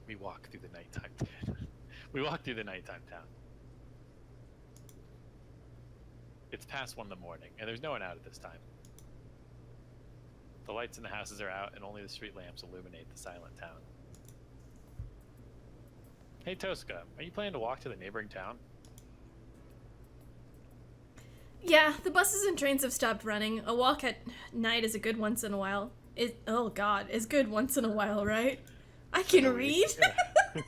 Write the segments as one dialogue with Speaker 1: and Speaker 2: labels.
Speaker 1: We walk through the nighttime. We walk through the nighttime town. It's past 1 in the morning, and there's no one out at this time. The lights in the houses are out, and only the street lamps illuminate the silent town. Hey Tosca, are you planning to walk to the neighboring town?
Speaker 2: Yeah, the buses and trains have stopped running. A walk at night is a good once in a while. Oh god, is good once in a while, right? I can read?
Speaker 1: Oh,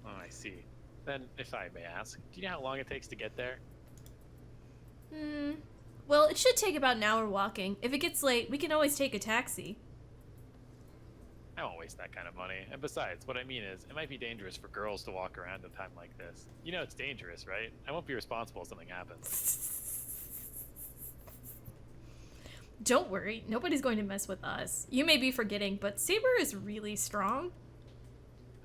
Speaker 1: I see. Then, if I may ask, do you know how long it takes to get there?
Speaker 2: Well, it should take about an hour walking. If it gets late, we can always take a taxi.
Speaker 1: I won't waste that kind of money. And besides, what I mean is, it might be dangerous for girls to walk around at a time like this. You know it's dangerous, right? I won't be responsible if something happens.
Speaker 2: Don't worry, nobody's going to mess with us. You may be forgetting, but Saber is really strong.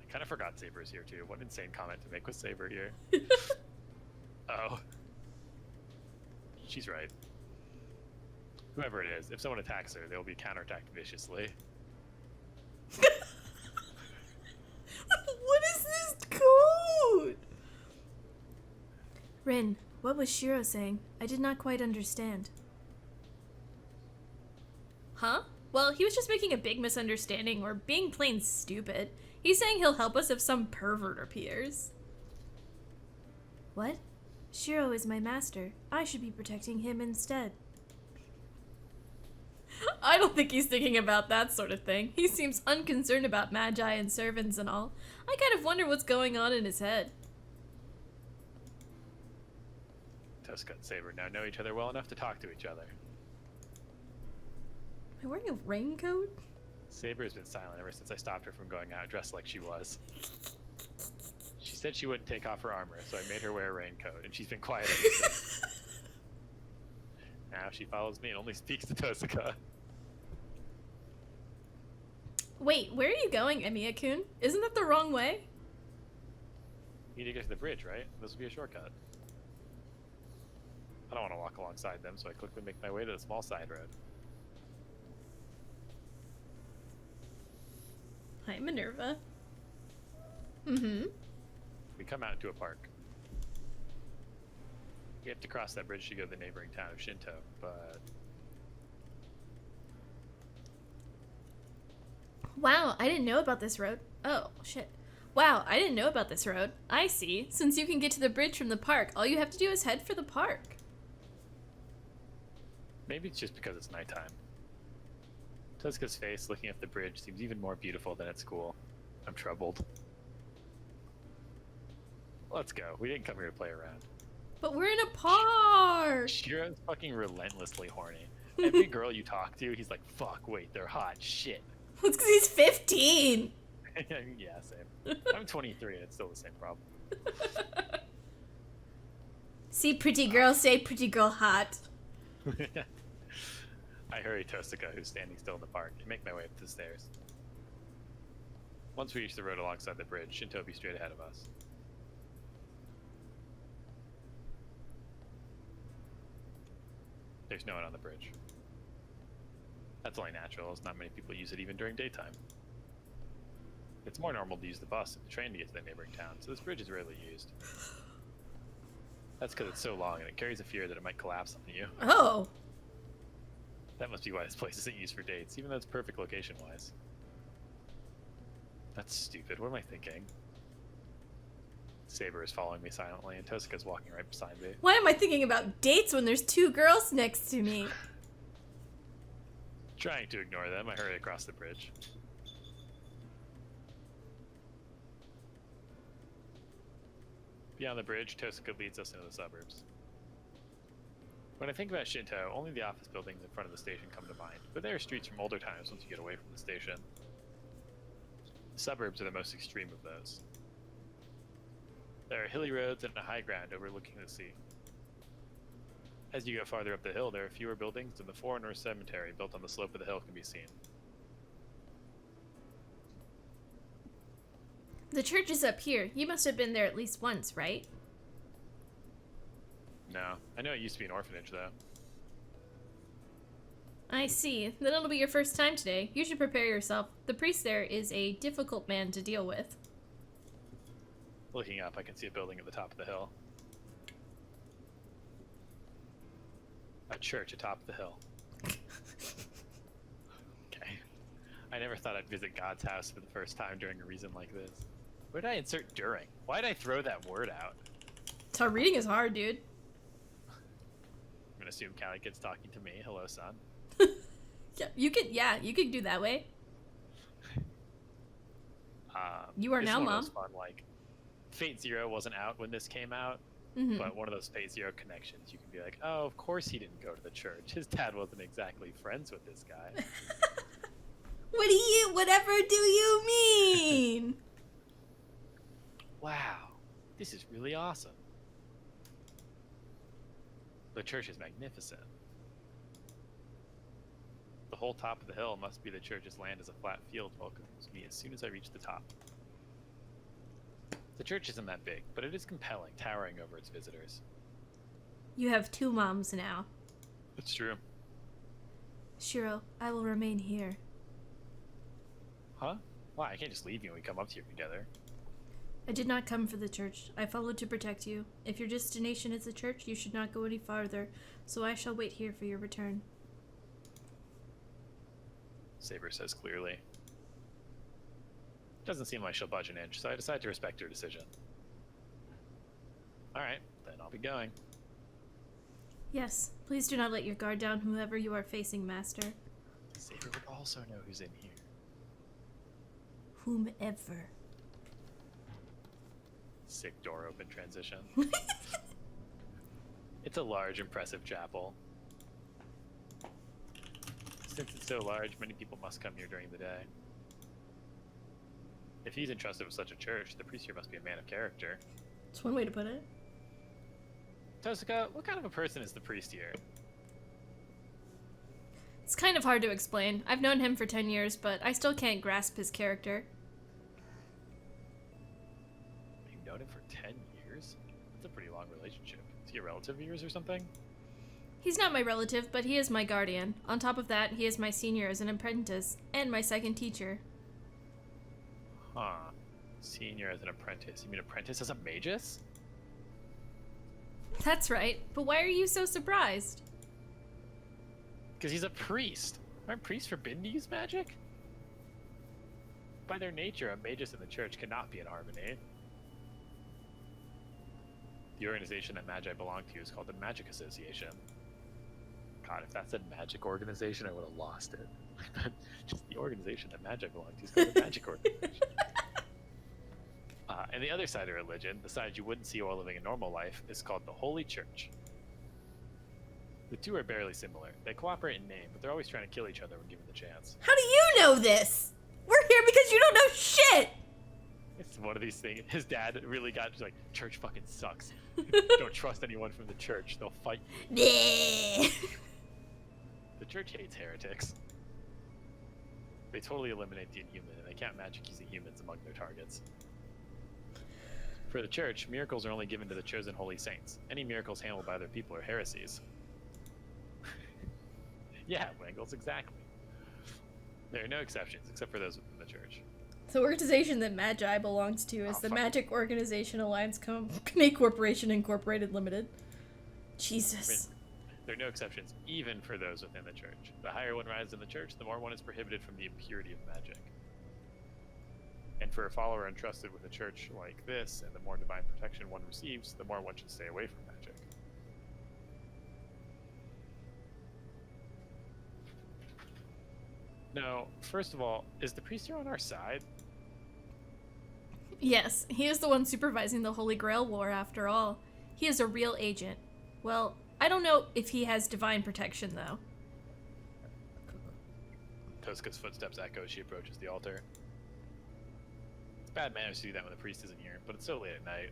Speaker 1: I kind of forgot Saber's here too. What an insane comment to make with Saber here. Oh. She's right. Whoever it is, if someone attacks her, they will be counterattacked viciously.
Speaker 2: What is this code? Rin, what was Shiro saying? I did not quite understand. Huh? Well, he was just making a big misunderstanding or being plain stupid. He's saying he'll help us if some pervert appears. What? Shiro is my master. I should be protecting him instead. I don't think he's thinking about that sort of thing. He seems unconcerned about magi and servants and all. I kind of wonder what's going on in his head.
Speaker 1: Tosca and Saber now know each other well enough to talk to each other.
Speaker 2: Am I wearing a raincoat?
Speaker 1: Saber has been silent ever since I stopped her from going out dressed like she was. She said she wouldn't take off her armor, so I made her wear a raincoat, and she's been quiet ever since. Now she follows me and only speaks to Tosca.
Speaker 2: Wait, where are you going, Emiya-kun? Isn't that the wrong way?
Speaker 1: You need to get to the bridge, right? This will be a shortcut. I don't want to walk alongside them, so I quickly make my way to the small side road.
Speaker 2: Hi, Minerva. Mm-hmm.
Speaker 1: We come out into a park. You have to cross that bridge to go to the neighboring town of Shinto, but...
Speaker 2: Wow, I didn't know about this road. Oh, shit. Wow, I didn't know about this road. I see. Since you can get to the bridge from the park, all you have to do is head for the park.
Speaker 1: Maybe it's just because it's nighttime. Tosca's face looking up the bridge seems even more beautiful than at school. I'm troubled. Let's go. We didn't come here to play around.
Speaker 2: But we're in a park!
Speaker 1: Shiro's fucking relentlessly horny. Every girl you talk to, he's like, fuck, wait, they're hot, shit.
Speaker 2: It's because he's 15!
Speaker 1: Yeah, same. I'm 23 and it's still the same problem.
Speaker 2: See pretty girl, say pretty girl hot.
Speaker 1: I hurry Tosca, who's standing still in the park, and make my way up the stairs. Once we reach the road alongside the bridge, Shinto will be straight ahead of us. There's no one on the bridge. That's only natural, as not many people use it even during daytime. It's more normal to use the bus and the train to get to the neighboring town, so this bridge is rarely used. That's because it's so long and it carries a fear that it might collapse on you.
Speaker 2: Oh!
Speaker 1: That must be why this place isn't used for dates, even though it's perfect location-wise. That's stupid. What am I thinking? Saber is following me silently, and Tosca's walking right beside me.
Speaker 2: Why am I thinking about dates when there's two girls next to me?
Speaker 1: Trying to ignore them, I hurry across the bridge. Beyond the bridge, Tosca leads us into the suburbs. When I think about Shinto, only the office buildings in front of the station come to mind, but there are streets from older times once you get away from the station. The suburbs are the most extreme of those. There are hilly roads and a high ground overlooking the sea. As you go farther up the hill, there are fewer buildings, and the foreigner cemetery built on the slope of the hill can be seen.
Speaker 2: The church is up here. You must have been there at least once, right?
Speaker 1: No, I know it used to be an orphanage, though.
Speaker 2: I see. Then it'll be your first time today. You should prepare yourself. The priest there is a difficult man to deal with.
Speaker 1: Looking up, I can see a building at the top of the hill. A church atop the hill. Okay. I never thought I'd visit God's house for the first time during a reason like this. Where did I insert during? Why did I throw that word out?
Speaker 2: So reading is hard, dude.
Speaker 1: I'm gonna assume Callie Kid's talking to me. Hello, son.
Speaker 2: Yeah, you could do that way. You are
Speaker 1: it's
Speaker 2: now
Speaker 1: one of
Speaker 2: mom.
Speaker 1: those fun, like, Fate Zero wasn't out when this came out,
Speaker 2: Mm-hmm.
Speaker 1: but one of those Fate Zero connections. You can be like, oh, of course he didn't go to the church. His dad wasn't exactly friends with this guy.
Speaker 2: Whatever do you mean?
Speaker 1: Wow, this is really awesome. The church is magnificent. The whole top of the hill must be the church's land as a flat field welcomes me as soon as I reach the top. The church isn't that big, but it is compelling, towering over its visitors.
Speaker 2: You have two moms now.
Speaker 1: That's true.
Speaker 2: Shiro, I will remain here.
Speaker 1: Huh? Why? I can't just leave you when we come up here together.
Speaker 2: I did not come for the church. I followed to protect you. If your destination is the church, you should not go any farther, so I shall wait here for your return.
Speaker 1: Saber says clearly. Doesn't seem like she'll budge an inch, so I decide to respect her decision. Alright, then I'll be going.
Speaker 2: Yes, please do not let your guard down, whoever you are facing, Master.
Speaker 1: Saber would also know who's in here.
Speaker 2: Whomever.
Speaker 1: Sick door open transition. It's a large, impressive chapel. Since it's so large, many people must come here during the day. If he's entrusted with such a church, the priest here must be a man of character.
Speaker 2: That's one way to put it.
Speaker 1: Tosuka, what kind of a person is the priest here?
Speaker 2: It's kind of hard to explain. I've known him for 10 years, but I still can't grasp his character.
Speaker 1: You've known him for 10 years? That's a pretty long relationship. Is he a relative of yours or something?
Speaker 2: He's not my relative, but he is my guardian. On top of that, he is my senior as an apprentice, and my second teacher.
Speaker 1: Huh. Senior as an apprentice. You mean apprentice as a magus?
Speaker 2: That's right, but why are you so surprised?
Speaker 1: Because he's a priest. Aren't priests forbidden to use magic? By their nature, a magus in the church cannot be in harmony. The organization that Magi belong to is called the Magic Association. God, if that said magic organization, I would have lost it. Just the organization that Magi belong to is called the Magic Organization. And the other side of religion, the side you wouldn't see while living a normal life, is called the Holy Church. The two are barely similar. They cooperate in name, but they're always trying to kill each other when given the chance.
Speaker 2: How do you know this? We're here because you don't know shit!
Speaker 1: It's one of these things. His dad really got just like, church fucking sucks. Don't trust anyone from the church. They'll fight you. The church hates heretics. They totally eliminate the inhuman, and they can't magic using humans among their targets. For the church, miracles are only given to the chosen holy saints. Any miracles handled by other people are heresies. Yeah, Wangles, exactly. There are no exceptions, except for those within the church.
Speaker 2: The organization that Magi belongs to is the Magic Organization Alliance Company Corporation Incorporated Limited. Jesus.
Speaker 1: I mean, there are no exceptions, even for those within the church. The higher one rises in the church, the more one is prohibited from the impurity of magic. And for a follower entrusted with a church like this, and the more divine protection one receives, the more one should stay away from magic. No, first of all, is the priest here on our side?
Speaker 2: Yes, he is the one supervising the Holy Grail War after all. He is a real agent. Well, I don't know if he has divine protection, though.
Speaker 1: Tosuka's footsteps echo as she approaches the altar. It's bad manners to do that when the priest isn't here, but it's so late at night.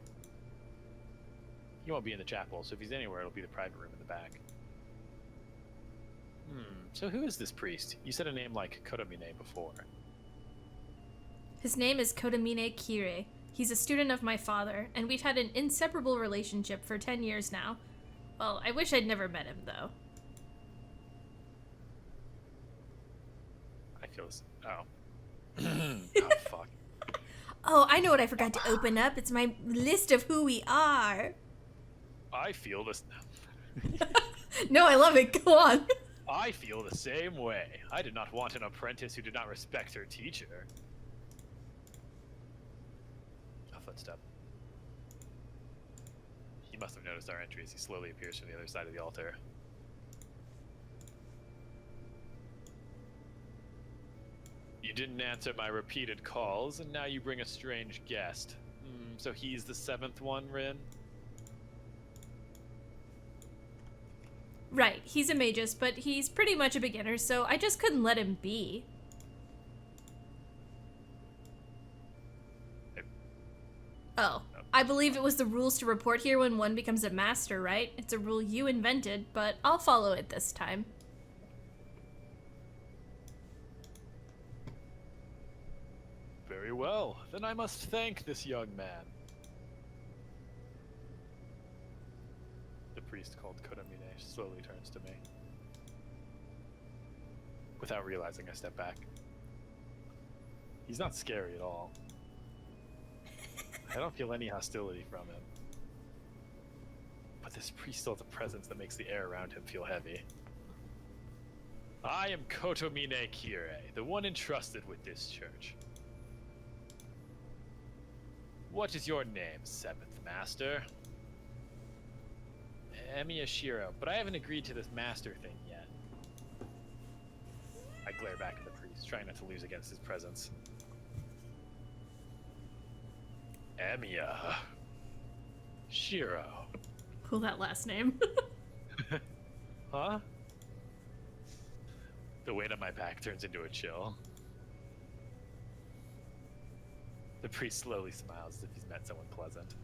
Speaker 1: He won't be in the chapel, so if he's anywhere, it'll be the private room in the back. So who is this priest? You said a name like Kotomine before.
Speaker 2: His name is Kotomine Kire. He's a student of my father, and we've had an inseparable relationship for 10 years now. Well, I wish I'd never met him, though.
Speaker 1: Kills. Oh. Oh, fuck.
Speaker 2: Oh, I know what I forgot to open up. It's my list of who we are.
Speaker 1: I feel this.
Speaker 2: No, I love it. Go on.
Speaker 1: I feel the same way. I did not want an apprentice who did not respect her teacher. A footstep. He must have noticed our entry as he slowly appears from the other side of the altar. You didn't answer my repeated calls, and now you bring a strange guest. So he's the 7th one, Rin?
Speaker 2: Right, he's a magus, but he's pretty much a beginner, so I just couldn't let him be. Oh, I believe it was the rules to report here when one becomes a master, right? It's a rule you invented, but I'll follow it this time.
Speaker 1: Very well. Then I must thank this young man. The priest called Kodamine slowly turns to me. Without realizing, I step back. He's not scary at all. I don't feel any hostility from him. But this priest still has a presence that makes the air around him feel heavy. I am Kotomine Kire, the one entrusted with this church. What is your name, 7th Master? Emiya Shiro, but I haven't agreed to this master thing yet. I glare back at the priest, trying not to lose against his presence. Emiya Shiro.
Speaker 2: Cool, that last name.
Speaker 1: Huh? The weight on my back turns into a chill. The priest slowly smiles as if he's met someone pleasant.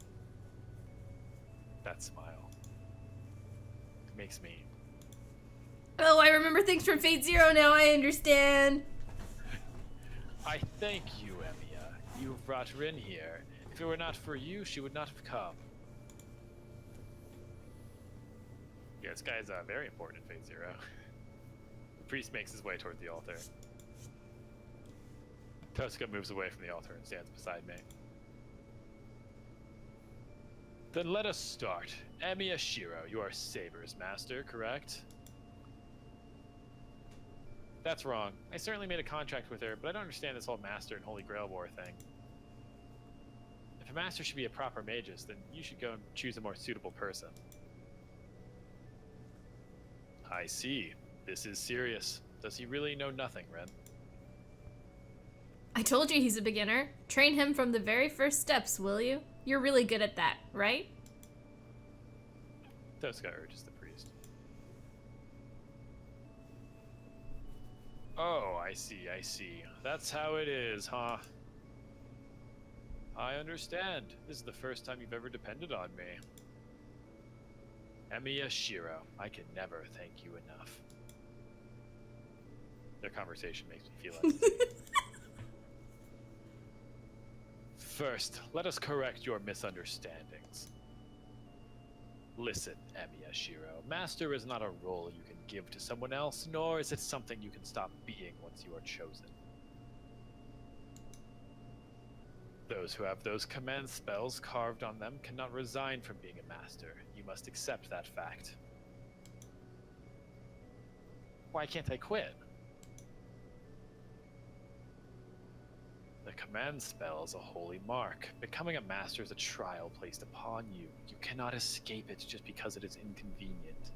Speaker 1: That smile makes me...
Speaker 2: Oh, I remember things from Fate Zero now, I understand.
Speaker 1: I thank you, Emiya. You have brought Rin here. If it were not for you, she would not have come. Yeah, this guy is very important in Fate Zero. The priest makes his way toward the altar. Tosuka moves away from the altar and stands beside me. Then let us start. Emiya Shiro, you are Saber's master, correct? That's wrong. I certainly made a contract with her, but I don't understand this whole master and Holy Grail War thing. If a master should be a proper magus, then you should go and choose a more suitable person. I see. This is serious. Does he really know nothing, Ren?
Speaker 2: I told you he's a beginner. Train him from the very first steps, will you? You're really good at that, right?
Speaker 1: Tosuka urges the priest. Oh, I see, I see. That's how it is, huh? I understand. This is the first time you've ever depended on me. Emiya Shiro, I can never thank you enough. Their conversation makes me feel like First, let us correct your misunderstandings. Listen, Emiya Shiro, master is not a role you can give to someone else, nor is it something you can stop being once you are chosen. Those who have those command spells carved on them cannot resign from being a master. You must accept that fact. Why can't I quit? The command spell is a holy mark. Becoming a master is a trial placed upon you. You cannot escape it just because it is inconvenient.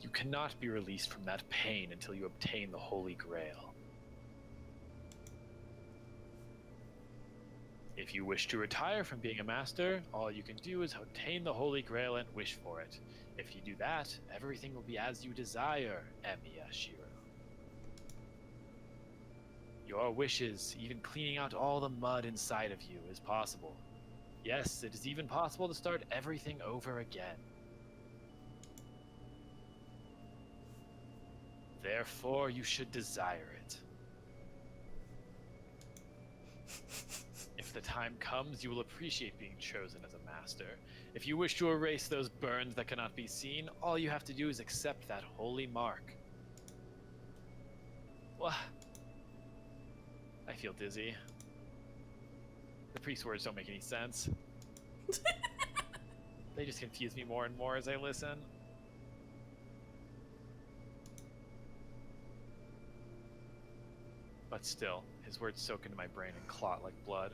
Speaker 1: You cannot be released from that pain until you obtain the Holy Grail. If you wish to retire from being a master, all you can do is obtain the Holy Grail and wish for it. If you do that, everything will be as you desire, Emiya Shiro. Your wishes, even cleaning out all the mud inside of you, is possible. Yes, it is even possible to start everything over again. Therefore, you should desire it. If the time comes, you will appreciate being chosen as a master. If you wish to erase those burns that cannot be seen, all you have to do is accept that holy mark. What? I feel dizzy. The priest's words don't make any sense. They just confuse me more and more as I listen. But still, his words soak into my brain and clot like blood.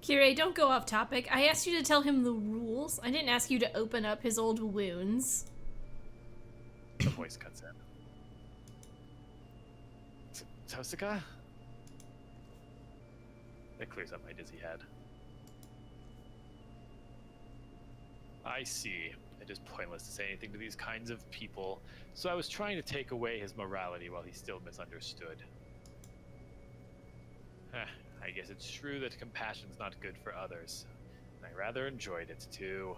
Speaker 2: Kirei, don't go off topic. I asked you to tell him the rules. I didn't ask you to open up his old wounds.
Speaker 1: The voice cuts in. Tosaka? That clears up my dizzy head. I see. It is pointless to say anything to these kinds of people, so I was trying to take away his morality while he still misunderstood. I guess it's true that compassion's not good for others. I rather enjoyed it too.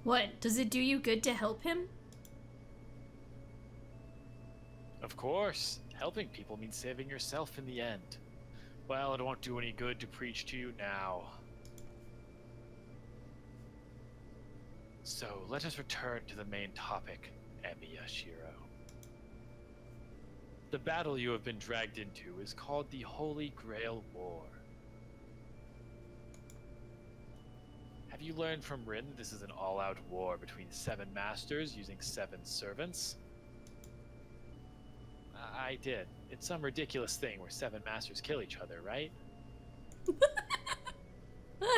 Speaker 2: What? Does it do you good to help him?
Speaker 1: Of course. Helping people means saving yourself in the end. Well, it won't do any good to preach to you now. So, let us return to the main topic, Emiya Shiro. The battle you have been dragged into is called the Holy Grail War. Have you learned from Rin that this is an all-out war between 7 masters using 7 servants? I did. It's some ridiculous thing where 7 masters kill each other, right?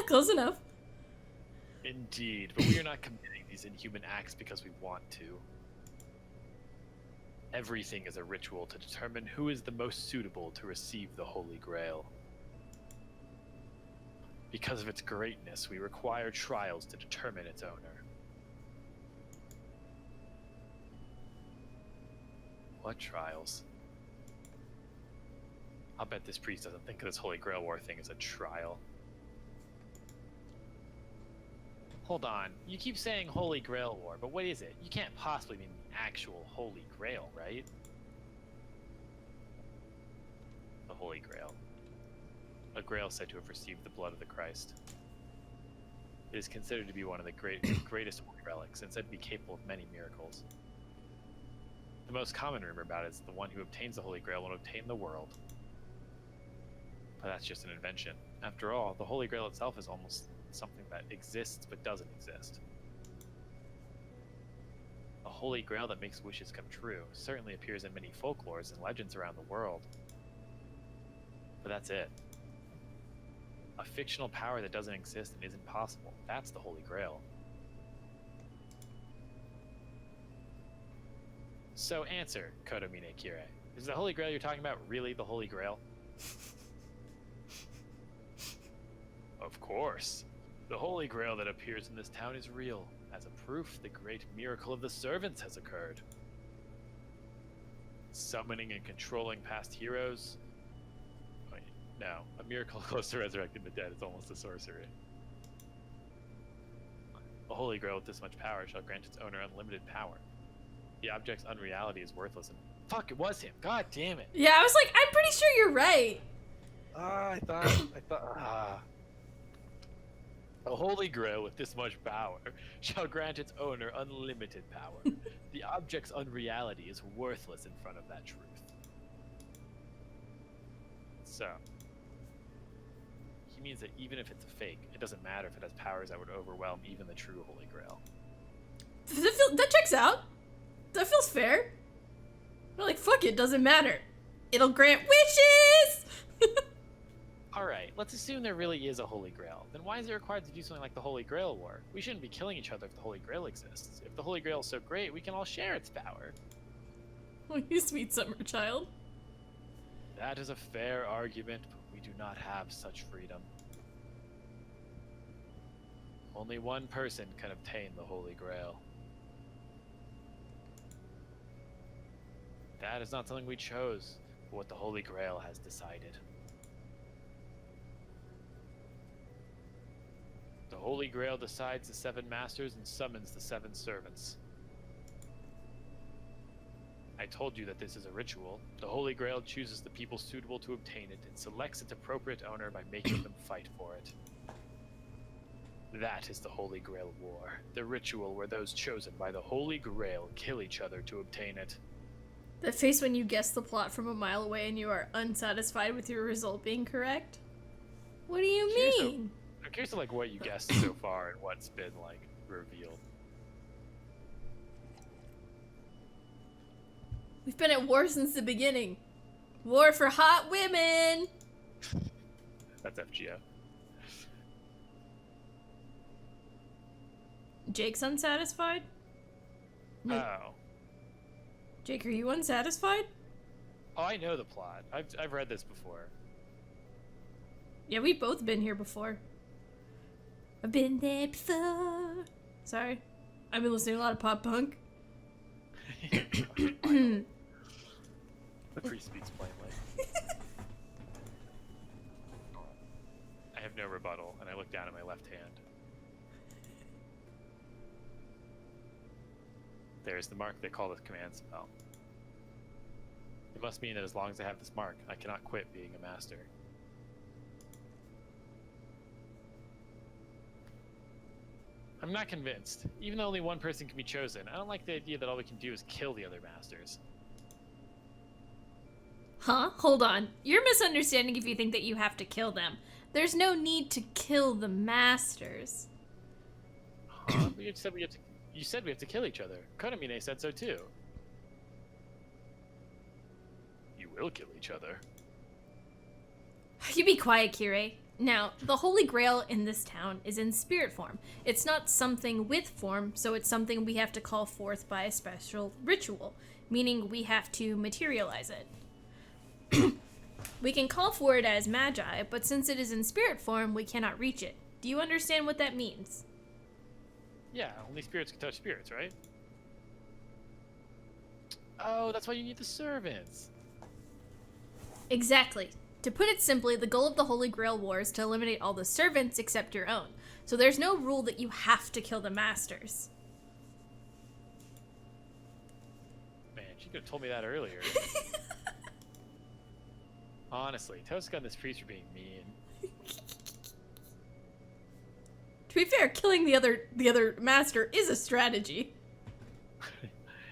Speaker 2: Close enough.
Speaker 1: Indeed, but we are not committing these inhuman acts because we want to. Everything is a ritual to determine who is the most suitable to receive the Holy Grail. Because of its greatness, we require trials to determine its owner. What trials? I'll bet this priest doesn't think of this Holy Grail War thing as a trial. Hold on, you keep saying Holy Grail War, but what is it? You can't possibly mean the actual Holy Grail, right? The Holy Grail. A grail said to have received the blood of the Christ. It is considered to be one of the greatest holy relics, and said to be capable of many miracles. The most common rumor about it is the one who obtains the Holy Grail will obtain the world. But that's just an invention. After all, the Holy Grail itself is almost something that exists but doesn't exist. A Holy Grail that makes wishes come true certainly appears in many folklores and legends around the world. But that's it. A fictional power that doesn't exist and isn't possible. That's the Holy Grail. So answer, Kotomine Kirei. Is the Holy Grail you're talking about really the Holy Grail? Of course. The Holy Grail that appears in this town is real. As a proof, the great miracle of the servants has occurred. Summoning and controlling past heroes. Wait, no, a miracle close to resurrecting the dead is almost a sorcery. A Holy Grail with this much power shall grant its owner unlimited power. The object's unreality is worthless and... Fuck, it was him. God damn it.
Speaker 2: Yeah, I was like, I'm pretty sure you're right.
Speaker 1: I thought... A Holy Grail with this much power shall grant its owner unlimited power. The object's unreality is worthless in front of that truth. So, he means that even if it's a fake, it doesn't matter if it has powers that would overwhelm even the true Holy Grail.
Speaker 2: That checks out. That feels fair. They're like, fuck it, doesn't matter. It'll grant wishes!
Speaker 1: Alright, let's assume there really is a Holy Grail. Then why is it required to do something like the Holy Grail War? We shouldn't be killing each other if the Holy Grail exists. If the Holy Grail is so great, we can all share its power.
Speaker 2: Oh, you sweet summer child.
Speaker 1: That is a fair argument, but we do not have such freedom. Only one person can obtain the Holy Grail. That is not something we chose, but what the Holy Grail has decided. The Holy Grail decides the 7 masters and summons the 7 servants. I told you that this is a ritual. The Holy Grail chooses the people suitable to obtain it and selects its appropriate owner by making them fight for it. That is the Holy Grail War, the ritual where those chosen by the Holy Grail kill each other to obtain it.
Speaker 2: The face when you guess the plot from a mile away and you are unsatisfied with your result being correct? What do you mean?
Speaker 1: I'm curious to like what you guessed so far and what's been like revealed.
Speaker 2: We've been at war since the beginning. War for hot women!
Speaker 1: That's FGO.
Speaker 2: Jake's unsatisfied?
Speaker 1: Oh.
Speaker 2: Jake, are you unsatisfied?
Speaker 1: Oh, I know the plot. I've read this before.
Speaker 2: Yeah, we've both been here before. I've been there before. Sorry. I've been listening to a lot of pop punk.
Speaker 1: The priest speaks plainly. I have no rebuttal, and I look down at my left hand. There's the mark they call the command spell. It must mean that as long as I have this mark, I cannot quit being a master. I'm not convinced. Even though only one person can be chosen, I don't like the idea that all we can do is kill the other masters.
Speaker 2: Huh? Hold on. You're misunderstanding if you think that you have to kill them. There's no need to kill the masters.
Speaker 1: Huh? But you said we have to kill each other. Konamine said so too. You will kill each other.
Speaker 2: You be quiet, Kirei. Now, the Holy Grail in this town is in spirit form. It's not something with form, so it's something we have to call forth by a special ritual, meaning we have to materialize it. We can call for it as magi, but since it is in spirit form, we cannot reach it. Do you understand what that means?
Speaker 1: Yeah, only spirits can touch spirits, right? Oh, that's why you need the servants.
Speaker 2: Exactly. To put it simply, the goal of the Holy Grail War is to eliminate all the servants except your own. So there's no rule that you have to kill the masters.
Speaker 1: Man, she could have told me that earlier. Honestly, Toska and this priest are being mean.
Speaker 2: To be fair, killing the other master is a strategy.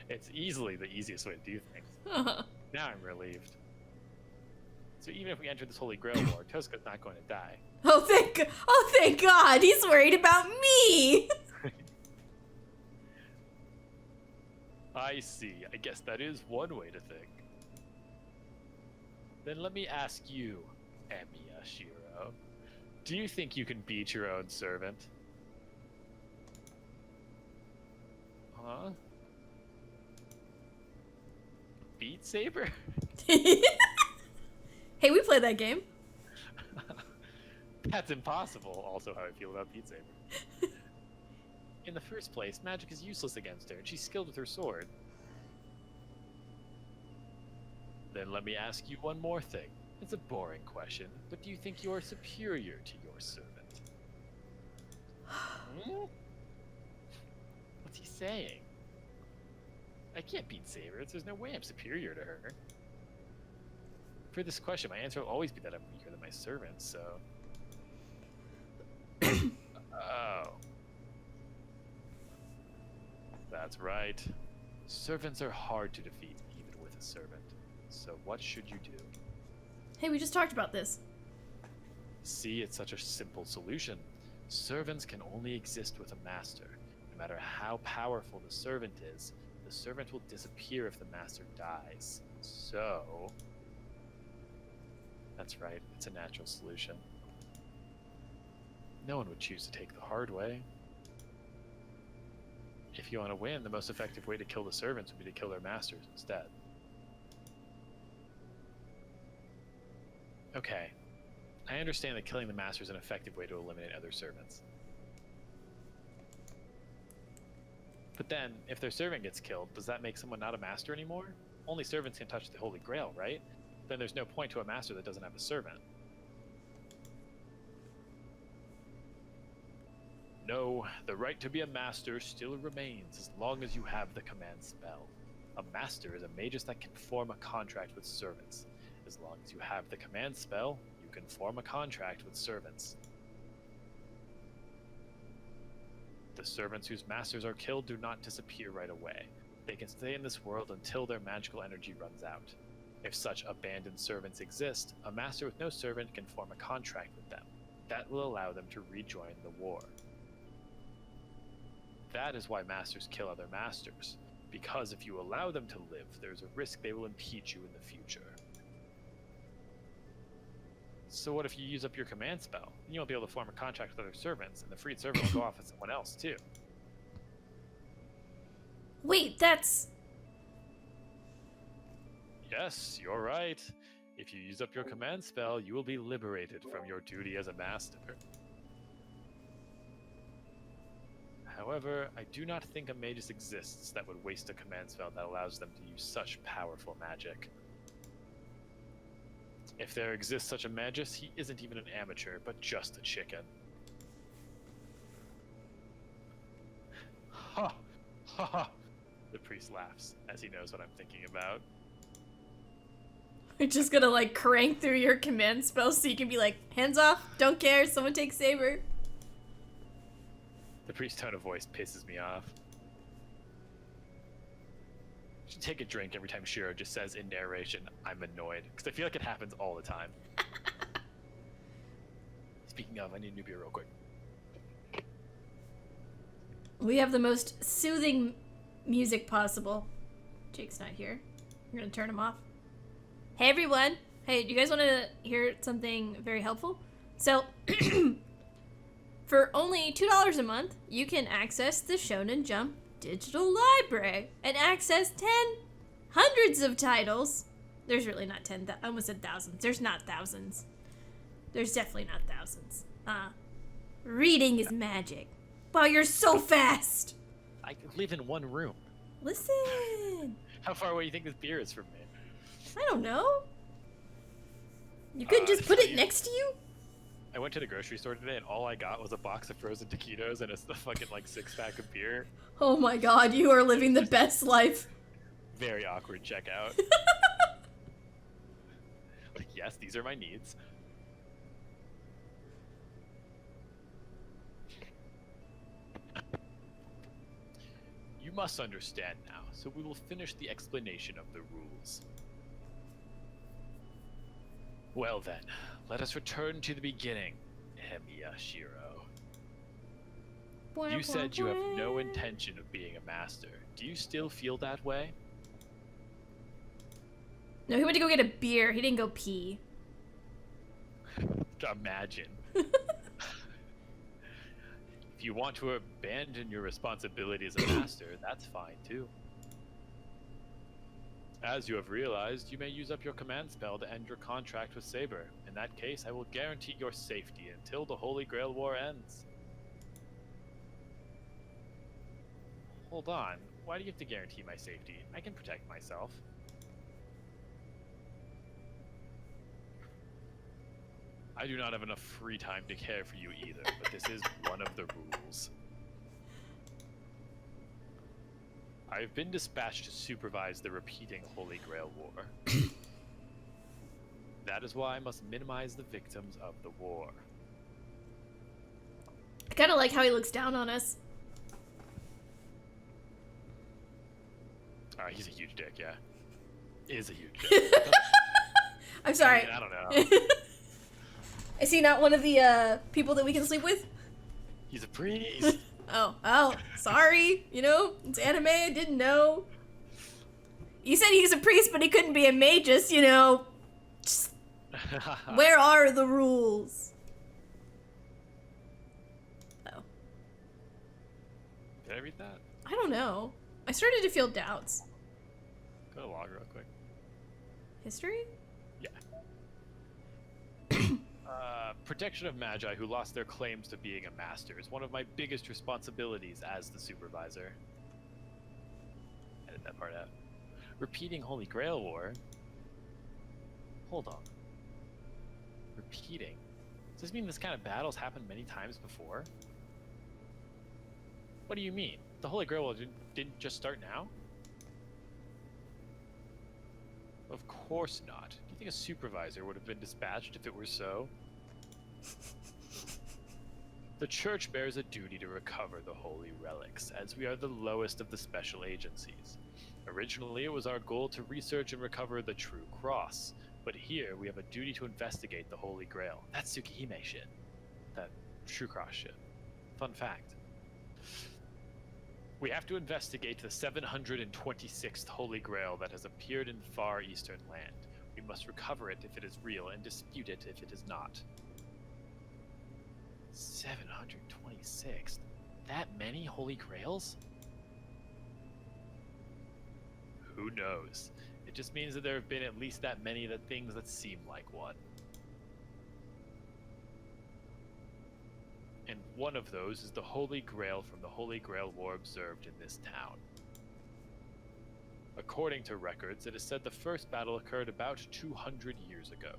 Speaker 1: It's easily the easiest way to do things.
Speaker 2: Uh-huh.
Speaker 1: Now I'm relieved. So even if we enter this Holy Grail War, Toska's not going to die.
Speaker 2: Oh, thank God! He's worried about me!
Speaker 1: I see. I guess that is one way to think. Then let me ask you, Emiya Shiro. Do you think you can beat your own servant? Huh? Beat Saber?
Speaker 2: Hey, we played that game.
Speaker 1: That's impossible, also how I feel about Beat Saber. In the first place, magic is useless against her, and she's skilled with her sword. Then let me ask you one more thing. It's a boring question, but do you think you're superior to your servant? Hmm? What's he saying? I can't beat Saber. There's no way I'm superior to her. For this question, my answer will always be that I'm weaker than my servant, so... Oh. That's right. Servants are hard to defeat, even with a servant. So what should you do?
Speaker 2: Hey, we just talked about this.
Speaker 1: See, it's such a simple solution. Servants can only exist with a master. No matter how powerful the servant is, the servant will disappear if the master dies. So... That's right, it's a natural solution. No one would choose to take the hard way. If you want to win, the most effective way to kill the servants would be to kill their masters instead. Okay, I understand that killing the master is an effective way to eliminate other servants. But then, if their servant gets killed, does that make someone not a master anymore? Only servants can touch the Holy Grail, right? Then there's no point to a master that doesn't have a servant. No, the right to be a master still remains as long as you have the command spell. A master is a magus that can form a contract with servants. As long as you have the command spell, you can form a contract with servants. servants whose masters are killed do not disappear right away. They can stay in this world until their magical energy runs out. If such abandoned servants exist, a master with no servant can form a contract with them. That will allow them to rejoin the war. That is why masters kill other masters, because if you allow them to live, there's a risk they will impeach you in the future. So what if you use up your command spell? Then you won't be able to form a contract with other servants, and the freed servant will go off with someone else, too.
Speaker 2: Wait, that's...
Speaker 1: Yes, you're right. If you use up your command spell, you will be liberated from your duty as a master. However, I do not think a magus exists that would waste a command spell that allows them to use such powerful magic. If there exists such a magus, he isn't even an amateur, but just a chicken. Ha! Ha ha! The priest laughs, as he knows what I'm thinking about.
Speaker 2: We're just gonna, like, crank through your command spell so you can be like, hands off, don't care, someone take Saber.
Speaker 1: The priest's tone of voice pisses me off. You should take a drink every time Shiro just says in narration, I'm annoyed, because I feel like it happens all the time. Speaking of, I need a new beer real quick.
Speaker 2: We have the most soothing music possible. Jake's not here. I'm gonna turn him off. Hey everyone! Hey, do you guys want to hear something very helpful? So, for only $2 a month, you can access the Shonen Jump digital library and access hundreds of titles. There's really not 10, I almost said thousands. There's not thousands. There's definitely not thousands. Reading is magic. Wow, you're so fast!
Speaker 1: I live in one room.
Speaker 2: Listen!
Speaker 1: How far away do you think this beer is from me?
Speaker 2: I don't know. You couldn't just put it next to you?
Speaker 1: I went to the grocery store today and all I got was a box of frozen taquitos and a fucking like 6-pack of beer.
Speaker 2: Oh my god, you are living the best life.
Speaker 1: Very awkward checkout. Like, yes, these are my needs. You must understand now, so we will finish the explanation of the rules. Well then, let us return to the beginning, Emiya Shiro. You said you have no intention of being a master. Do you still feel that way?
Speaker 2: No, he went to go get a beer. He didn't go pee.
Speaker 1: Imagine. If you want to abandon your responsibility as a master, that's fine too. As you have realized, you may use up your command spell to end your contract with Saber. In that case, I will guarantee your safety until the Holy Grail War ends. Hold on, why do you have to guarantee my safety? I can protect myself. I do not have enough free time to care for you either, but this is one of the rules. I've been dispatched to supervise the repeating Holy Grail War. That is why I must minimize the victims of the war.
Speaker 2: I kind of like how he looks down on us.
Speaker 1: He's a huge dick, yeah. Is a huge dick.
Speaker 2: I'm sorry.
Speaker 1: I don't know.
Speaker 2: Is he not one of the people that we can sleep with?
Speaker 1: He's a priest.
Speaker 2: Oh, sorry. You know, it's anime, I didn't know. You said he's a priest, but he couldn't be a magus, you know. Just, where are the rules? Oh.
Speaker 1: Did I read that?
Speaker 2: I don't know. I started to feel doubts.
Speaker 1: Go to log real quick.
Speaker 2: History?
Speaker 1: Yeah. Protection of Magi who lost their claims to being a master is one of my biggest responsibilities as the supervisor. Edit that part out. Repeating Holy Grail War? Hold on. Repeating? Does this mean this kind of battle's happened many times before? What do you mean? The Holy Grail War didn't just start now? Of course not. Do you think a supervisor would have been dispatched if it were so? The Church bears a duty to recover the holy relics, as we are the lowest of the special agencies. Originally, it was our goal to research and recover the True Cross, but here we have a duty to investigate the Holy Grail. That's Tsukihime shit. That True Cross shit. Fun fact. We have to investigate the 726th Holy Grail that has appeared in Far Eastern Land. We must recover it if it is real and dispute it if it is not. 726? That many Holy Grails? Who knows? It just means that there have been at least that many things that seem like one. And one of those is the Holy Grail from the Holy Grail War observed in this town. According to records, it is said the first battle occurred about 200 years ago.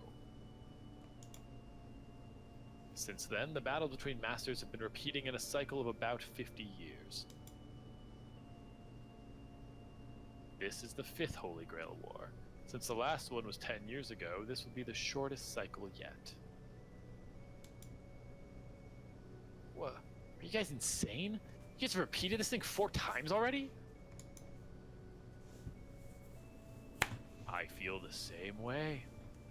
Speaker 1: Since then, the battles between masters have been repeating in a cycle of about 50 years. This is the 5th Holy Grail War. Since the last one was 10 years ago, this would be the shortest cycle yet. What? Are you guys insane? You guys have repeated this thing 4 times already? I feel the same way.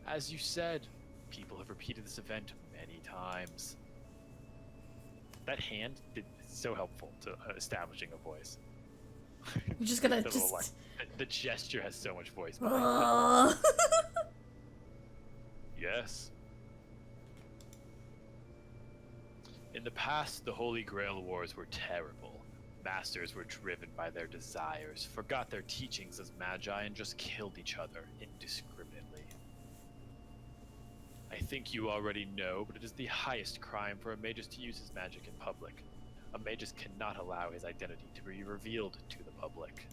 Speaker 1: As you said, people have repeated this event many times. That hand is so helpful to establishing a voice.
Speaker 2: I'm just gonna
Speaker 1: the,
Speaker 2: just...
Speaker 1: like, the gesture has so much voice behind it. Yes. In the past, the Holy Grail Wars were terrible. Masters were driven by their desires, forgot their teachings as magi, and just killed each other indiscriminately. I think you already know, but it is the highest crime for a magus to use his magic in public. A magus cannot allow his identity to be revealed to the public.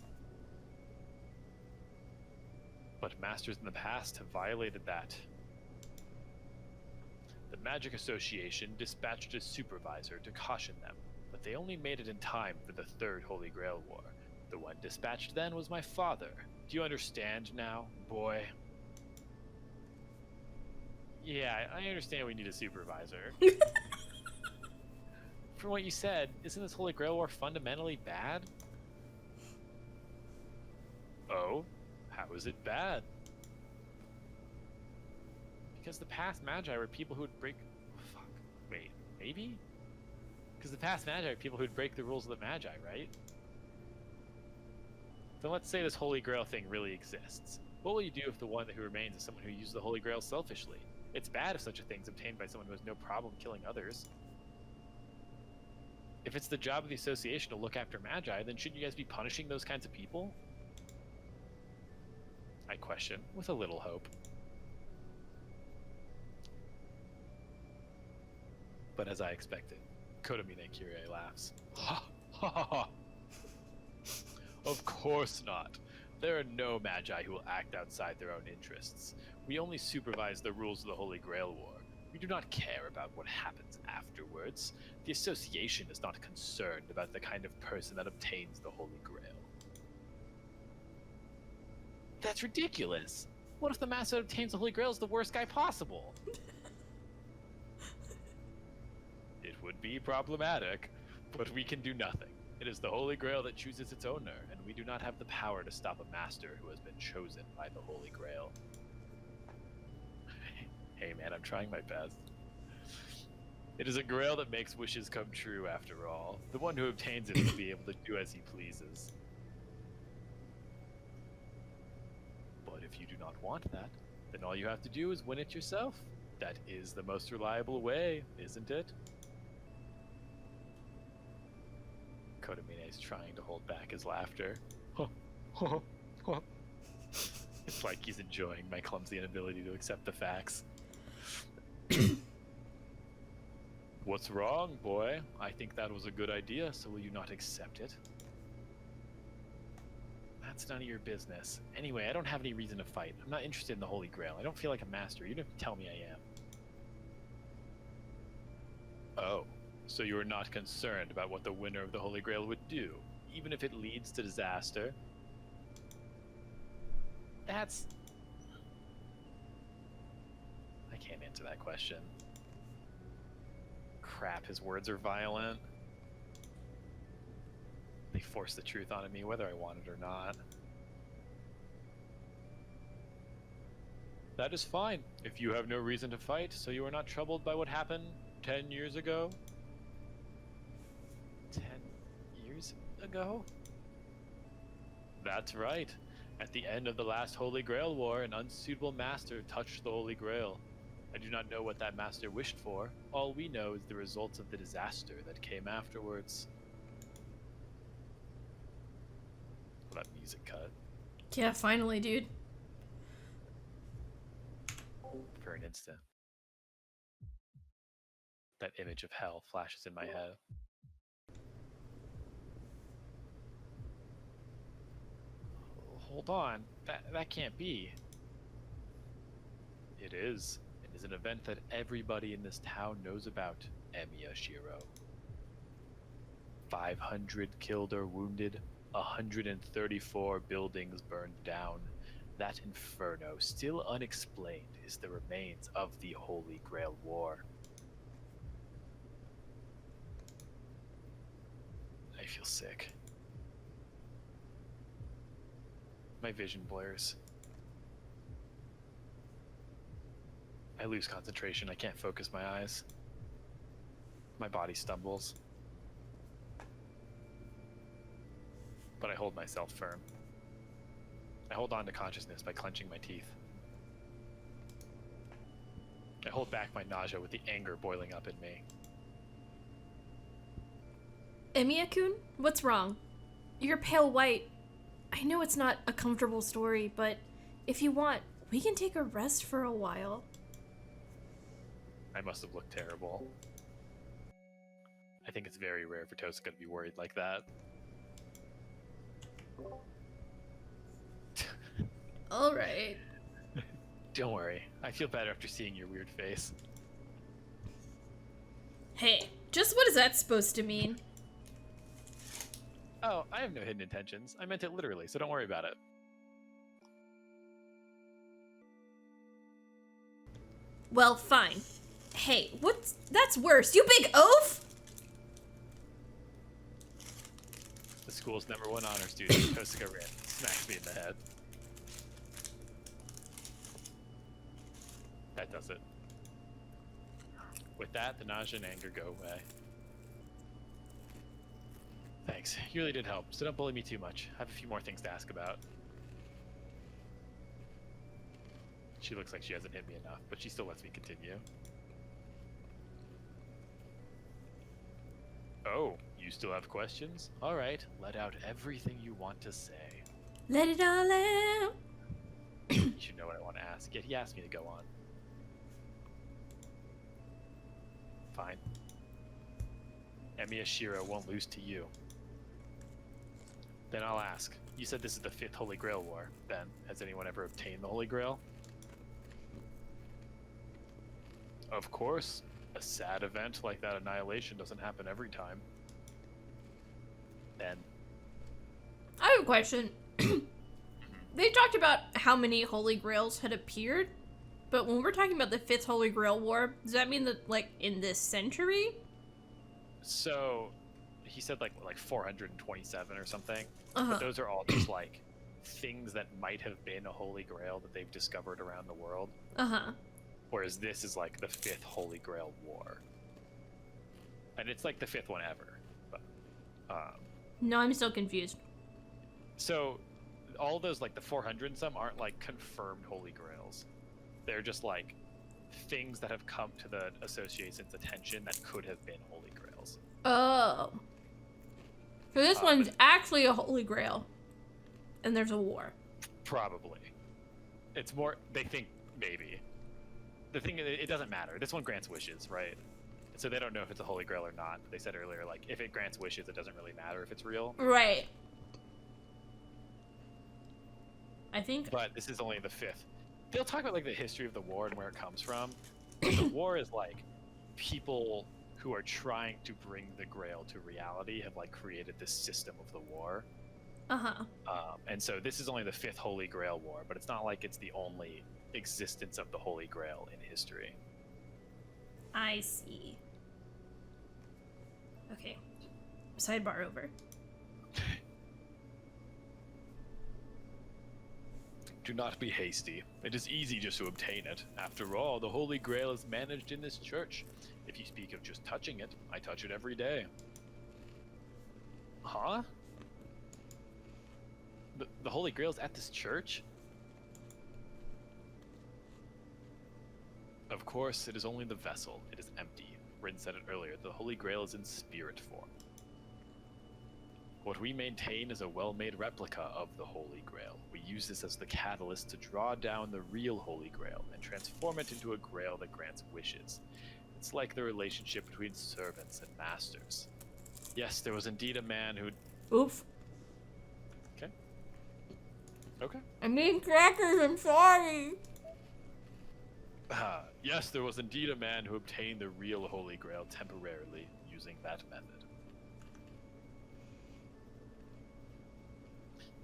Speaker 1: But masters in the past have violated that. The Magic Association dispatched a supervisor to caution them, but they only made it in time for the 3rd Holy Grail War. The one dispatched then was my father. Do you understand now, boy? Yeah, I understand we need a supervisor. From what you said, isn't this Holy Grail War fundamentally bad? Oh? How is it bad? Because the past magi were people who would break... Fuck. Wait, maybe? Because the past magi are people who would break the rules of the magi, right? Then let's say this Holy Grail thing really exists. What will you do if the one who remains is someone who uses the Holy Grail selfishly? It's bad if such a thing is obtained by someone who has no problem killing others. If it's the job of the association to look after magi, then shouldn't you guys be punishing those kinds of people? I question, with a little hope. But as I expected, Kotomine Kyrie laughs. Ha ha ha ha! Of course not. There are no magi who will act outside their own interests. We only supervise the rules of the Holy Grail War. We do not care about what happens afterwards. The association is not concerned about the kind of person that obtains the Holy Grail. That's ridiculous! What if the master that obtains the Holy Grail is the worst guy possible? It would be problematic, but we can do nothing. It is the Holy Grail that chooses its owner, and we do not have the power to stop a master who has been chosen by the Holy Grail. Hey man, I'm trying my best. It is a grail that makes wishes come true after all. The one who obtains it will be able to do as he pleases. But if you do not want that, then all you have to do is win it yourself. That is the most reliable way, isn't it? Kotomine is trying to hold back his laughter. It's like he's enjoying my clumsy inability to accept the facts. What's wrong, boy? I think that was a good idea, so will you not accept it? That's none of your business. Anyway, I don't have any reason to fight. I'm not interested in the Holy Grail. I don't feel like a master, even if you tell me I am. Oh, so you are not concerned about what the winner of the Holy Grail would do, even if it leads to disaster? That's... I can't answer that question. Crap, his words are violent. They force the truth onto me, whether I want it or not. That is fine, if you have no reason to fight, so you are not troubled by what happened 10 years ago. 10 years ago? That's right. At the end of the last Holy Grail War, an unsuitable master touched the Holy Grail. I do not know what that master wished for. All we know is the results of the disaster that came afterwards. Well, that music cut.
Speaker 2: Yeah, finally, dude.
Speaker 1: For an instant. That image of hell flashes in my head. Hold on. That can't be. It is. It is an event that everybody in this town knows about, Emiya Shiro. 500 killed or wounded, 134 buildings burned down. That inferno, still unexplained, is the remains of the Holy Grail War. I feel sick. My vision blurs. I lose concentration. I can't focus my eyes. My body stumbles. But I hold myself firm. I hold on to consciousness by clenching my teeth. I hold back my nausea with the anger boiling up in me.
Speaker 2: Emiya-kun, what's wrong? You're pale white. I know it's not a comfortable story, but if you want, we can take a rest for a while.
Speaker 1: I must have looked terrible. I think it's very rare for Tosuka to be worried like that.
Speaker 2: Alright.
Speaker 1: Don't worry. I feel better after seeing your weird face.
Speaker 2: Hey, just what is that supposed to mean?
Speaker 1: Oh, I have no hidden intentions. I meant it literally, so don't worry about it.
Speaker 2: Well, fine. Hey, that's worse. You big oaf!
Speaker 1: The school's #1 honor student, Tosuka Rin, smacks me in the head. That does it. With that, the nausea and anger go away. Thanks. You really did help, so don't bully me too much. I have a few more things to ask about. She looks like she hasn't hit me enough, but she still lets me continue. Oh, you still have questions? Alright, let out everything you want to say.
Speaker 2: Let it all out.
Speaker 1: You should know what I want to ask, yet he asked me to go on. Fine. Emiya Shiro won't lose to you. Then I'll ask. You said this is the 5th Holy Grail War. Then, has anyone ever obtained the Holy Grail? Of course. A sad event like that annihilation doesn't happen every time. Then.
Speaker 2: I have a question. They talked about how many Holy Grails had appeared, but when we're talking about the 5th Holy Grail War, does that mean that, like, in this century?
Speaker 1: So, he said like 427 or something.
Speaker 2: Uh-huh.
Speaker 1: But those are all just like things that might have been a Holy Grail that they've discovered around the world.
Speaker 2: Uh-huh.
Speaker 1: Whereas this is like the 5th Holy Grail War. And it's like the 5th one ever. But,
Speaker 2: No, I'm still confused.
Speaker 1: so all those like the 400 and some aren't like confirmed Holy Grails. They're just like things that have come to the association's attention that could have been Holy Grails.
Speaker 2: Oh. So this one's actually a Holy Grail. And there's a war.
Speaker 1: Probably. It's more, they think maybe. The thing is, it doesn't matter. This one grants wishes, right? So they don't know if it's a Holy Grail or not. They said earlier, like, if it grants wishes, it doesn't really matter if it's real.
Speaker 2: Right. I think.
Speaker 1: But this is only the 5th. They'll talk about, like, the history of the war and where it comes from. But the war is, like, people who are trying to bring the Grail to reality have, like, created this system of the war.
Speaker 2: Uh-huh.
Speaker 1: And so this is only the 5th Holy Grail War, but it's not like it's the only existence of the Holy Grail in history.
Speaker 2: I see. Okay. Sidebar over.
Speaker 1: Do not be hasty. It is easy just to obtain it. After all, the Holy Grail is managed in this church. If you speak of just touching it, I touch it every day. Huh? The Holy Grail's at this church? Of course, it is only the vessel. It is empty. Rin said it earlier. The Holy Grail is in spirit form. What we maintain is a well-made replica of the Holy Grail. We use this as the catalyst to draw down the real Holy Grail and transform it into a grail that grants wishes. It's like the relationship between servants and masters. Yes, there was indeed a man who...
Speaker 2: Oof.
Speaker 1: Okay. Okay.
Speaker 2: I'm eating crackers, I'm sorry.
Speaker 1: Yes, there was indeed a man who obtained the real Holy Grail temporarily using that method.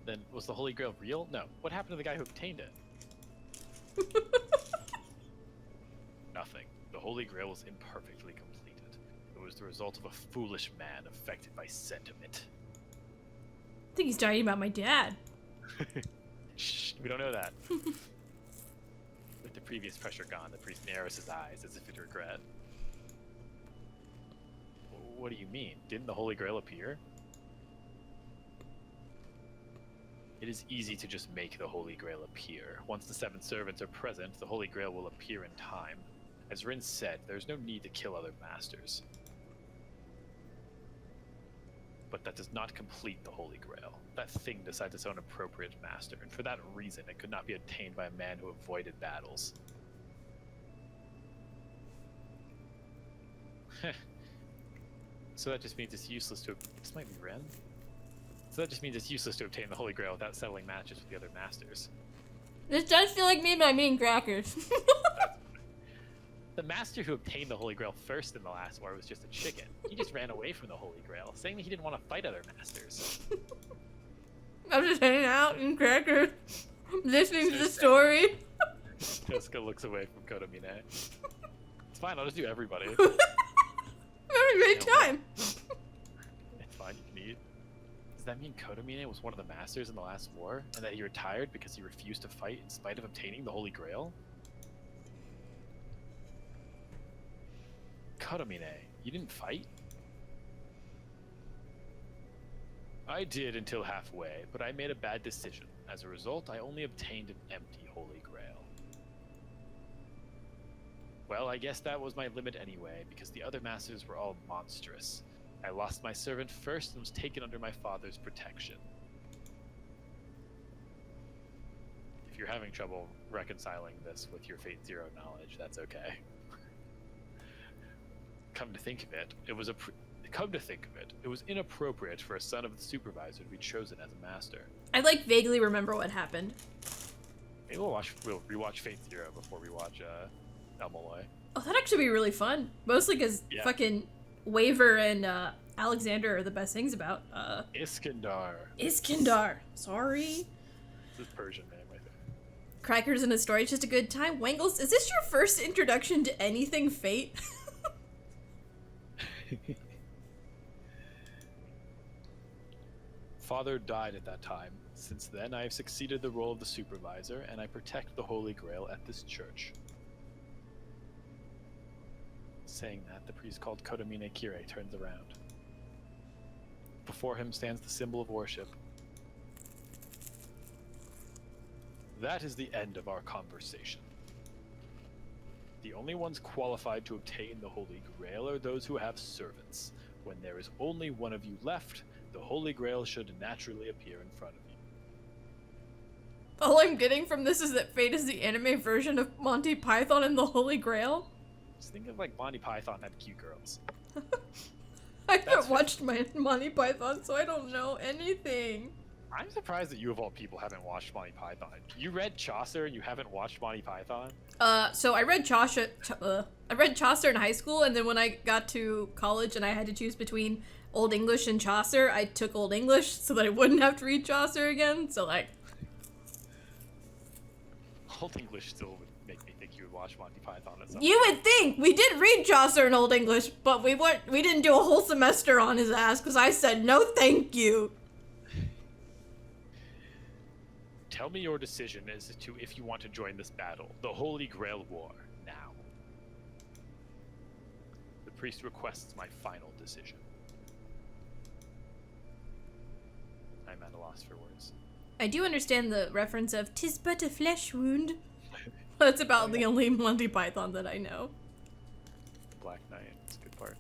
Speaker 1: Then, was the Holy Grail real? No. What happened to the guy who obtained it? Nothing. The Holy Grail was imperfectly completed. It was the result of a foolish man affected by sentiment.
Speaker 2: I think he's talking about my dad.
Speaker 1: Shh, we don't know that. With the previous pressure gone, the priest narrows his eyes as if in regret. What do you mean? Didn't the Holy Grail appear? It is easy to just make the Holy Grail appear. Once the 7 servants are present, the Holy Grail will appear in time. As Rin said, there's no need to kill other masters. But that does not complete the Holy Grail. That thing decides its own appropriate master, and for that reason it could not be obtained by a man who avoided battles. So that just means it's useless to... This might be Ren? So that just means it's useless to obtain the Holy Grail without settling matches with the other masters.
Speaker 2: This does feel like me when I'm eating crackers.
Speaker 1: The master who obtained the Holy Grail first in the last war was just a chicken. He just ran away from the Holy Grail, saying that he didn't want to fight other masters.
Speaker 2: I'm just hanging out eating crackers, listening to the story.
Speaker 1: Tosca looks away from Kotomine. It's fine, I'll just do everybody.
Speaker 2: I'm having a great time.
Speaker 1: It's fine, you can eat. Does that mean Kotomine was one of the masters in the last war, and that he retired because he refused to fight in spite of obtaining the Holy Grail? Kotomine, you didn't fight? I did until halfway, but I made a bad decision. As a result, I only obtained an empty Holy Grail. Well, I guess that was my limit anyway, because the other masters were all monstrous. I lost my servant first and was taken under my father's protection. If you're having trouble reconciling this with your Fate Zero knowledge, that's okay. Come to think of it, it was inappropriate for a son of the supervisor to be chosen as a master.
Speaker 2: I like vaguely remember what happened.
Speaker 1: Maybe we'll rewatch Fate Zero before we watch Elmaloy.
Speaker 2: Oh, that'd actually be really fun. Mostly because fucking Waver and Alexander are the best things about. Iskandar. Sorry.
Speaker 1: It's a Persian name, I think.
Speaker 2: Crackers in a story, it's just a good time. Wangles, is this your first introduction to anything Fate?
Speaker 1: Father died at that time. Since then, I have succeeded the role of the supervisor, and I protect the Holy Grail at this church. Saying that, the priest called Kotomine Kire turns around. Before him stands the symbol of worship. That is the end of our conversation. The only ones qualified to obtain the Holy Grail are those who have servants. When there is only one of you left, the Holy Grail should naturally appear in front of you.
Speaker 2: All I'm getting from this is that Fate is the anime version of Monty Python and the Holy Grail.
Speaker 1: Just think of like Monty Python had cute girls.
Speaker 2: I haven't watched my Monty Python, so I don't know anything.
Speaker 1: I'm surprised that you of all people haven't watched Monty Python. You read Chaucer and you haven't watched Monty Python?
Speaker 2: So I read Chaucer in high school, and then when I got to college and I had to choose between Old English and Chaucer, I took Old English so that I wouldn't have to read Chaucer again. So like,
Speaker 1: Old English still would make me think you would watch Monty Python at some
Speaker 2: You
Speaker 1: point.
Speaker 2: would think we did read Chaucer in Old English, but we didn't do a whole semester on his ass because I said no, thank you.
Speaker 1: Tell me your decision as to if you want to join this battle, the Holy Grail War, now. The priest requests my final decision. I'm at a loss for words.
Speaker 2: I do understand the reference of "'tis but a flesh wound." That's about the only Monty Python that I know.
Speaker 1: The Black Knight, it's a good part.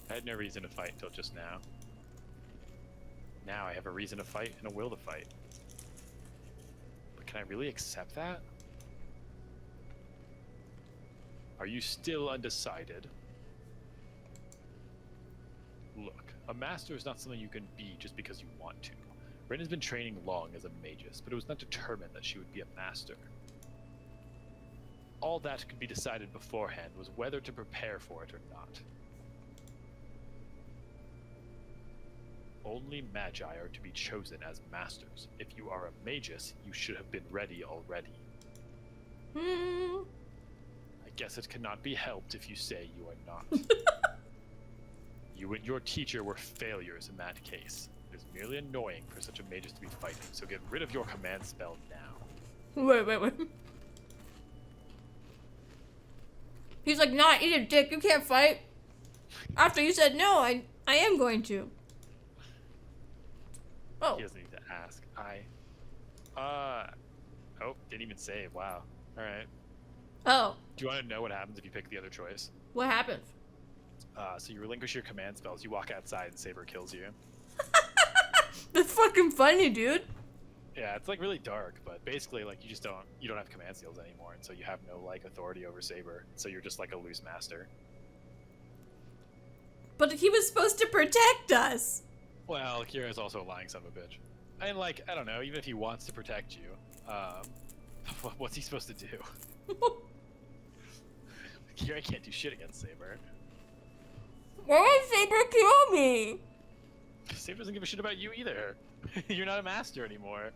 Speaker 1: I had no reason to fight until just now. Now I have a reason to fight and a will to fight. But can I really accept that? Are you still undecided? Look, a master is not something you can be just because you want to. Ren has been training long as a magus, but it was not determined that she would be a master. All that could be decided beforehand was whether to prepare for it or not. Only magi are to be chosen as masters. If you are a magus, you should have been ready already. I guess it cannot be helped if you say you are not. You and your teacher were failures in that case. It is merely annoying for such a magus to be fighting, so get rid of your command spell now.
Speaker 2: Wait. He's like, nah, eat a dick, you can't fight. After you said no, I am going to. Oh.
Speaker 1: He doesn't need to ask. Oh, didn't even save. Wow. Alright.
Speaker 2: Oh,
Speaker 1: Do you want to know what happens if you pick the other choice?
Speaker 2: what happened?
Speaker 1: So you relinquish your command spells, you walk outside and Saber kills you.
Speaker 2: That's fucking funny, dude.
Speaker 1: Yeah, it's like really dark, but basically like you don't have command skills anymore, and so you have no like authority over Saber, so you're just like a loose master.
Speaker 2: But he was supposed to protect us.
Speaker 1: Well, Kira's also a lying son of a bitch. And like, I don't know, even if he wants to protect you, what's he supposed to do? Kira can't do shit against Saber.
Speaker 2: Why did Saber kill me?
Speaker 1: Saber doesn't give a shit about you either. You're not a master anymore.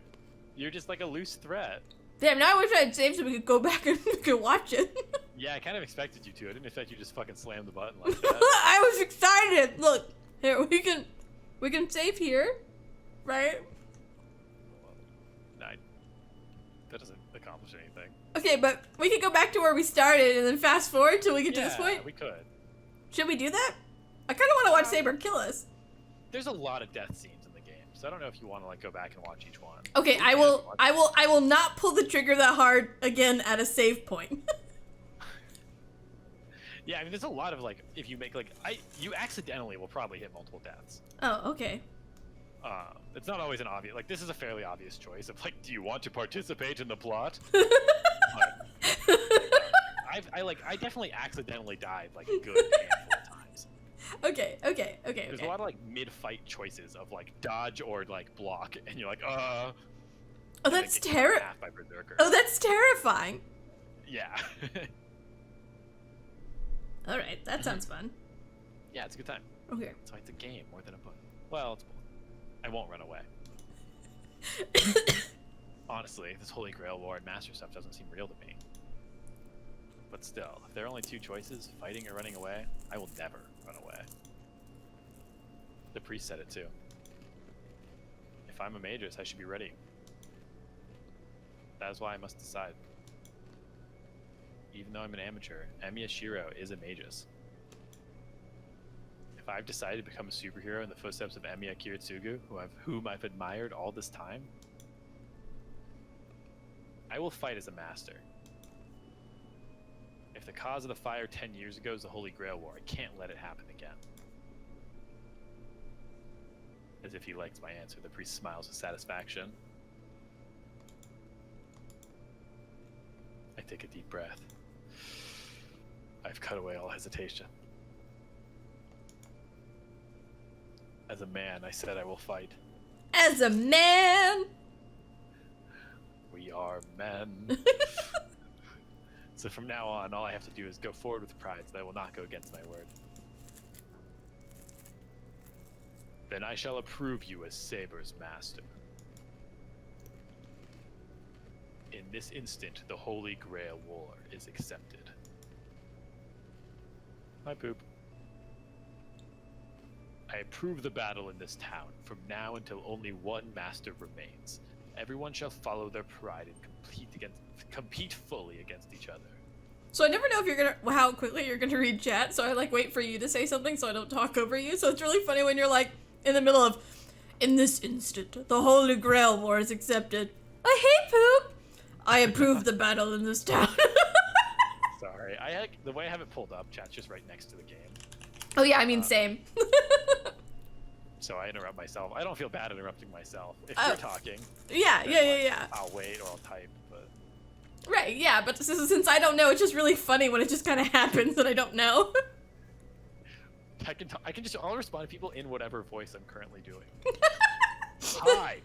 Speaker 1: You're just like a loose threat.
Speaker 2: Damn, now I wish I had saved so we could go back and we could watch it.
Speaker 1: Yeah, I kind of expected you to. I didn't expect you to just fucking slam the button like that.
Speaker 2: I was excited. Look, here we can save here, right?
Speaker 1: Well, that doesn't accomplish anything.
Speaker 2: Okay, but we could go back to where we started and then fast forward till we get to this
Speaker 1: Yeah,
Speaker 2: point.
Speaker 1: we could.
Speaker 2: Should we do that? I kind of want to watch Saber kill us.
Speaker 1: There's a lot of death scenes in the game, so I don't know if you want to like go back and watch each one.
Speaker 2: Okay, I will not pull the trigger that hard again at a save point.
Speaker 1: Yeah, I mean, there's a lot of like, if you make like, you accidentally will probably hit multiple deaths.
Speaker 2: Oh, okay.
Speaker 1: It's not always an obvious, like this is a fairly obvious choice of like, do you want to participate in the plot? I definitely accidentally died like a good handful of times.
Speaker 2: Okay.
Speaker 1: There's a lot of like mid-fight choices of like dodge or like block, and you're like,
Speaker 2: Oh,
Speaker 1: and then
Speaker 2: that's
Speaker 1: get cut in
Speaker 2: terror.
Speaker 1: half by Berserker.
Speaker 2: Oh, that's terrifying.
Speaker 1: Yeah.
Speaker 2: All right, that sounds fun.
Speaker 1: Yeah, it's a good time.
Speaker 2: Okay.
Speaker 1: So it's a game more than a book. Well, it's both. I won't run away. Honestly, this Holy Grail War and Master stuff doesn't seem real to me. But still, if there are only two choices, fighting or running away, I will never run away. The priest said it too. If I'm a magus, I should be ready. That is why I must decide. Even though I'm an amateur, Emiya Shiro is a magus. If I've decided to become a superhero in the footsteps of Emiya Kiritsugu, whom I've admired all this time, I will fight as a master. If the cause of the fire 10 years ago is the Holy Grail War, I can't let it happen again. As if he likes my answer, the priest smiles with satisfaction. I take a deep breath. I've cut away all hesitation. As a man, I said I will fight.
Speaker 2: As a man.
Speaker 1: We are men. So from now on, all I have to do is go forward with pride, so that I will not go against my word. Then I shall approve you as Saber's master. In In this instant, the Holy Grail War is accepted. My poop. I approve the battle in this town from now until only one master remains. Everyone shall follow their pride and compete fully against each other.
Speaker 2: So I never know if you're gonna how quickly you're gonna read chat, so I like wait for you to say something so I don't talk over you. So it's really funny when you're like in the middle of, in this instant, the Holy Grail War is accepted. I hate poop. I approve the battle in this town.
Speaker 1: Sorry, the way I have it pulled up, chat's just right next to the game.
Speaker 2: Oh yeah, I mean same.
Speaker 1: So I interrupt myself. I don't feel bad interrupting myself. If you're talking,
Speaker 2: yeah.
Speaker 1: I'll wait or I'll type. But
Speaker 2: right, yeah, but since I don't know, it's just really funny when it just kind of happens and I don't know.
Speaker 1: I'll respond to people in whatever voice I'm currently doing. Hi,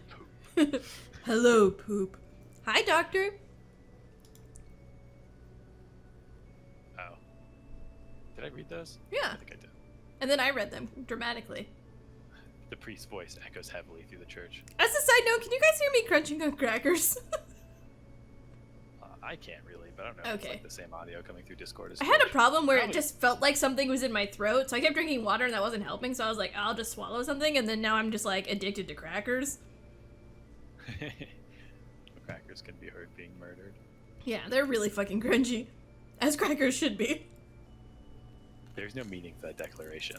Speaker 1: poop.
Speaker 2: Hello, poop. Hi, doctor.
Speaker 1: Oh. Did I read those?
Speaker 2: Yeah.
Speaker 1: I think I did.
Speaker 2: And then I read them dramatically.
Speaker 1: The priest's voice echoes heavily through the church.
Speaker 2: As a side note, can you guys hear me crunching on crackers?
Speaker 1: I can't really, but I don't know if it's like the same audio coming through Discord as
Speaker 2: I had a problem where
Speaker 1: Probably.
Speaker 2: it just felt like something was in my throat, so I kept drinking water and that wasn't helping, so I was like, I'll just swallow something, and then now I'm just like addicted to crackers.
Speaker 1: Crackers can be heard being murdered.
Speaker 2: Yeah, they're really fucking crunchy. As crackers should be.
Speaker 1: There's no meaning to that declaration.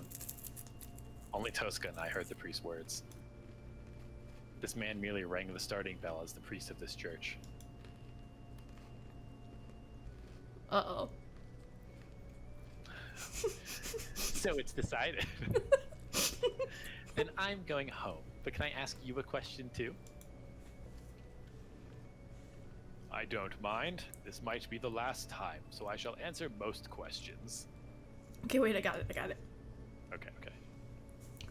Speaker 1: Only Tosca and I heard the priest's words. This man merely rang the starting bell as the priest of this church.
Speaker 2: Uh-oh.
Speaker 1: So it's decided. Then I'm going home, but can I ask you a question too? I don't mind. This might be the last time, so I shall answer most questions.
Speaker 2: Okay, wait, I got it.
Speaker 1: Okay.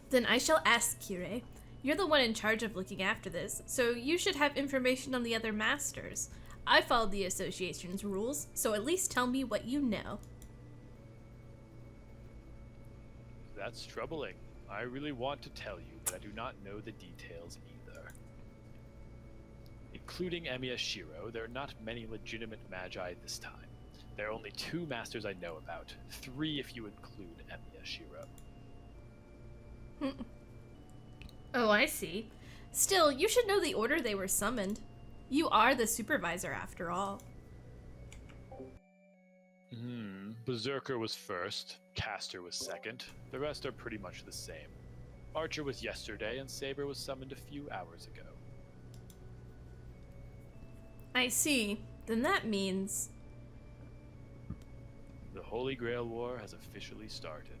Speaker 2: Then I shall ask, Kire. You're the one in charge of looking after this, so you should have information on the other masters. I followed the association's rules, so at least tell me what you know.
Speaker 1: That's troubling. I really want to tell you, but I do not know the details either. Including Emiya Shiro, there are not many legitimate magi this time. There are only 2 masters I know about. 3 if you include Emiya Shiro.
Speaker 2: Oh, I see. Still, you should know the order they were summoned. You are the supervisor after all.
Speaker 1: Berserker was first, Caster was second. The rest are pretty much the same. Archer was yesterday, and Saber was summoned a few hours ago.
Speaker 2: I see. Then that means...
Speaker 1: The Holy Grail War has officially started.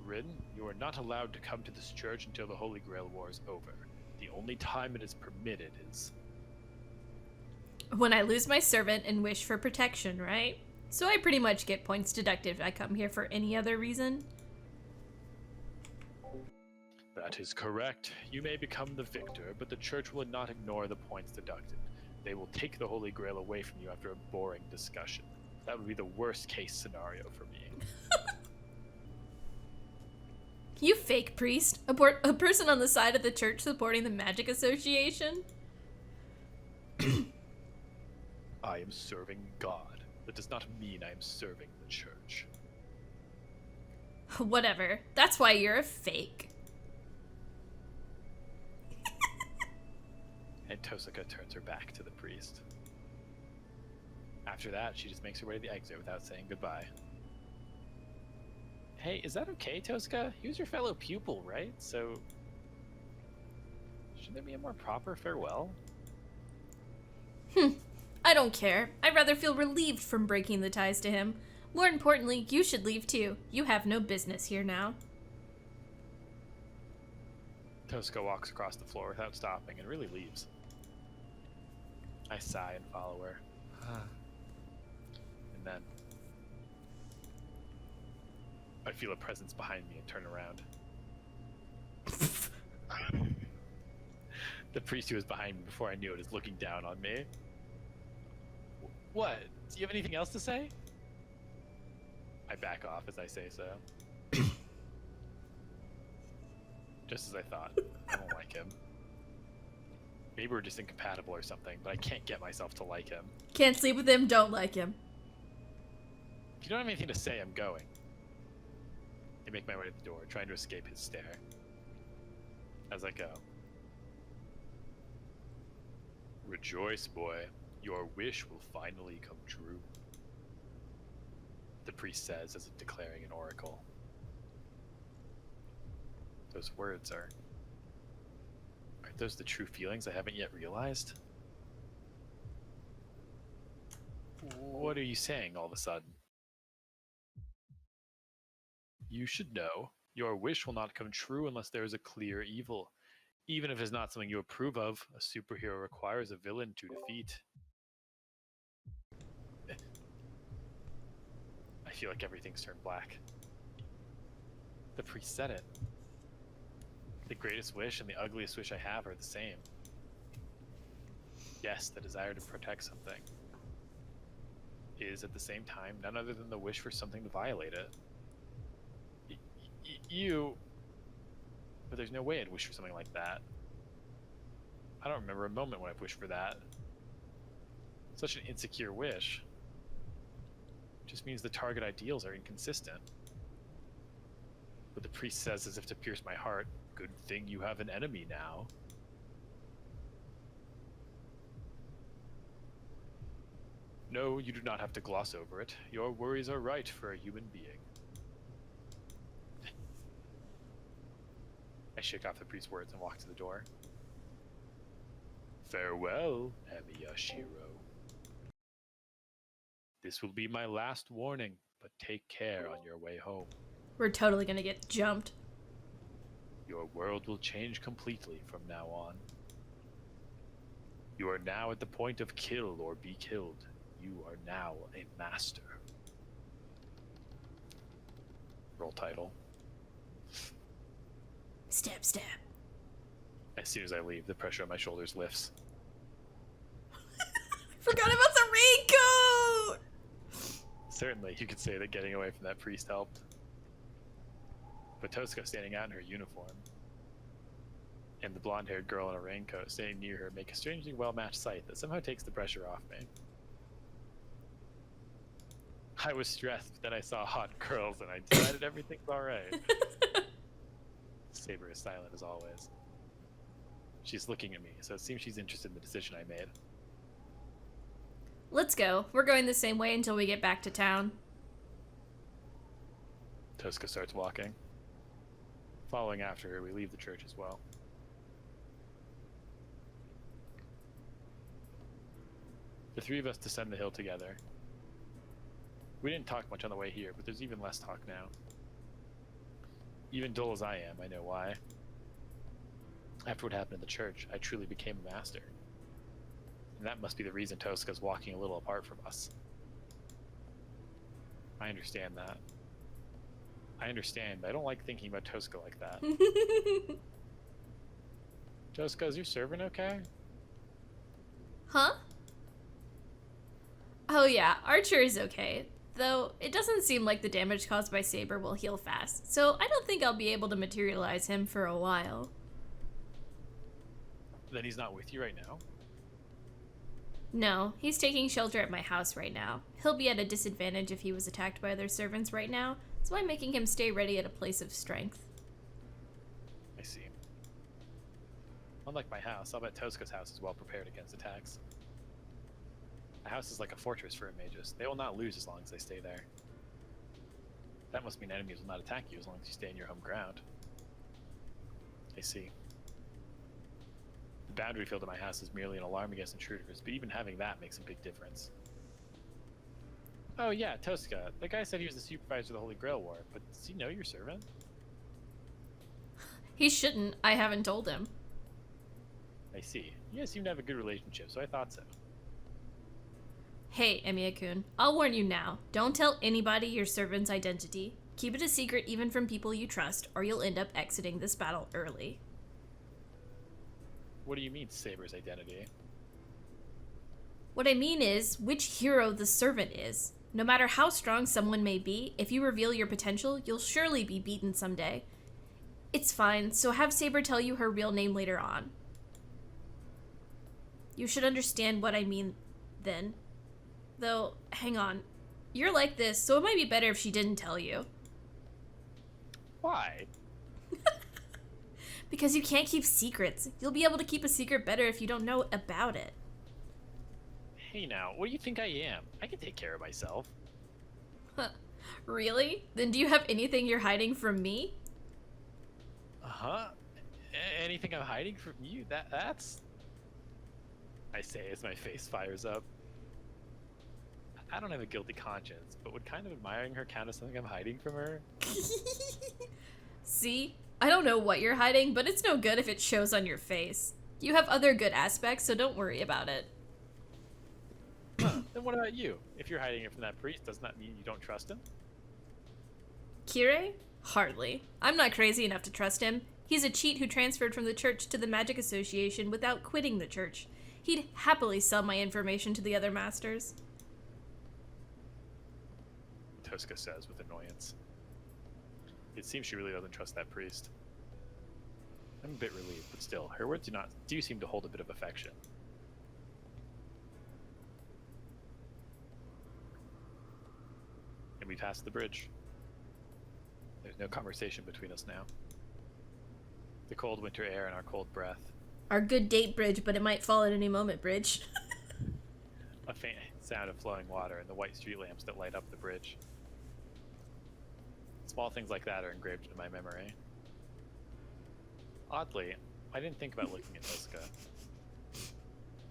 Speaker 1: Rin, you are not allowed to come to this church until the Holy Grail War is over. The only time it is permitted is...
Speaker 2: when I lose my servant and wish for protection, right? So I pretty much get points deducted if I come here for any other reason?
Speaker 1: That is correct. You may become the victor, but the church will not ignore the points deducted. They will take the Holy Grail away from you after a boring discussion. That would be the worst case scenario for me.
Speaker 2: You fake priest. A person on the side of the church supporting the Magic Association?
Speaker 1: I am serving God. That does not mean I am serving the church.
Speaker 2: Whatever. That's why you're a fake.
Speaker 1: And Tosaka turns her back to the priest. After that, she just makes her way to the exit without saying goodbye. Hey, is that okay, Tosaka? He was your fellow pupil, right? So... shouldn't there be a more proper farewell?
Speaker 2: I don't care. I'd rather feel relieved from breaking the ties to him. More importantly, you should leave too. You have no business here now.
Speaker 1: Tosaka walks across the floor without stopping and really leaves. I sigh and follow her. And then I feel a presence behind me and turn around. The priest who was behind me before I knew it is looking down on me. What? Do you have anything else to say? I back off as I say so. Just as I thought. I don't like him. Maybe we're just incompatible or something, but I can't get myself to like him.
Speaker 2: Can't sleep with him, don't like him.
Speaker 1: If you don't have anything to say, I'm going. I make my way to the door, trying to escape his stare. As I go. Rejoice, boy. Your wish will finally come true. The priest says, as if declaring an oracle. Those words are those the true feelings I haven't yet realized? What are you saying all of a sudden? You should know. Your wish will not come true unless there is a clear evil. Even if it's not something you approve of, a superhero requires a villain to defeat. I feel like everything's turned black. The priest said it. The greatest wish and the ugliest wish I have are the same. Yes, the desire to protect something is at the same time none other than the wish for something to violate it. But there's no way I'd wish for something like that. I don't remember a moment when I've wished for that. Such an insecure wish. Just means the target ideals are inconsistent. But the priest says as if to pierce my heart, good thing you have an enemy now. No, you do not have to gloss over it. Your worries are right for a human being. I shake off the priest's words and walk to the door. Farewell, Amiyashiro. This will be my last warning, but take care on your way home.
Speaker 2: We're totally gonna get jumped.
Speaker 1: Your world will change completely from now on. You are now at the point of kill or be killed. You are now a master. Roll title.
Speaker 2: Stab, stab.
Speaker 1: As soon as I leave, the pressure on my shoulders lifts.
Speaker 2: Forgot about the raincoat!
Speaker 1: Certainly, you could say that getting away from that priest helped. But Tosuko standing out in her uniform, and the blonde-haired girl in a raincoat standing near her make a strangely well-matched sight that somehow takes the pressure off me. I was stressed, but then I saw hot girls and I decided everything's alright. Saber is silent as always. She's looking at me, so it seems she's interested in the decision I made.
Speaker 2: Let's go. We're going the same way until we get back to town.
Speaker 1: Tosuko starts walking. Following after her, we leave the church as well. The three of us descend the hill together. We didn't talk much on the way here, but there's even less talk now. Even dull as I am, I know why. After what happened in the church, I truly became a master. And that must be the reason Tosuka's walking a little apart from us. I understand that. I understand, but I don't like thinking about Tosuka like that. Tosuka, is your servant okay?
Speaker 2: Huh? Oh yeah, Archer is okay. Though, it doesn't seem like the damage caused by Saber will heal fast, so I don't think I'll be able to materialize him for a while.
Speaker 1: Then he's not with you right now?
Speaker 2: No, he's taking shelter at my house right now. He'll be at a disadvantage if he was attacked by other servants right now, so I'm making him stay ready at a place of strength.
Speaker 1: I see. Unlike my house, I'll bet Tosuka's house is well prepared against attacks. A house is like a fortress for a magus. They will not lose as long as they stay there. That must mean enemies will not attack you as long as you stay in your home ground. I see. The boundary field of my house is merely an alarm against intruders, but even having that makes a big difference. Oh yeah, Tosuka. The guy said he was the supervisor of the Holy Grail War, but does he know your servant?
Speaker 2: He shouldn't. I haven't told him.
Speaker 1: I see. You guys seem to have a good relationship, so I thought so.
Speaker 2: Hey, Emiya-kun, I'll warn you now. Don't tell anybody your servant's identity. Keep it a secret even from people you trust, or you'll end up exiting this battle early.
Speaker 1: What do you mean, Saber's identity?
Speaker 2: What I mean is, which hero the servant is. No matter how strong someone may be, if you reveal your potential, you'll surely be beaten someday. It's fine, so have Saber tell you her real name later on. You should understand what I mean then. Though, hang on. You're like this, so it might be better if she didn't tell you.
Speaker 1: Why?
Speaker 2: Because you can't keep secrets. You'll be able to keep a secret better if you don't know about it.
Speaker 1: Hey now, what do you think I am? I can take care of myself.
Speaker 2: Really? Then do you have anything you're hiding from me?
Speaker 1: Uh-huh. Anything I'm hiding from you? That's... I say as my face fires up. I don't have a guilty conscience, but would kind of admiring her count as something I'm hiding from her?
Speaker 2: See? I don't know what you're hiding, but it's no good if it shows on your face. You have other good aspects, so don't worry about it.
Speaker 1: Huh, then what about you? If you're hiding it from that priest, doesn't that mean you don't trust him?
Speaker 2: Kire? Hardly. I'm not crazy enough to trust him. He's a cheat who transferred from the church to the Magic Association without quitting the church. He'd happily sell my information to the other masters.
Speaker 1: Tosca says with annoyance. It seems she really doesn't trust that priest. I'm a bit relieved, but still, her words do seem to hold a bit of affection. And we pass the bridge. There's no conversation between us now. The cold winter air and our cold breath.
Speaker 2: Our good date bridge, but it might fall at any moment bridge.
Speaker 1: A faint sound of flowing water and the white street lamps that light up the bridge. Small things like that are engraved into my memory. Oddly, I didn't think about looking at Tosca.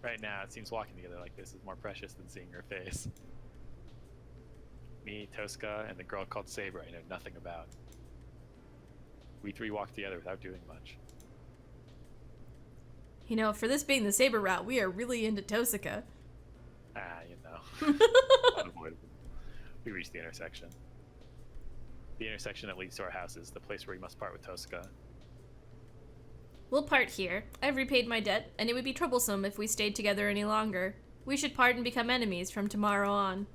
Speaker 1: Right now, it seems walking together like this is more precious than seeing her face. Me, Tosca, and the girl called Saber I know nothing about. We three walk together without doing much.
Speaker 2: You know, for this being the Saber route, we are really into Tosca.
Speaker 1: You know. Unavoidable. We reach the intersection. The intersection that leads to our houses, the place where we must part with Tosca.
Speaker 2: We'll part here. I've repaid my debt, and it would be troublesome if we stayed together any longer. We should part and become enemies from tomorrow on.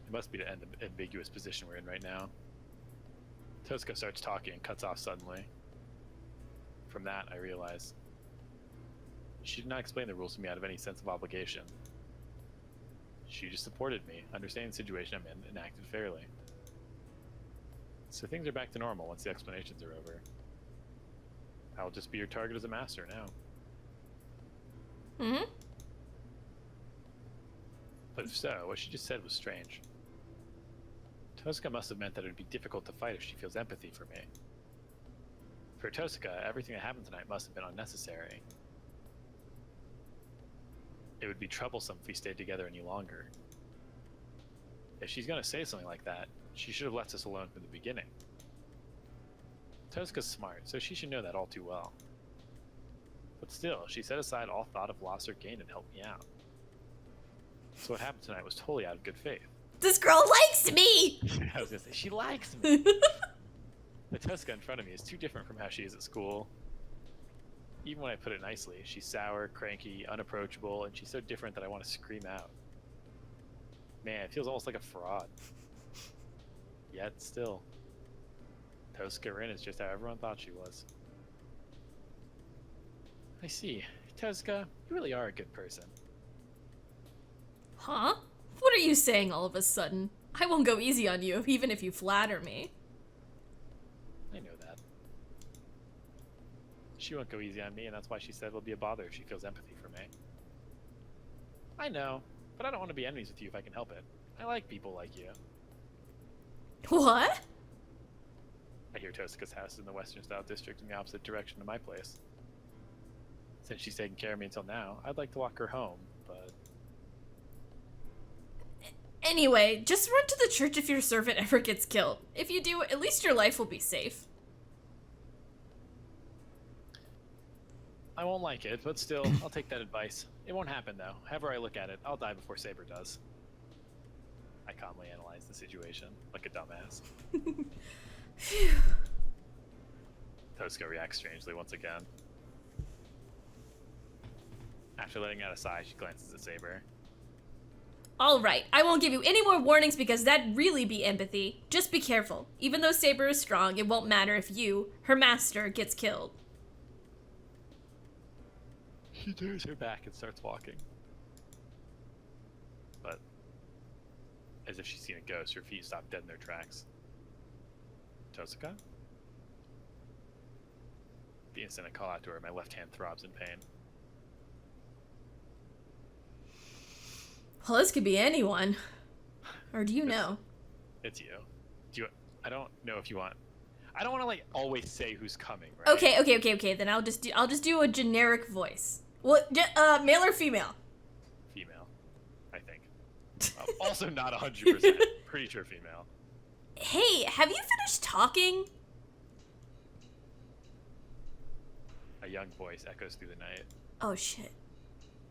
Speaker 1: It must be the ambiguous position we're in right now. Tosca starts talking and cuts off suddenly. From that, I realize she did not explain the rules to me out of any sense of obligation. She just supported me, understanding the situation I'm in, and acted fairly. So things are back to normal once the explanations are over. I'll just be your target as a master now.
Speaker 2: Mm-hmm.
Speaker 1: But if so, what she just said was strange. Tosca must have meant that it would be difficult to fight if she feels empathy for me. For Tosca, everything that happened tonight must have been unnecessary. It would be troublesome if we stayed together any longer. If she's gonna say something like that, she should have left us alone from the beginning. Tosca's smart, so she should know that all too well. But still, she set aside all thought of loss or gain and helped me out. So what happened tonight was totally out of good faith.
Speaker 2: This girl likes me!
Speaker 1: I was gonna say, she likes me! The Tosca in front of me is too different from how she is at school. Even when I put it nicely, she's sour, cranky, unapproachable, and she's so different that I want to scream out. Man, it feels almost like a fraud. Yet still, Tosca Rin is just how everyone thought she was. I see. Tosca, you really are a good person.
Speaker 2: Huh? What are you saying all of a sudden? I won't go easy on you, even if you flatter me.
Speaker 1: I know that. She won't go easy on me, and that's why she said it'll be a bother if she feels empathy for me. I know, but I don't want to be enemies with you if I can help it. I like people like you.
Speaker 2: What?
Speaker 1: I hear Tosca's house is in the Western Style District in the opposite direction to my place. Since she's taken care of me until now, I'd like to walk her home, but...
Speaker 2: Anyway, just run to the church if your servant ever gets killed. If you do, at least your life will be safe.
Speaker 1: I won't like it, but still, I'll take that advice. It won't happen, though. However I look at it, I'll die before Saber does. I calmly analyze the situation, like a dumbass. Tosca reacts strangely once again. After letting out a sigh, she glances at Saber.
Speaker 2: Alright, I won't give you any more warnings because that'd really be empathy. Just be careful. Even though Saber is strong, it won't matter if you, her master, gets killed.
Speaker 1: She turns her back and starts walking. But, as if she's seen a ghost, her feet stop dead in their tracks. Tosuka? The instant I call out to her, my left hand throbs in pain.
Speaker 2: Well, this could be anyone. Or do you know?
Speaker 1: It's you. Do you? I don't know if you want. I don't want to like always say who's coming, right?
Speaker 2: Okay. Then I'll just do a generic voice. What? Male or female?
Speaker 1: Female, I think. Also not 100%. Pretty sure female.
Speaker 2: Hey, have you finished talking?
Speaker 1: A young voice echoes through the night.
Speaker 2: Oh shit.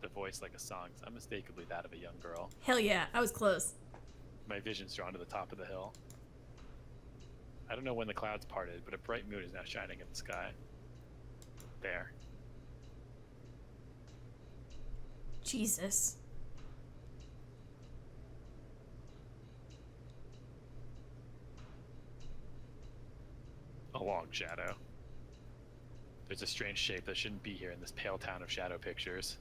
Speaker 1: The voice, like a song, is unmistakably that of a young girl.
Speaker 2: Hell yeah, I was close.
Speaker 1: My vision's drawn to the top of the hill. I don't know when the clouds parted, but a bright moon is now shining in the sky. There.
Speaker 2: Jesus.
Speaker 1: A long shadow. There's a strange shape that shouldn't be here in this pale town of shadow pictures.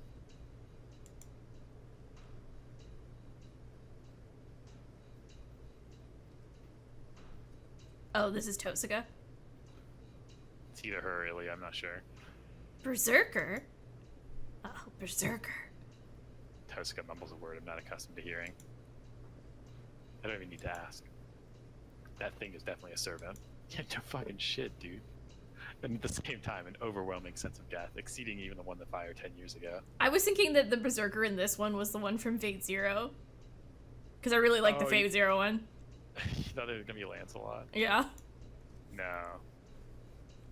Speaker 2: Oh, this is Tosuka?
Speaker 1: It's either her or Ilya, I'm not sure.
Speaker 2: Berserker? Oh, Berserker.
Speaker 1: Tosuka mumbles a word I'm not accustomed to hearing. I don't even need to ask. That thing is definitely a servant. Yeah, no fucking shit, dude. And at the same time, an overwhelming sense of death, exceeding even the one that fired 10 years ago.
Speaker 2: I was thinking that the Berserker in this one was the one from Fate Zero. Because I really like the Fate Zero one.
Speaker 1: You thought it was gonna be Lancelot?
Speaker 2: Yeah.
Speaker 1: No.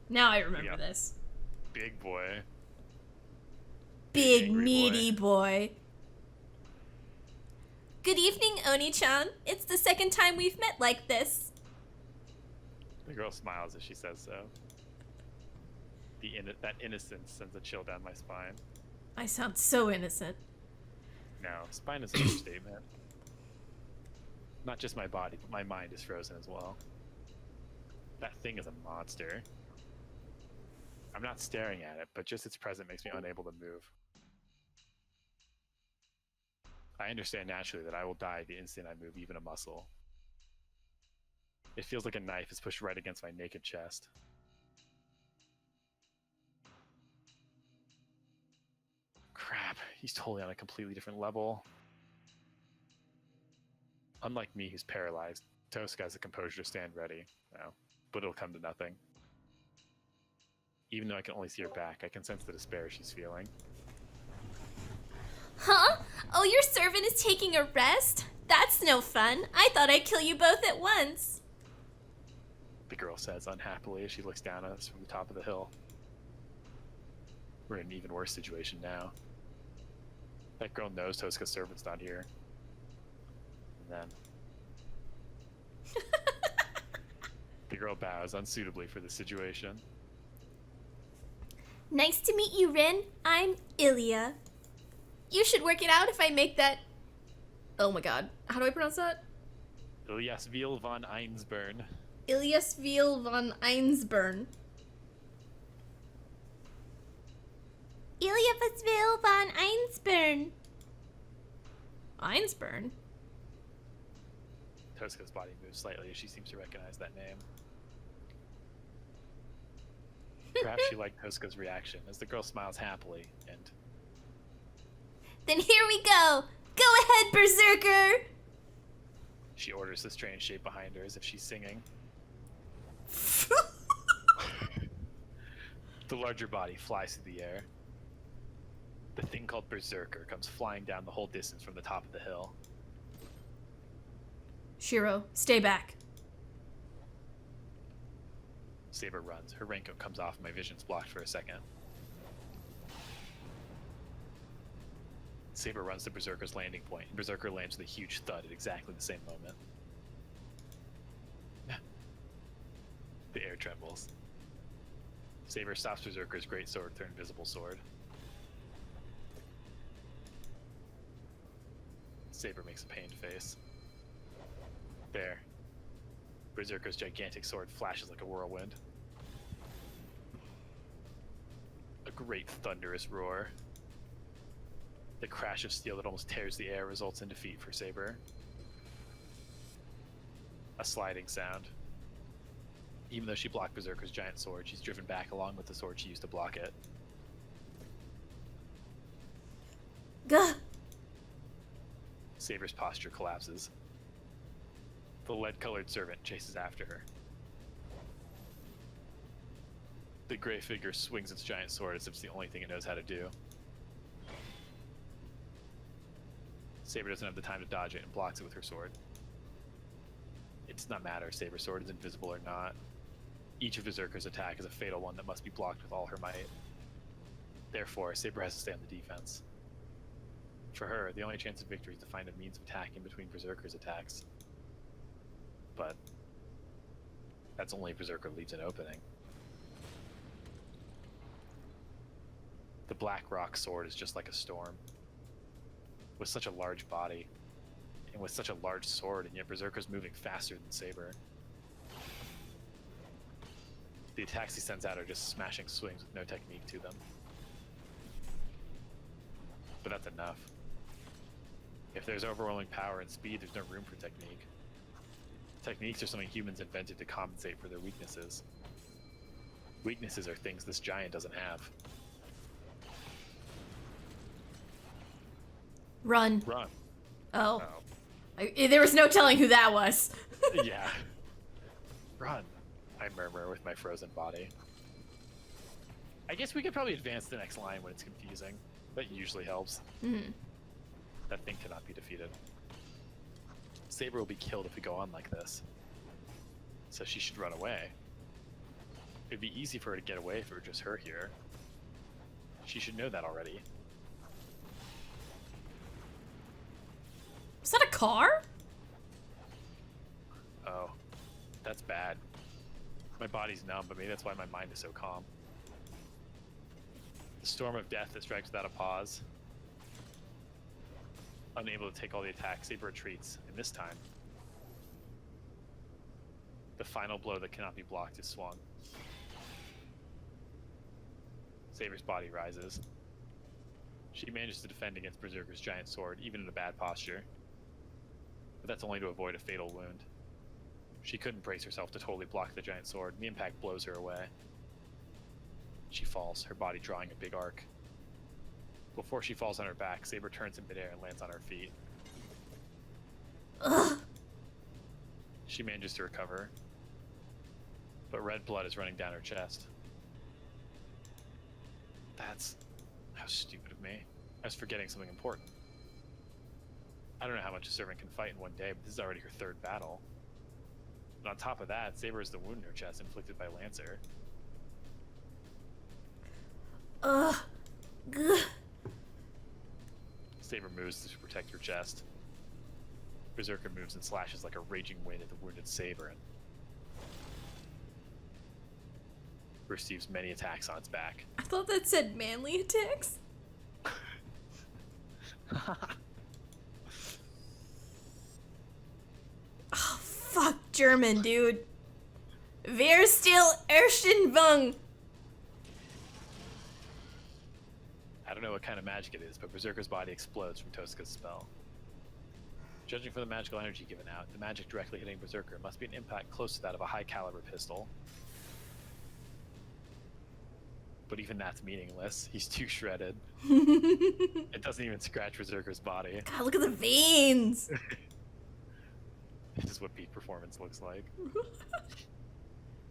Speaker 2: Now I remember this.
Speaker 1: Big boy.
Speaker 2: Big meaty boy. Good evening, Oni-chan. It's the second time we've met like this.
Speaker 1: The girl smiles as she says so. That innocence sends a chill down my spine.
Speaker 2: I sound so innocent.
Speaker 1: No, spine is an understatement. Not just my body, but my mind is frozen as well. That thing is a monster. I'm not staring at it, but just its presence makes me unable to move. I understand naturally that I will die the instant I move even a muscle. It feels like a knife is pushed right against my naked chest. Crap, he's totally on a completely different level. Unlike me, who's paralyzed, Tosuka has the composure to stand ready. No, but it'll come to nothing. Even though I can only see her back, I can sense the despair she's feeling.
Speaker 2: Huh? Oh, your servant is taking a rest? That's no fun. I thought I'd kill you both at once.
Speaker 1: The girl says unhappily as she looks down at us from the top of the hill. We're in an even worse situation now. That girl knows Tosuka's servant's not here. And then... the girl bows unsuitably for the situation.
Speaker 2: Nice to meet you, Rin. I'm Ilya. You should work it out if I make that... Oh my god. How do I pronounce that?
Speaker 1: Ilyasville von Einsburn.
Speaker 2: Ilyasville von Einsburn. Ilyasville von Einsburn. Einsburn?
Speaker 1: Tosuka's body moves slightly as she seems to recognize that name. Perhaps she liked Tosuka's reaction as the girl smiles happily and...
Speaker 2: Then here we go! Go ahead, Berserker!
Speaker 1: She orders the strange shape behind her as if she's singing. The larger body flies through the air. The thing called Berserker comes flying down the whole distance from the top of the hill.
Speaker 2: Shiro, stay back.
Speaker 1: Saber runs. Her raincoat comes off and my vision's blocked for a second. Saber runs to Berserker's landing point, and Berserker lands with a huge thud at exactly the same moment. The air trembles. Saber stops Berserker's great sword with her invisible sword. Saber makes a pained face. There. Berserker's gigantic sword flashes like a whirlwind. A great thunderous roar. The crash of steel that almost tears the air results in defeat for Saber. A sliding sound. Even though she blocked Berserker's giant sword, she's driven back along with the sword she used to block it.
Speaker 2: Gah!
Speaker 1: Saber's posture collapses. The lead-colored servant chases after her. The gray figure swings its giant sword as if it's the only thing it knows how to do. Saber doesn't have the time to dodge it and blocks it with her sword. It does not matter if Saber's sword is invisible or not. Each of Berserker's attack is a fatal one that must be blocked with all her might. Therefore, Saber has to stay on the defense. For her, the only chance of victory is to find a means of attacking between Berserker's attacks. But that's only if Berserker leaves an opening. The Black Rock sword is just like a storm. With such a large body, and with such a large sword, and yet Berserker's moving faster than Saber. The attacks he sends out are just smashing swings with no technique to them. But that's enough. If there's overwhelming power and speed, there's no room for technique. Techniques are something humans invented to compensate for their weaknesses. Weaknesses are things this giant doesn't have.
Speaker 2: Run.
Speaker 1: Run.
Speaker 2: Oh.
Speaker 1: Oh.
Speaker 2: There was no telling who that was.
Speaker 1: Yeah. Run, I murmur with my frozen body. I guess we could probably advance the next line when it's confusing. That usually helps.
Speaker 2: Mm-hmm.
Speaker 1: That thing cannot be defeated. Saber will be killed if we go on like this. So she should run away. It'd be easy for her to get away if it were just her here. She should know that already.
Speaker 2: Is that a car?
Speaker 1: Oh, that's bad. My body's numb, but maybe that's why my mind is so calm. The storm of death that strikes without a pause. Unable to take all the attacks, Saber retreats, and this time, the final blow that cannot be blocked is swung. Saber's body rises. She manages to defend against Berserker's giant sword, even in a bad posture. But that's only to avoid a fatal wound. She couldn't brace herself to totally block the giant sword, and the impact blows her away. She falls, her body drawing a big arc. Before she falls on her back, Saber turns in midair and lands on her feet.
Speaker 2: Ugh.
Speaker 1: She manages to recover, but red blood is running down her chest. That's... how stupid of me. I was forgetting something important. I don't know how much a servant can fight in one day, but this is already her third battle. And on top of that, Saber has the wound in her chest inflicted by Lancer.
Speaker 2: Ugh. Gah.
Speaker 1: Saber moves to protect her chest. Berserker moves and slashes like a raging wind at the wounded Saber and receives many attacks on its back.
Speaker 2: I thought that said manly attacks. Oh, fuck German, dude. Wer still Erstenwang?
Speaker 1: I don't know what kind of magic it is, but Berserker's body explodes from Toska's spell. Judging from the magical energy given out, the magic directly hitting Berserker must be an impact close to that of a high-caliber pistol. But even that's meaningless. He's too shredded. It doesn't even scratch Berserker's body.
Speaker 2: God, look at the veins.
Speaker 1: This is what peak performance looks like.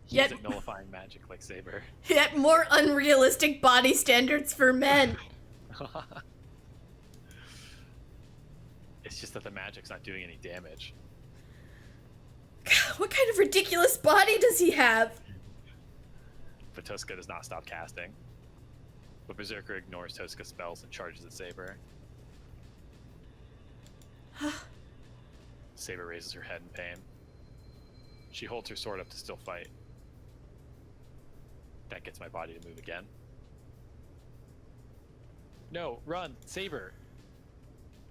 Speaker 1: He
Speaker 2: Yet-
Speaker 1: isn't nullifying magic like Saber.
Speaker 2: Yet more unrealistic body standards for men.
Speaker 1: It's just that the magic's not doing any damage.
Speaker 2: God, what kind of ridiculous body does he have?
Speaker 1: But Toska does not stop casting. But Berserker ignores Toska's spells and charges at Saber. Saber raises her head in pain. She holds her sword up to still fight. That gets my body to move again. No, run, Saber!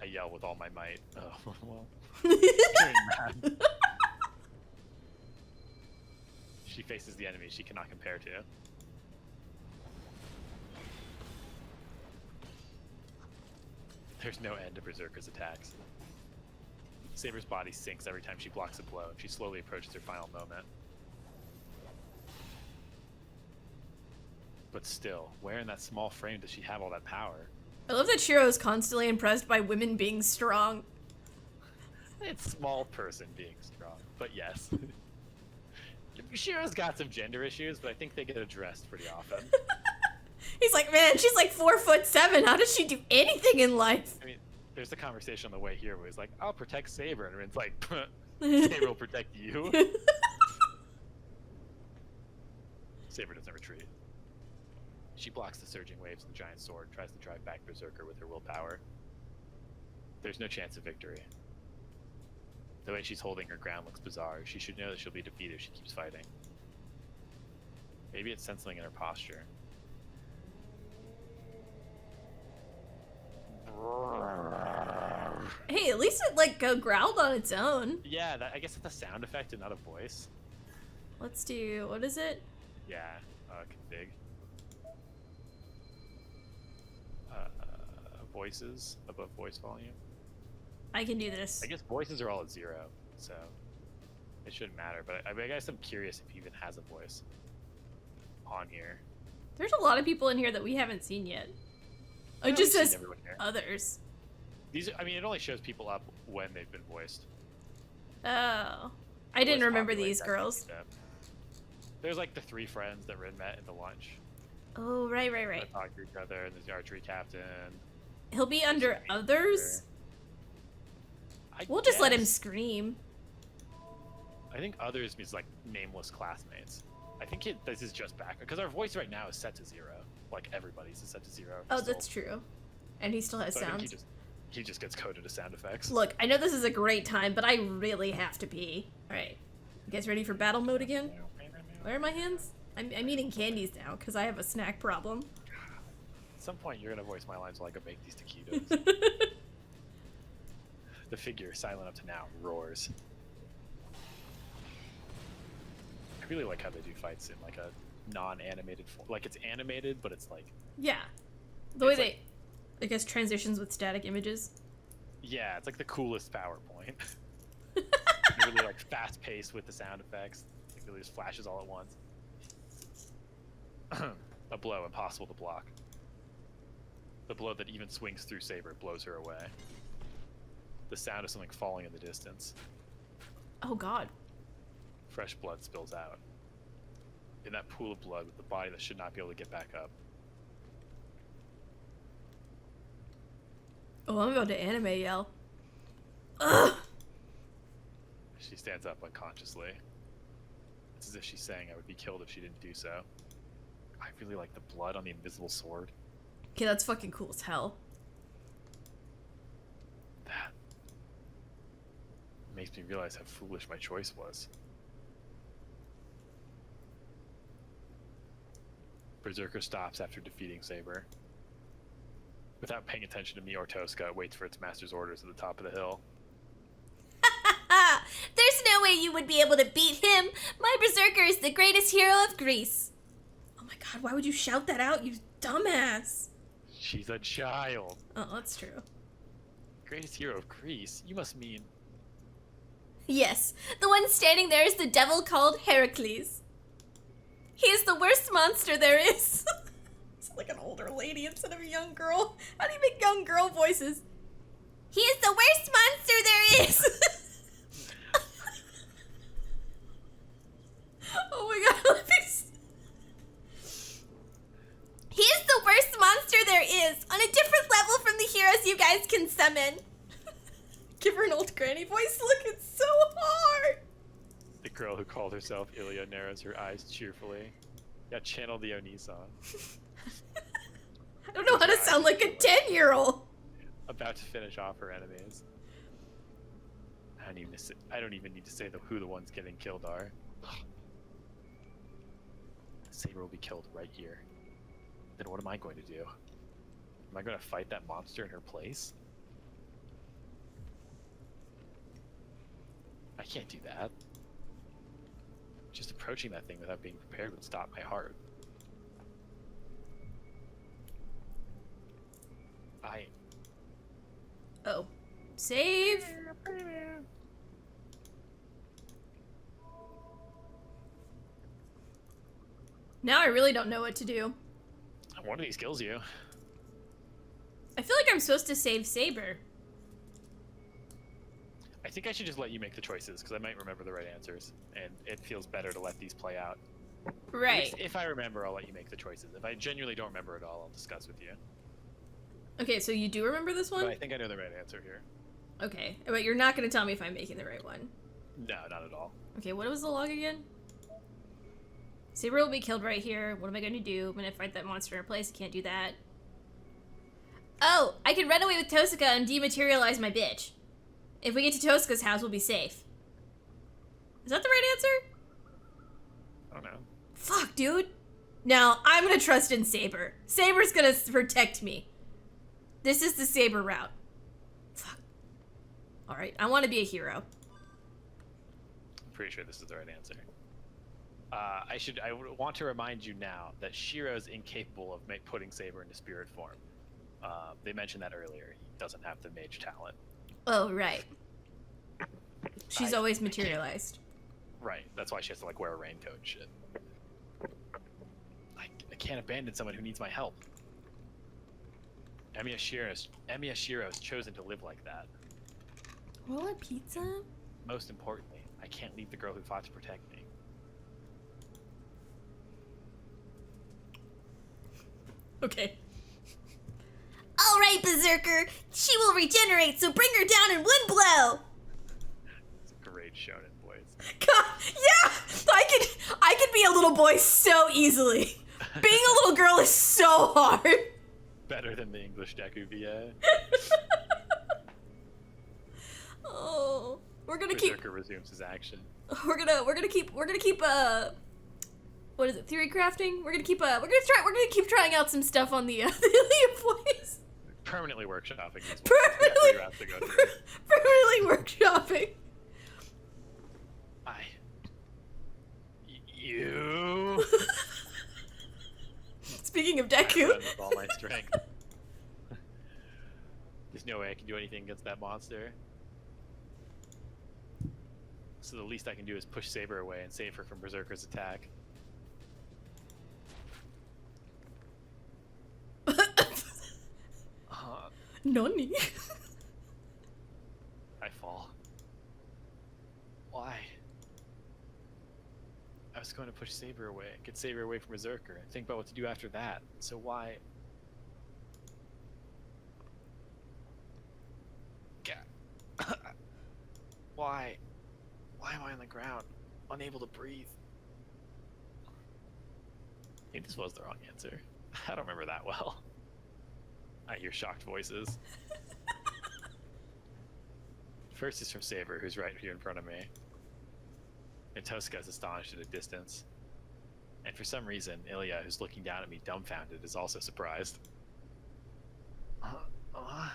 Speaker 1: I yell with all my might. Oh, well. Very mad. She faces the enemy she cannot compare to. There's no end to Berserker's attacks. Saber's body sinks every time she blocks a blow, and she slowly approaches her final moment. But still, where in that small frame does she have all that power?
Speaker 2: I love that Shiro is constantly impressed by women being strong.
Speaker 1: It's small person being strong, but yes. Shiro's got some gender issues, but I think they get addressed pretty often.
Speaker 2: He's like, man, she's like 4'7". How does she do anything in life?
Speaker 1: I mean, there's a conversation on the way here where he's like, I'll protect Saber, and Rin's like, Saber will protect you. Saber doesn't retreat. She blocks the surging waves of the giant sword and tries to drive back Berserker with her willpower. There's no chance of victory. The way she's holding her ground looks bizarre. She should know that she'll be defeated if she keeps fighting. Maybe it's something in her posture.
Speaker 2: Hey, at least it like growled on its own.
Speaker 1: Yeah, I guess it's a sound effect and not a voice.
Speaker 2: Let's do, what is it?
Speaker 1: Yeah, config. Voices above voice volume.
Speaker 2: I can do this.
Speaker 1: I guess voices are all at 0, so it shouldn't matter. But I guess I'm curious if he even has a voice on here.
Speaker 2: There's a lot of people in here that we haven't seen yet.
Speaker 1: Yeah,
Speaker 2: It just
Speaker 1: we've seen
Speaker 2: says
Speaker 1: everyone here.
Speaker 2: others.
Speaker 1: These, I mean, it only shows people up when they've been voiced.
Speaker 2: Oh. I didn't
Speaker 1: Voice
Speaker 2: remember
Speaker 1: populate,
Speaker 2: these
Speaker 1: that
Speaker 2: girls.
Speaker 1: kind of stuff. There's like the 3 friends that Rin met at the lunch.
Speaker 2: Oh, right.
Speaker 1: They talk to each other, and there's the archery captain.
Speaker 2: He'll be under others? We'll just let him scream.
Speaker 1: I think others means like nameless classmates. I think this is just back because our voice right now is set to 0. Like everybody's is set to 0.
Speaker 2: Oh, that's true. And he still has
Speaker 1: So I think
Speaker 2: sounds.
Speaker 1: he just gets coded to sound effects.
Speaker 2: Look, I know this is a great time, but I really have to pee. Alright. You guys ready for battle mode again? Where are my hands? I'm eating candies now because I have a snack problem.
Speaker 1: At some point, you're gonna voice my lines while I go make these taquitos. The figure, silent up to now, roars. I really like how they do fights in like a non-animated form. Like it's animated, but it's like
Speaker 2: Yeah. The way
Speaker 1: It's
Speaker 2: they,
Speaker 1: like-
Speaker 2: I guess, transitions with static images.
Speaker 1: yeah, it's like the coolest PowerPoint. Really like fast-paced with the sound effects. It really just flashes all at once. A blow impossible to block. The blow that even swings through Saber blows her away. The sound of something falling in the distance.
Speaker 2: Oh god.
Speaker 1: Fresh blood spills out. In that pool of blood with the body that should not be able to get back up.
Speaker 2: Oh, I'm about to anime yell. Ugh!
Speaker 1: She stands up unconsciously. It's as if she's saying I would be killed if she didn't do so. I really like the blood on the invisible sword.
Speaker 2: Okay, that's fucking cool as hell.
Speaker 1: That makes me realize how foolish my choice was. Berserker stops after defeating Saber. Without paying attention to me or Tosca, it waits for its master's orders at the top of the hill.
Speaker 2: There's no way you would be able to beat him! My Berserker is the greatest hero of Greece! Oh my god, why would you shout that out, you dumbass?
Speaker 1: She's a child.
Speaker 2: Oh, that's true.
Speaker 1: Greatest hero of Greece? You must mean...
Speaker 2: Yes, the one standing there is the devil called Heracles. He is the worst monster there is. It's like an older lady instead of a young girl. How do you make young girl voices? He is the worst monster there is. Oh my god, let me He is the worst monster there is, on a different level from the heroes you guys can summon. Give her an old granny voice. Look, it's so hard.
Speaker 1: The girl who called herself Ilya narrows her eyes cheerfully. Yeah, channel the Oni song.
Speaker 2: I don't know how to sound like a 10-year-old.
Speaker 1: About to finish off her enemies. I don't even need to say who the ones getting killed are. Saber will be killed right here. Then what am I going to do? Am I going to fight that monster in her place? I can't do that. Just approaching that thing without being prepared would stop my heart.
Speaker 2: Save. Now I really don't know what to do.
Speaker 1: One of these kills you.
Speaker 2: I feel like I'm supposed to save Saber.
Speaker 1: I think I should just let you make the choices, because I might remember the right answers, and it feels better to let these play out.
Speaker 2: Right.
Speaker 1: At least if I remember, I'll let you make the choices. If I genuinely don't remember at all, I'll discuss with you.
Speaker 2: Okay, so you do remember this one?
Speaker 1: But I think I know the right answer here.
Speaker 2: Okay, but you're not gonna tell me if I'm making the right one.
Speaker 1: No, not at all.
Speaker 2: Okay, what was the log again? Saber will be killed right here. What am I gonna do? I'm gonna fight that monster in a place. I can't do that. Oh, I can run away with Tosaka and dematerialize my bitch. If we get to Tosaka's house, we'll be safe. Is that the right answer?
Speaker 1: I don't know.
Speaker 2: Fuck, dude. No, I'm gonna trust in Saber. Saber's gonna protect me. This is the Saber route. Fuck. Alright, I want to be a hero.
Speaker 1: I'm pretty sure this is the right answer. I would want to remind you now that Shiro's incapable of putting Saber into spirit form. They mentioned that earlier. He doesn't have the mage talent.
Speaker 2: Oh, right. She's always materialized.
Speaker 1: Right. That's why she has to like wear a raincoat and shit. I can't abandon someone who needs my help. Emiya Shiro has chosen to live like that.
Speaker 2: Roll a pizza?
Speaker 1: Most importantly, I can't leave the girl who fought to protect me.
Speaker 2: Okay. All right, Berserker. She will regenerate, so bring her down in one blow.
Speaker 1: It's a great shonen, boys.
Speaker 2: God, yeah, I could be a little boy so easily. Being a little girl is so hard.
Speaker 1: Better than the English Deku VA.
Speaker 2: Oh, we're gonna
Speaker 1: Berserker resumes his action.
Speaker 2: We're gonna keep what is it? Theory crafting. We're gonna keep trying out some stuff on the Ilium voice.
Speaker 1: Permanently workshopping these.
Speaker 2: Permanently workshopping.
Speaker 1: You.
Speaker 2: Speaking of
Speaker 1: I
Speaker 2: Deku.
Speaker 1: run with all my strength. There's no way I can do anything against that monster. So the least I can do is push Saber away and save her from Berserker's attack.
Speaker 2: Nani?
Speaker 1: I fall. Why? I was going to push Saber away, get Saber away from Berserker, and think about what to do after that. So why? Why? Why am I on the ground, unable to breathe? I think this was the wrong answer. I don't remember that well. I hear shocked voices. First is from Saber, who's right here in front of me. And Tosaka is astonished at a distance. And for some reason, Ilya, who's looking down at me dumbfounded, is also surprised.
Speaker 2: Why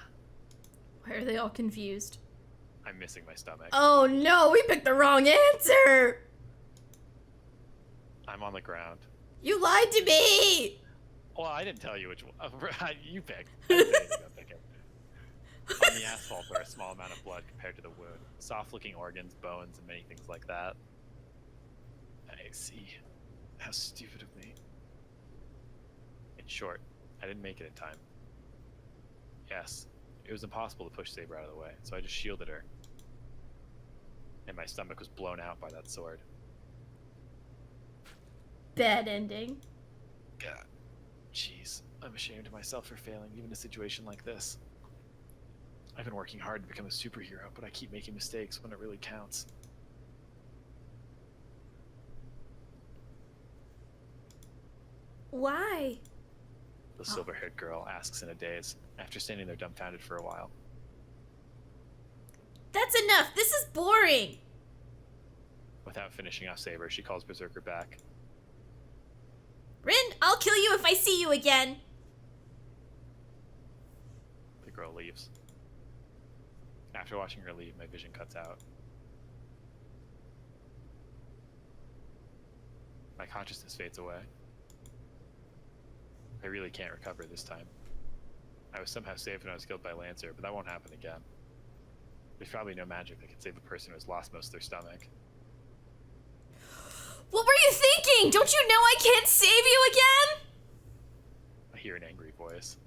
Speaker 2: are they all confused?
Speaker 1: I'm missing my stomach.
Speaker 2: Oh no, we picked the wrong answer!
Speaker 1: I'm on the ground.
Speaker 2: You lied to me!
Speaker 1: Well, I didn't tell you which one. You picked. I didn't say anything about picking. On the asphalt are a small amount of blood compared to the wound. Soft-looking organs, bones, and many things like that. I see. How stupid of me. In short, I didn't make it in time. Yes, it was impossible to push Saber out of the way, so I just shielded her. And my stomach was blown out by that sword.
Speaker 2: Bad ending.
Speaker 1: God. Jeez, I'm ashamed of myself for failing, even in a situation like this. I've been working hard to become a superhero, but I keep making mistakes when it really counts.
Speaker 2: Why?
Speaker 1: The silver-haired girl asks in a daze, after standing there dumbfounded for a while.
Speaker 2: That's enough! This is boring!
Speaker 1: Without finishing off Saber, she calls Berserker back.
Speaker 2: Rin, I'll kill you if I see you again!
Speaker 1: The girl leaves. After watching her leave, my vision cuts out. My consciousness fades away. I really can't recover this time. I was somehow saved when I was killed by Lancer, but that won't happen again. There's probably no magic that can save a person who has lost most of their stomach.
Speaker 2: What were you thinking? Don't you know I can't save you again?
Speaker 1: I hear an angry voice.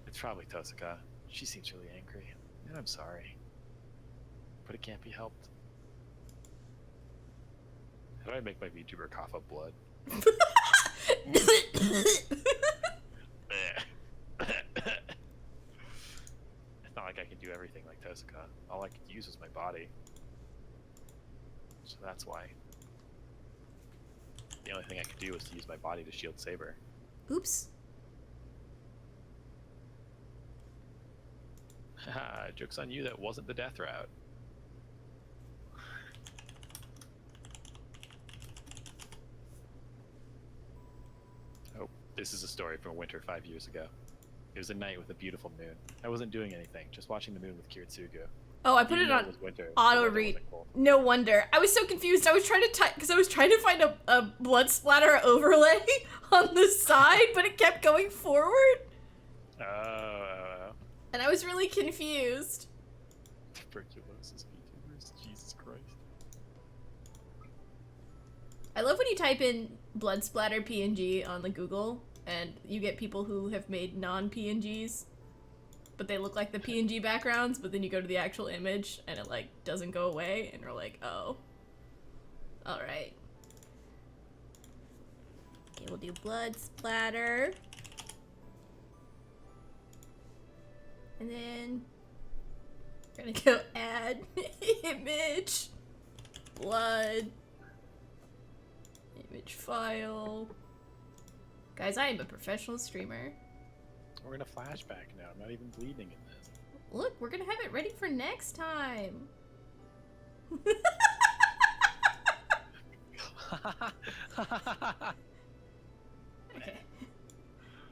Speaker 1: It's probably Tosuka. She seems really angry, and I'm sorry. But it can't be helped. How do I make my VTuber cough up blood? It's not like I can do everything like Tosuka. All I could use was my body. So that's why. The only thing I could do was to use my body to shield Saber.
Speaker 2: Oops.
Speaker 1: Haha, joke's on you, that wasn't the death route. Oh, this is a story from a winter 5 years ago. It was a night with a beautiful moon. I wasn't doing anything, just watching the moon with Kiritsugu.
Speaker 2: Oh, I put it on auto read. No wonder. I was so confused. I was trying to type because I was trying to find a blood splatter overlay on the side, but it kept going forward. And I was really confused.
Speaker 1: Tuberculosis VTubers, Jesus Christ.
Speaker 2: I love when you type in blood splatter PNG on the Google and you get people who have made non-PNGs. But they look like the PNG backgrounds, but then you go to the actual image and it like doesn't go away and you're like, oh. Alright. Okay, we'll do blood splatter. And then we're gonna go add image, blood, image file. Guys, I am a professional streamer.
Speaker 1: We're in a flashback now. I'm not even bleeding in this.
Speaker 2: Look, we're gonna have it ready for next time. Okay.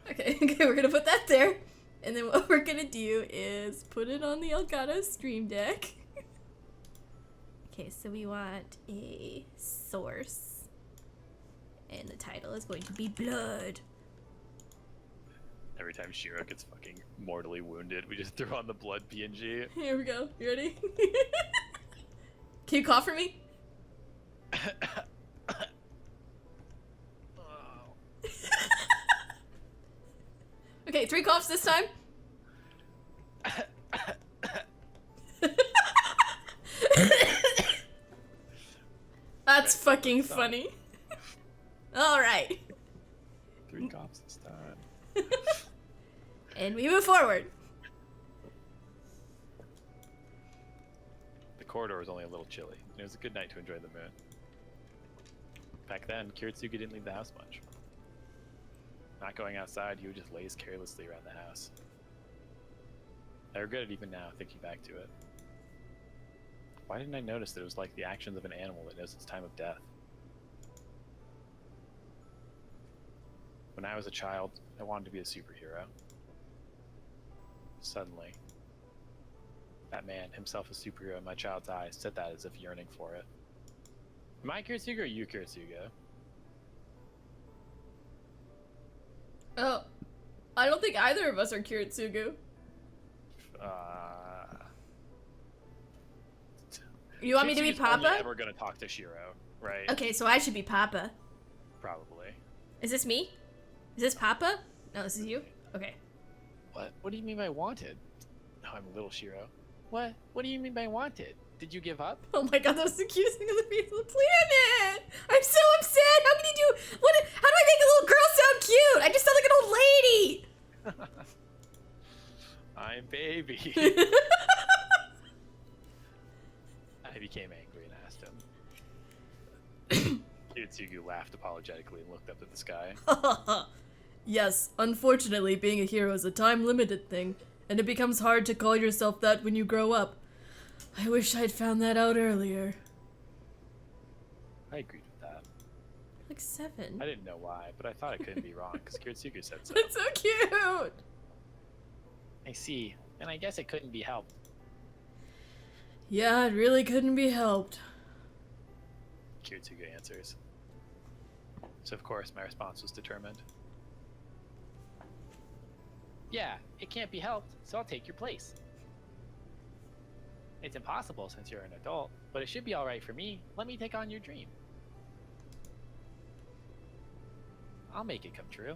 Speaker 2: Okay, we're gonna put that there. And then what we're gonna do is put it on the Elgato Stream Deck. Okay, so we want a source. And the title is going to be Blood.
Speaker 1: Every time Shiro gets fucking mortally wounded, we just throw on the blood PNG.
Speaker 2: Here we go. You ready? Can you cough for me? Okay, 3 coughs this time. That's fucking funny. Alright.
Speaker 1: 3 coughs this time.
Speaker 2: And we move forward.
Speaker 1: The corridor was only a little chilly, and it was a good night to enjoy the moon. Back then, Kiritsugu didn't leave the house much. Not going outside, he would just laze carelessly around the house. I regret it even now, thinking back to it. Why didn't I notice that it was like the actions of an animal that knows its time of death? When I was a child, I wanted to be a superhero. Suddenly, that man, himself a superhero in my child's eyes, said that as if yearning for it. Am I Kiritsugu or you Kiritsugu?
Speaker 2: Oh, I don't think either of us are Kiritsugu. You want me to be Papa?
Speaker 1: Only ever gonna talk to Shiro, right?
Speaker 2: Okay, so I should be Papa.
Speaker 1: Probably.
Speaker 2: Is this me? Is this Papa? No, this is you? Okay.
Speaker 1: What? What do you mean by wanted? No, I'm a little Shiro. What? What do you mean by wanted? Did you give up?
Speaker 2: Oh my god, that was the cutest thing on the face of the planet! I'm so upset! How can you do- What? How do I make a little girl sound cute? I just sound like an old lady!
Speaker 1: I'm baby. I became angry and asked him. Kiritsugu laughed apologetically and looked up at the sky.
Speaker 2: Yes, unfortunately, being a hero is a time-limited thing, and it becomes hard to call yourself that when you grow up. I wish I'd found that out earlier.
Speaker 1: I agreed with that.
Speaker 2: Like 7.
Speaker 1: I didn't know why, but I thought it couldn't be wrong because Kiritsugu said so.
Speaker 2: That's so cute!
Speaker 1: I see, and I guess it couldn't be helped.
Speaker 2: Yeah, it really couldn't be helped.
Speaker 1: Kiritsugu answers. So of course my response was determined. Yeah, it can't be helped, so I'll take your place. It's impossible since you're an adult, but it should be alright for me. Let me take on your dream. I'll make it come true.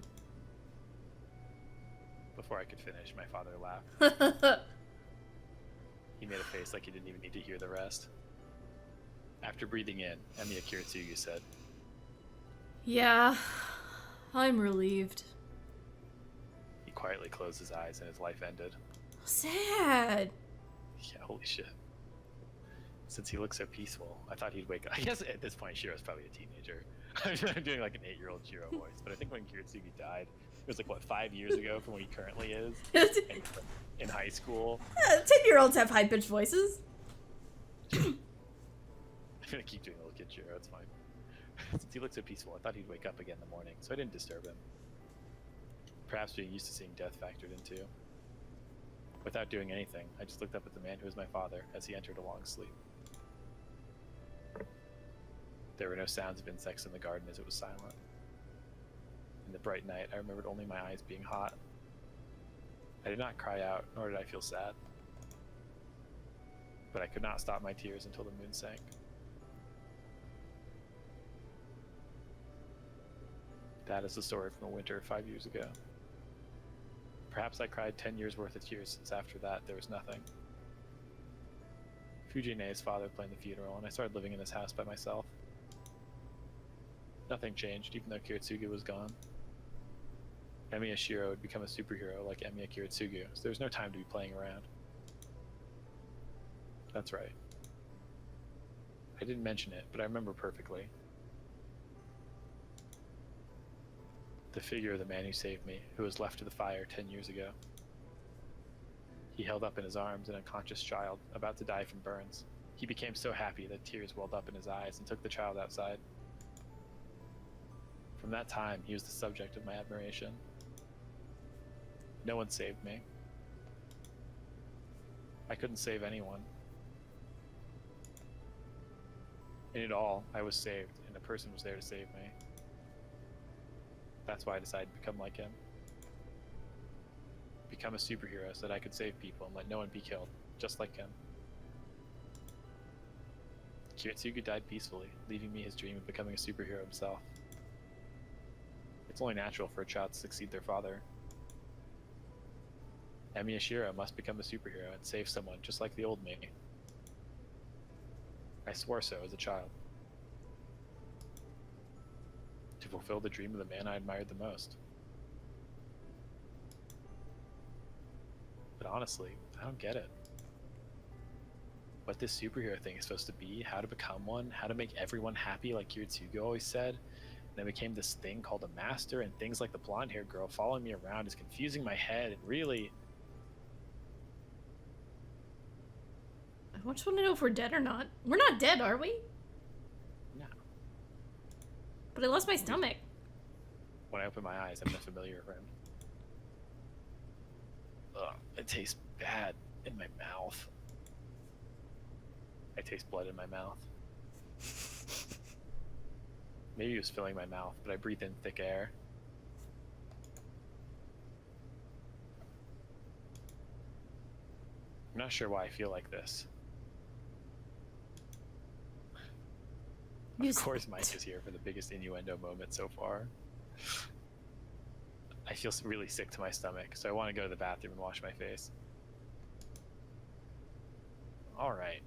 Speaker 1: Before I could finish, my father laughed. He made a face like he didn't even need to hear the rest. After breathing in, Emiya Kiritsugu said,
Speaker 2: Yeah, I'm relieved.
Speaker 1: He quietly closed his eyes and his life ended.
Speaker 2: Sad.
Speaker 1: Yeah, holy shit. Since he looked so peaceful, I thought he'd wake up. I guess at this point, Shiro's probably a teenager. I'm doing like an 8-year-old Shiro voice, but I think when Kiritsugu died, it was like, what, 5 years ago from what he currently is? In high school.
Speaker 2: 10-year-olds have high-pitched voices.
Speaker 1: I'm gonna keep doing little kid Shiro, it's fine. Since he looked so peaceful, I thought he'd wake up again in the morning, so I didn't disturb him. Perhaps being used to seeing death factored into. Without doing anything, I just looked up at the man who was my father as he entered a long sleep. There were no sounds of insects in the garden as it was silent. In the bright night, I remembered only my eyes being hot. I did not cry out, nor did I feel sad. But I could not stop my tears until the moon sank. That is the story from the winter 5 years ago. Perhaps I cried 10 years worth of tears since after that there was nothing. Fujine's father planned the funeral, and I started living in this house by myself. Nothing changed, even though Kiritsugu was gone. Emiya Shiro had become a superhero like Emiya Kiritsugu, so there was no time to be playing around. That's right. I didn't mention it, but I remember perfectly. The figure of the man who saved me, who was left to the fire 10 years ago. He held up in his arms an unconscious child, about to die from burns. He became so happy that tears welled up in his eyes and took the child outside. From that time, he was the subject of my admiration. No one saved me. I couldn't save anyone. In it all, I was saved, and a person was there to save me. That's why I decided to become like him. Become a superhero so that I could save people and let no one be killed, just like him. Kiritsugu died peacefully, leaving me his dream of becoming a superhero himself. It's only natural for a child to succeed their father. Emiya Shiro must become a superhero and save someone just like the old me. I swore so as a child. To fulfill the dream of the man I admired the most. But honestly, I don't get it. What this superhero thing is supposed to be, how to become one, how to make everyone happy like Kiritsugu always said, and then became this thing called a master, and things like the blonde-haired girl following me around is confusing my head, and really...
Speaker 2: I just want to know if we're dead or not. We're not dead, are we?
Speaker 1: No.
Speaker 2: But I lost my stomach.
Speaker 1: When I open my eyes, I'm in a familiar room. Ugh, it tastes bad in my mouth. I taste blood in my mouth. Maybe it was filling my mouth, but I breathe in thick air. I'm not sure why I feel like this. Of course Mike is here for the biggest innuendo moment so far. I feel really sick to my stomach, so I want to go to the bathroom and wash my face. Alright.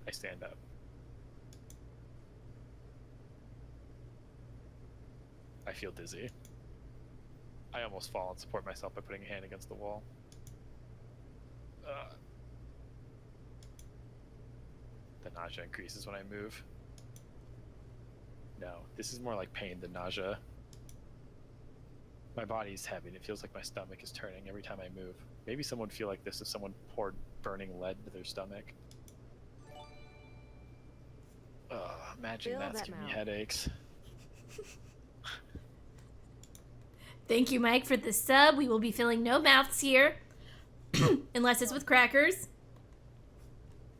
Speaker 1: I stand up. I feel dizzy. I almost fall and support myself by putting a hand against the wall. The nausea increases when I move. No, this is more like pain than nausea. My body is heavy and it feels like my stomach is turning every time I move. Maybe someone would feel like this if someone poured burning lead into their stomach. Imagine that's giving me headaches.
Speaker 2: Thank you, Mike, for the sub. We will be filling no mouths here. Unless it's with crackers.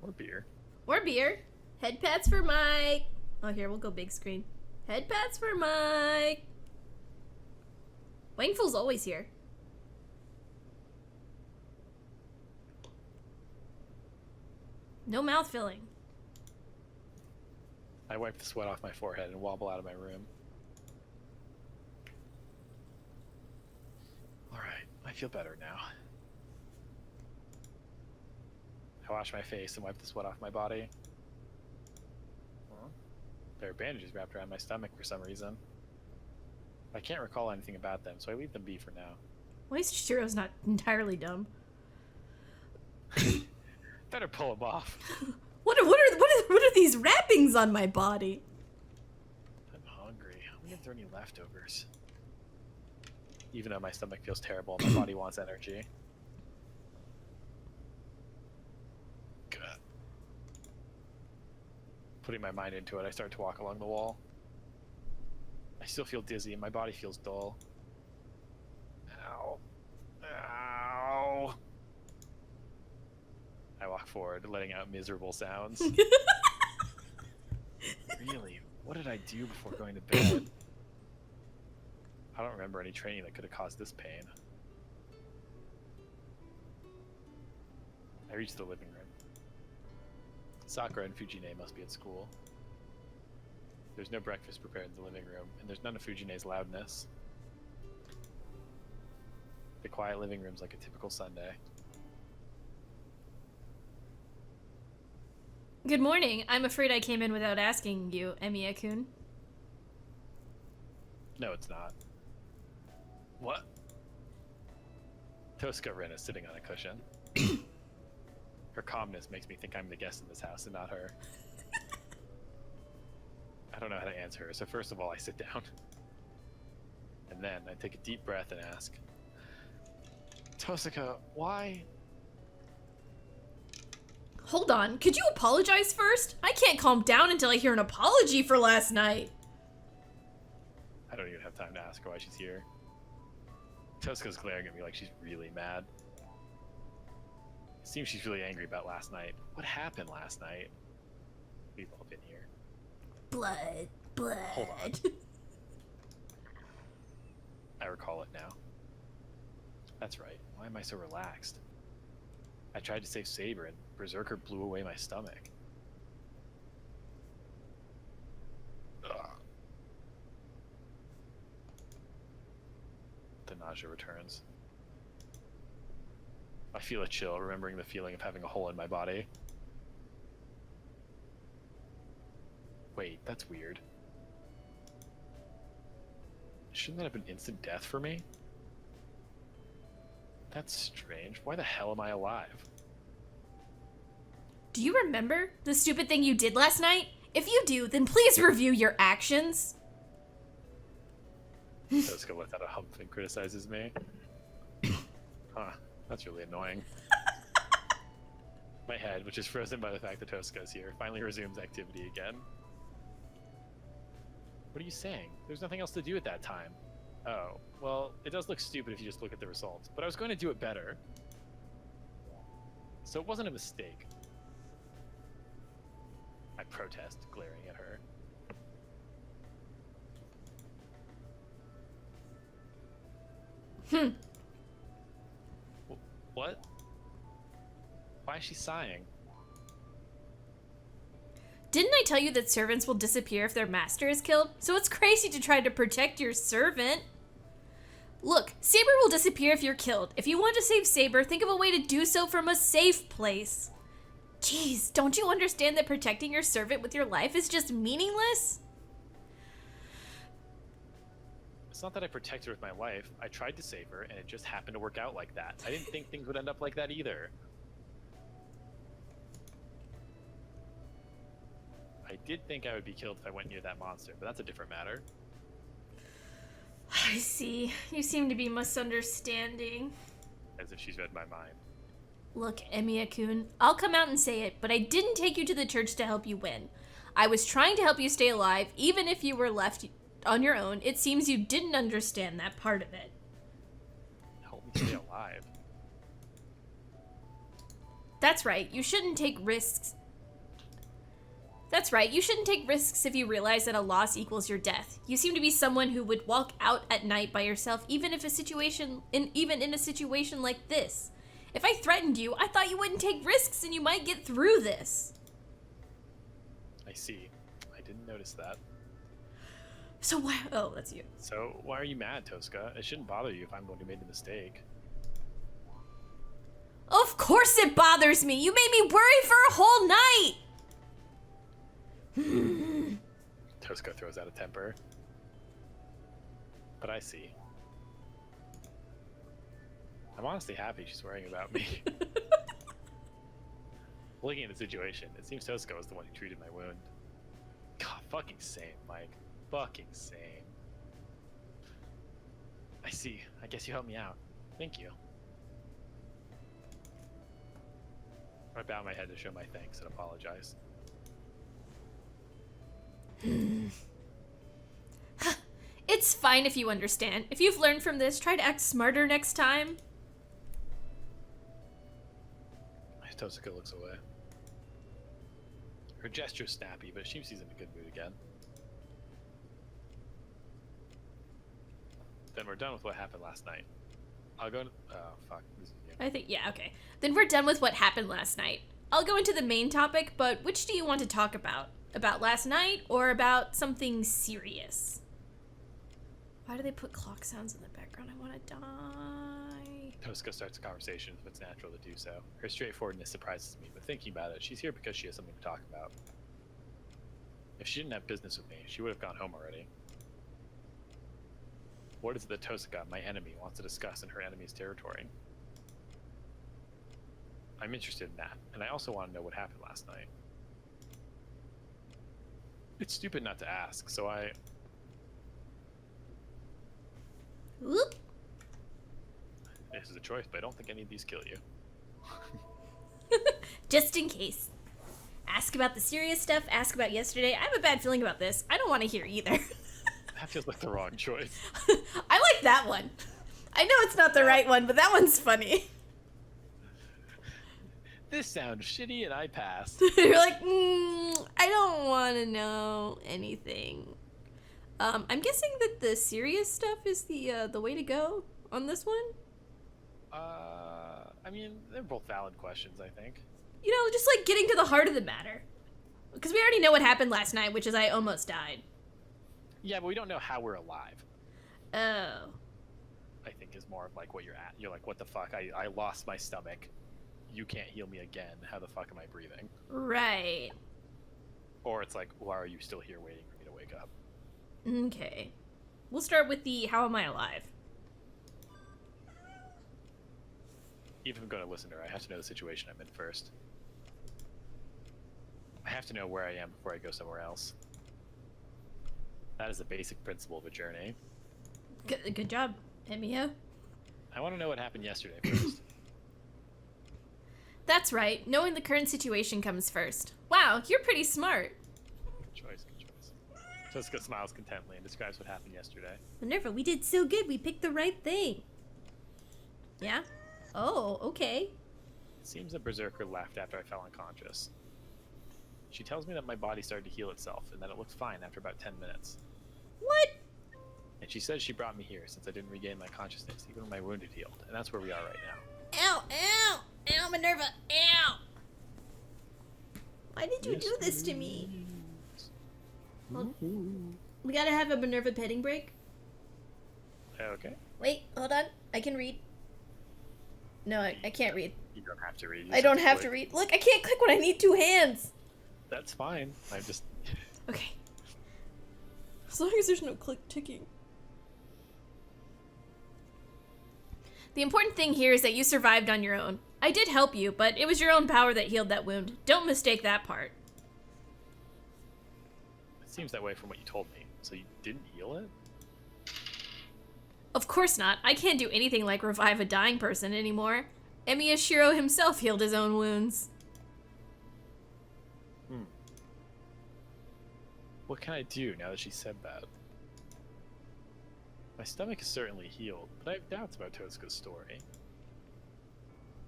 Speaker 1: Or beer.
Speaker 2: Or beer. Head pats for Mike. Oh, here, we'll go big screen. Head pats for Mike. Wangful's always here. No mouth filling.
Speaker 1: I wipe the sweat off my forehead and wobble out of my room. Alright, I feel better now. I wash my face and wipe the sweat off my body. Well, there are bandages wrapped around my stomach for some reason. I can't recall anything about them, so I leave them be for now.
Speaker 2: At least Shiro's not entirely dumb.
Speaker 1: Better pull them off.
Speaker 2: What are these wrappings on my body?
Speaker 1: I'm hungry. I wonder if there are any leftovers. Even though my stomach feels terrible, my body wants energy. Good. Putting my mind into it, I start to walk along the wall. I still feel dizzy and my body feels dull. Ow. Ow. I walk forward, letting out miserable sounds. Really? What did I do before going to bed? I don't remember any training that could have caused this pain. I reach the living room. Sakura and Fujine must be at school. There's no breakfast prepared in the living room, and there's none of Fujine's loudness. The quiet living room's like a typical Sunday.
Speaker 2: Good morning. I'm afraid I came in without asking you, Emiya-kun.
Speaker 1: No, it's not. What? Tosuka Rin is sitting on a cushion. Her calmness makes me think I'm the guest in this house and not her. I don't know how to answer her, so first of all, I sit down. And then I take a deep breath and ask, Tosuka, why?
Speaker 2: Hold on, could you apologize first? I can't calm down until I hear an apology for last night.
Speaker 1: I don't even have time to ask her why she's here. Tosuka's glaring at me like she's really mad. It seems she's really angry about last night. What happened last night? We've all been here.
Speaker 2: Blood.
Speaker 1: Hold on. I recall it now. That's right. Why am I so relaxed? I tried to save Saber and Berserker blew away my stomach. Ugh. The nausea returns. I feel a chill, remembering the feeling of having a hole in my body. Wait, that's weird. Shouldn't that have been instant death for me? That's strange. Why the hell am I alive?
Speaker 2: Do you remember the stupid thing you did last night? If you do, then please review your actions.
Speaker 1: Tosuka lets out a hump and criticizes me. Huh, that's really annoying. My head, which is frozen by the fact that Tosuka is here, finally resumes activity again. What are you saying? There's nothing else to do at that time. Oh, well, it does look stupid if you just look at the results, but I was going to do it better. So it wasn't a mistake. I protest, glaring at her. What? Why is she sighing?
Speaker 2: Didn't I tell you that servants will disappear if their master is killed? So it's crazy to try to protect your servant. Look, Saber will disappear if you're killed. If you want to save Saber, think of a way to do so from a safe place. Jeez, don't you understand that protecting your servant with your life is just meaningless?
Speaker 1: It's not that I protect her with my life. I tried to save her, and it just happened to work out like that. I didn't think things would end up like that either. I did think I would be killed if I went near that monster, but that's a different matter.
Speaker 2: I see. You seem to be misunderstanding.
Speaker 1: As if she's read my mind.
Speaker 2: Look, Emiya-kun, I'll come out and say it, but I didn't take you to the church to help you win. I was trying to help you stay alive, even if you were left on your own. It seems you didn't understand that part of it.
Speaker 1: Help me stay alive.
Speaker 2: That's right, you shouldn't take risks. That's right, you shouldn't take risks if you realize that a loss equals your death. You seem to be someone who would walk out at night by yourself, even in a situation like this. If I threatened you, I thought you wouldn't take risks and you might get through this.
Speaker 1: I see. I didn't notice that.
Speaker 2: So why? Oh, that's you.
Speaker 1: So why are you mad, Tosca? It shouldn't bother you if I'm the one who made the mistake.
Speaker 2: Of course it bothers me. You made me worry for a whole night.
Speaker 1: Tosca throws out a temper. But I see. I'm honestly happy she's worrying about me. Looking at the situation, it seems Tosca was the one who treated my wound. God, fucking same, Mike. Fucking same. I see. I guess you helped me out. Thank you. I bow my head to show my thanks and apologize.
Speaker 2: It's fine if you understand. If you've learned from this, try to act smarter next time.
Speaker 1: Tosca looks away. Her gesture's snappy, but she seems in a good mood again. Then we're done with what happened last night. I'll go. Oh fuck. This is you.
Speaker 2: I think, yeah, okay. Then we're done with what happened last night. I'll go into the main topic, but which do you want to talk about? About last night or about something serious? Why do they put clock sounds in the background? I want to die.
Speaker 1: Tosca starts a conversation if it's natural to do so. Her straightforwardness surprises me, but thinking about it, she's here because she has something to talk about. If she didn't have business with me, she would have gone home already. What is it that Tosca, my enemy, wants to discuss in her enemy's territory? I'm interested in that, and I also want to know what happened last night. It's stupid not to ask, so I...
Speaker 2: Whoop.
Speaker 1: This is a choice, but I don't think any of these kill you.
Speaker 2: Just in case. Ask about the serious stuff, ask about yesterday. I have a bad feeling about this. I don't want to hear either.
Speaker 1: That feels like the wrong choice.
Speaker 2: I like that one. I know it's not the right one, but that one's funny.
Speaker 1: This sounds shitty and I pass.
Speaker 2: You're like, I don't want to know anything. I'm guessing that the serious stuff is the way to go on this one.
Speaker 1: I mean, they're both valid questions, I think.
Speaker 2: You know, just like getting to the heart of the matter. Because we already know what happened last night, which is I almost died.
Speaker 1: Yeah, but we don't know how we're alive.
Speaker 2: Oh.
Speaker 1: I think is more of like what you're at. You're like, what the fuck? I lost my stomach. You can't heal me again. How the fuck am I breathing?
Speaker 2: Right.
Speaker 1: Or it's like, why are you still here waiting for me to wake up?
Speaker 2: Okay. We'll start with the how am I alive?
Speaker 1: Even if I'm going to listen to her, I have to know the situation I'm in first. I have to know where I am before I go somewhere else. That is the basic principle of a journey.
Speaker 2: Good job, Emiya.
Speaker 1: I want to know what happened yesterday first.
Speaker 2: That's right. Knowing the current situation comes first. Wow, you're pretty smart.
Speaker 1: Good choice, good choice. Jessica smiles contently and describes what happened yesterday.
Speaker 2: Minerva, we did so good. We picked the right thing. Yeah? Oh, okay.
Speaker 1: It seems the berserker left after I fell unconscious. She tells me that my body started to heal itself and that it looked fine after about 10 minutes.
Speaker 2: What?
Speaker 1: And she says she brought me here since I didn't regain my consciousness even when my wound had healed, and that's where we are right now.
Speaker 2: Ow, ow, ow, Minerva, ow. Why did you do this to me? Well, we gotta have a Minerva petting break.
Speaker 1: Okay.
Speaker 2: Wait, hold on. I can read. No, I can't read.
Speaker 1: You don't have to read.
Speaker 2: I don't have to read. Look, I can't click when I need two hands.
Speaker 1: That's fine. I'm just...
Speaker 2: Okay. As long as there's no click ticking. The important thing here is that you survived on your own. I did help you, but it was your own power that healed that wound. Don't mistake that part.
Speaker 1: It seems that way from what you told me. So you didn't heal it?
Speaker 2: Of course not. I can't do anything like revive a dying person anymore. Emiyashiro himself healed his own wounds.
Speaker 1: What can I do now that she said that? My stomach is certainly healed, but I have doubts about Tosca's story.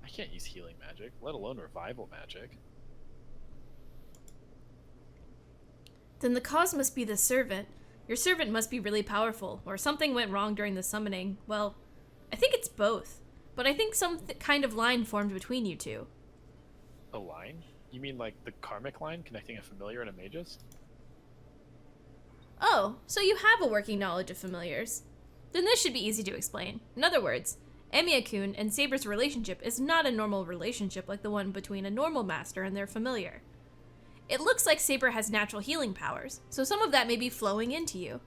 Speaker 1: I can't use healing magic, let alone revival magic.
Speaker 2: Then the cause must be the servant. Your servant must be really powerful, or something went wrong during the summoning. Well, I think it's both. but I think some kind of line formed between you two.
Speaker 1: A line? You mean like the karmic line connecting a familiar and a magus?
Speaker 2: Oh, so you have a working knowledge of familiars. Then this should be easy to explain. In other words, Emiya-kun and Saber's relationship is not a normal relationship like the one between a normal master and their familiar. It looks like Saber has natural healing powers, so some of that may be flowing into you.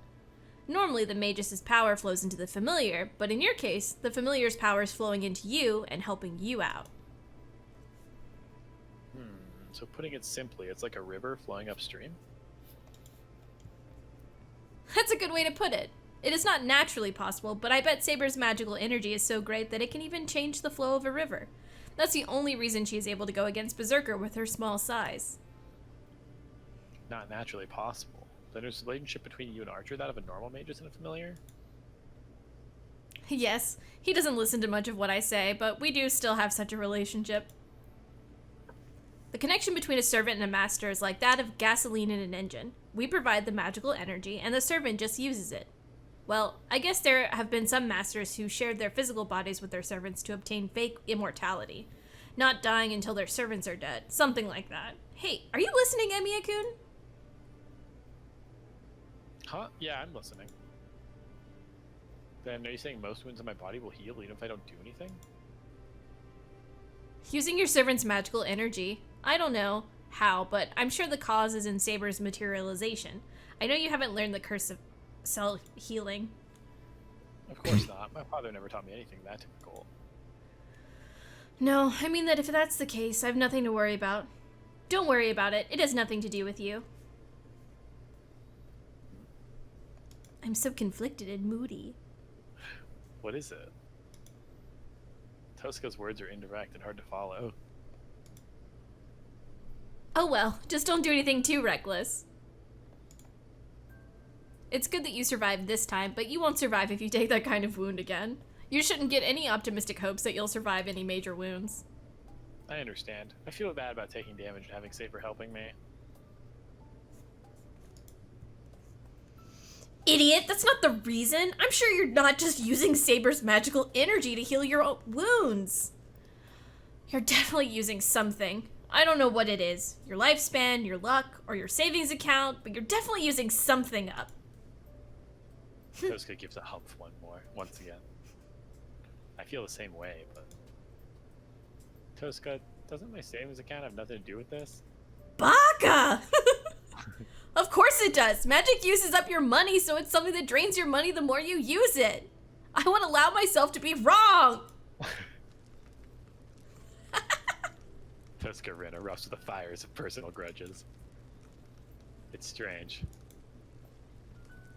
Speaker 2: Normally, the magus's power flows into the familiar, but in your case, the familiar's power is flowing into you and helping you out.
Speaker 1: So putting it simply, it's like a river flowing upstream?
Speaker 2: That's a good way to put it. It is not naturally possible, but I bet Saber's magical energy is so great that it can even change the flow of a river. That's the only reason she is able to go against Berserker with her small size.
Speaker 1: Not naturally possible. Then there's a relationship between you and Archer that of a normal magus and a familiar?
Speaker 2: Yes, he doesn't listen to much of what I say, but we do still have such a relationship. The connection between a servant and a master is like that of gasoline in an engine. We provide the magical energy, and the servant just uses it. Well, I guess there have been some masters who shared their physical bodies with their servants to obtain fake immortality. Not dying until their servants are dead. Something like that. Hey, are you listening, Emiya-kun?
Speaker 1: Huh? Yeah, I'm listening. Then are you saying most wounds on my body will heal even if I don't do anything?
Speaker 2: Using your servant's magical energy. I don't know how, but I'm sure the cause is in Saber's materialization. I know you haven't learned the curse of self-healing.
Speaker 1: Of course not. My father never taught me anything that difficult.
Speaker 2: No, I mean that if that's the case, I've nothing to worry about. Don't worry about it. It has nothing to do with you. I'm so conflicted and moody.
Speaker 1: What is it? Tosca's words are indirect and hard to follow.
Speaker 2: Oh well, just don't do anything too reckless. It's good that you survived this time, but you won't survive if you take that kind of wound again. You shouldn't get any optimistic hopes that you'll survive any major wounds.
Speaker 1: I understand. I feel bad about taking damage and having Saber helping me.
Speaker 2: Idiot, that's not the reason. I'm sure you're not just using Saber's magical energy to heal your own wounds. You're definitely using something. I don't know what it is. Your lifespan, your luck, or your savings account, but you're definitely using something up.
Speaker 1: Tosca gives a humph once again. I feel the same way, but... Tosca, doesn't my savings account have nothing to do with this?
Speaker 2: Baka! Of course it does. Magic uses up your money, so it's something that drains your money the more you use it. I won't allow myself to be wrong.
Speaker 1: Tosca Rin erupts with the fires of personal grudges. It's strange.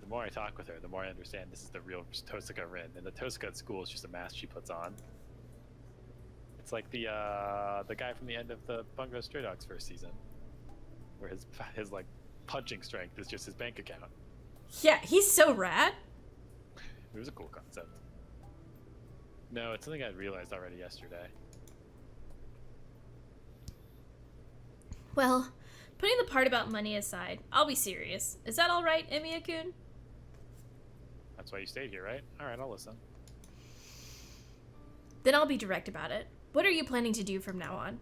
Speaker 1: The more I talk with her, the more I understand this is the real Tosca Rin, and the Tosca at school is just a mask she puts on. It's like the guy from the end of the Bungo Stray Dogs first season, where his like punching strength is just his bank account.
Speaker 2: Yeah, he's so rad.
Speaker 1: It was a cool concept. No, it's something I realized already yesterday.
Speaker 2: Well, putting the part about money aside, I'll be serious. Is that alright, Emiya-kun?
Speaker 1: That's why you stayed here, right? Alright, I'll listen.
Speaker 2: Then I'll be direct about it. What are you planning to do from now on?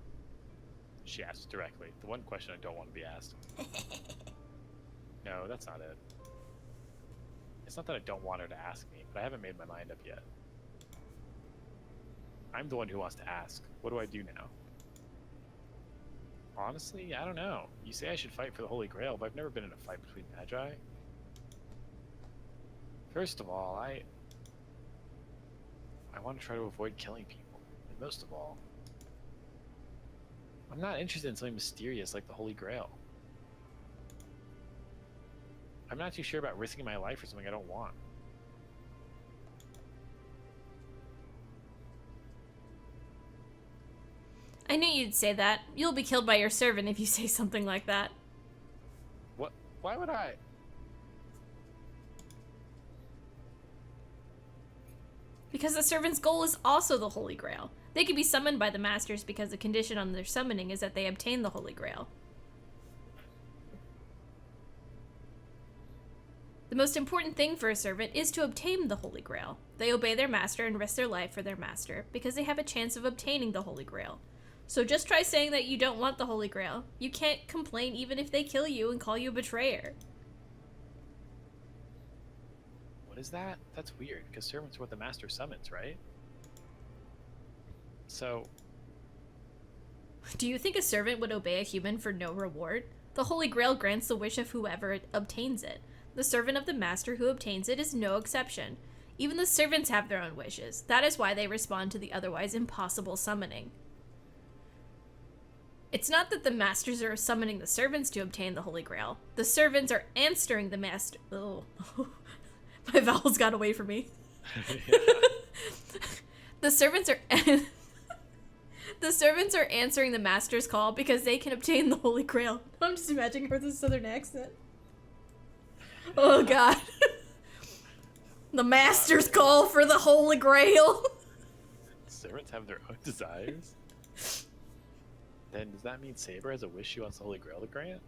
Speaker 1: She asked directly. The one question I don't want to be asked. No, that's not it. It's not that I don't want her to ask me, but I haven't made my mind up yet. I'm the one who wants to ask. What do I do now? Honestly, I don't know. You say I should fight for the Holy Grail, but I've never been in a fight between Magi. First of all, I want to try to avoid killing people. And most of all, I'm not interested in something mysterious like the Holy Grail. I'm not too sure about risking my life for something I don't want.
Speaker 2: I knew you'd say that. You'll be killed by your servant if you say something like that.
Speaker 1: What? Why would I?
Speaker 2: Because the servant's goal is also the Holy Grail. They can be summoned by the masters because the condition on their summoning is that they obtain the Holy Grail. The most important thing for a servant is to obtain the Holy Grail. They obey their master and risk their life for their master because they have a chance of obtaining the Holy Grail. So just try saying that you don't want the Holy Grail. You can't complain even if they kill you and call you a betrayer.
Speaker 1: What is that? That's weird, because servants are what the master summons, right? So...
Speaker 2: Do you think a servant would obey a human for no reward? The Holy Grail grants the wish of whoever obtains it. The servant of the master who obtains it is no exception. Even the servants have their own wishes. That is why they respond to the otherwise impossible summoning. It's not that the masters are summoning the servants to obtain the Holy Grail. The servants are answering the master... Oh, my vowels got away from me. The servants are... The servants are answering the master's call because they can obtain the Holy Grail. I'm just imagining her with a southern accent. Oh god. The master's call for the Holy Grail.
Speaker 1: Servants have their own desires? Then does that mean Saber has a wish she wants the Holy Grail to grant?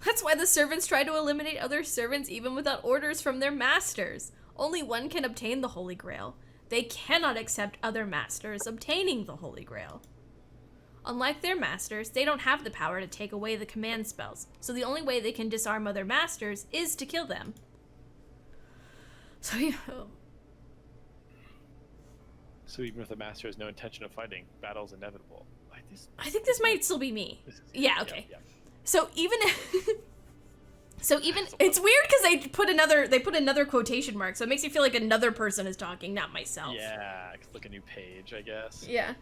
Speaker 2: That's why the servants try to eliminate other servants even without orders from their masters. Only one can obtain the Holy Grail. They cannot accept other masters obtaining the Holy Grail. Unlike their masters, they don't have the power to take away the command spells, so the only way they can disarm other masters is to kill them. So
Speaker 1: even if the master has no intention of fighting, battle is inevitable.
Speaker 2: I think this might still be me. Yeah, okay.
Speaker 1: Yeah.
Speaker 2: So even it's weird because they put another quotation mark, so it makes me feel like another person is talking, not myself.
Speaker 1: Yeah, like a new page, I guess.
Speaker 2: Yeah.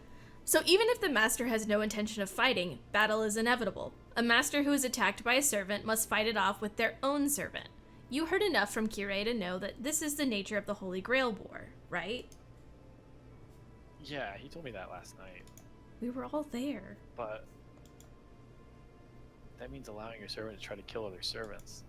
Speaker 2: So even if the master has no intention of fighting, battle is inevitable. A master who is attacked by a servant must fight it off with their own servant. You heard enough from Kirei to know that this is the nature of the Holy Grail War, right?
Speaker 1: Yeah, he told me that last night.
Speaker 2: We were all there.
Speaker 1: But that means allowing your servant to try to kill other servants.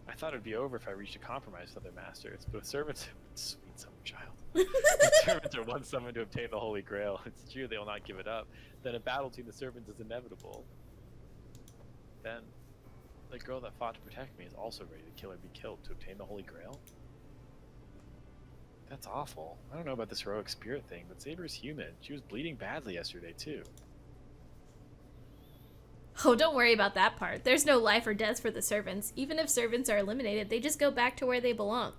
Speaker 1: I thought it'd be over if I reached a compromise with other masters, but with servants, sweet summer child. If servants are once summoned to obtain the Holy Grail, it's true they will not give it up. Then a battle between the servants is inevitable. Then the girl that fought to protect me is also ready to kill or be killed to obtain the Holy Grail. That's awful. I don't know about this heroic spirit thing, but Saber's human. She was bleeding badly yesterday, too.
Speaker 2: Oh, don't worry about that part. There's no life or death for the servants. Even if servants are eliminated, they just go back to where they belong.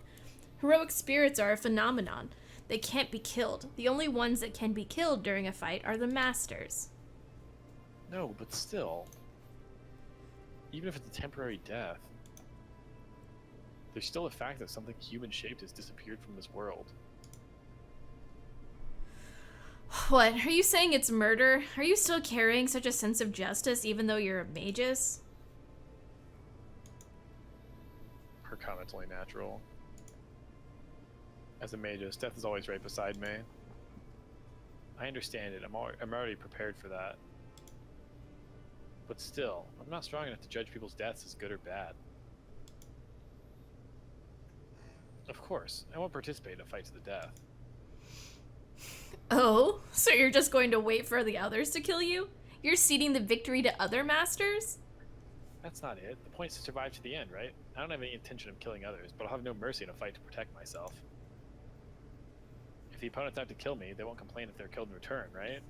Speaker 2: Heroic spirits are a phenomenon. They can't be killed. The only ones that can be killed during a fight are the masters.
Speaker 1: No, but still. Even if it's a temporary death, there's still a fact that something human-shaped has disappeared from this world.
Speaker 2: What? Are you saying it's murder? Are you still carrying such a sense of justice even though you're a magus?
Speaker 1: Her comment's only natural. As a magus, death is always right beside me. I understand it. I'm already prepared for that. But still, I'm not strong enough to judge people's deaths as good or bad. Of course, I won't participate in a fight to the death.
Speaker 2: Oh, so you're just going to wait for the others to kill you? You're ceding the victory to other masters?
Speaker 1: That's not it. The point is to survive to the end, right? I don't have any intention of killing others, but I'll have no mercy in a fight to protect myself. If the opponents have to kill me, they won't complain if they're killed in return, right?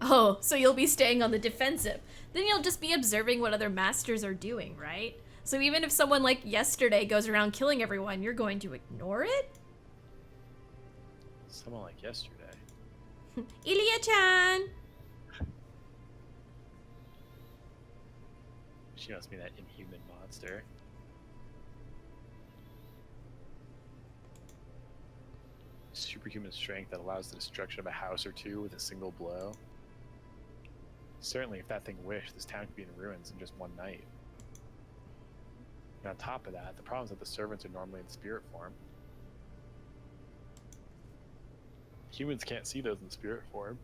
Speaker 2: Oh, so you'll be staying on the defensive. Then you'll just be observing what other masters are doing, right? So even if someone like yesterday goes around killing everyone, you're going to ignore it?
Speaker 1: Someone like yesterday.
Speaker 2: Ilya-chan!
Speaker 1: She must be that inhuman monster. Superhuman strength that allows the destruction of a house or two with a single blow. Certainly, if that thing wished, this town could be in ruins in just one night. And on top of that, the problem is that the servants are normally in spirit form. Humans can't see those in spirit form.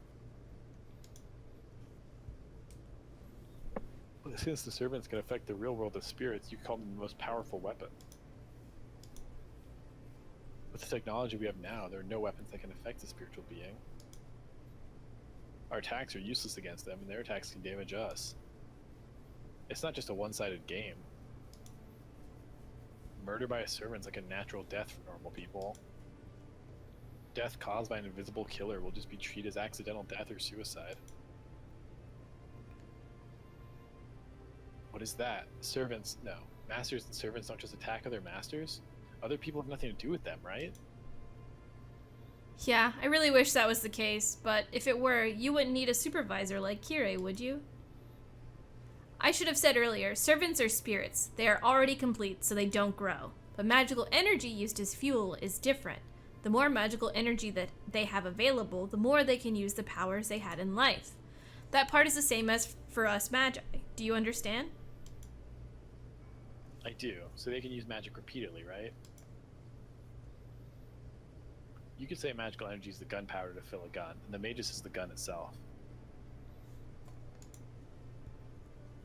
Speaker 1: But since the servants can affect the real world of spirits, you call them the most powerful weapon. With the technology we have now, there are no weapons that can affect a spiritual being. Our attacks are useless against them, and their attacks can damage us. It's not just a one-sided game. Murder by a servant's like a natural death for normal people. Death caused by an invisible killer will just be treated as accidental death or suicide. What is that? Servants? No. Masters and servants don't just attack other masters? Other people have nothing to do with them, right?
Speaker 2: Yeah, I really wish that was the case, but if it were, you wouldn't need a supervisor like Kirei, would you? I should have said earlier, servants are spirits. They are already complete, so they don't grow. But magical energy used as fuel is different. The more magical energy that they have available, the more they can use the powers they had in life. That part is the same as for us magi. Do you understand?
Speaker 1: I do. So they can use magic repeatedly, right? You could say magical energy is the gunpowder to fill a gun, and the magus is the gun itself.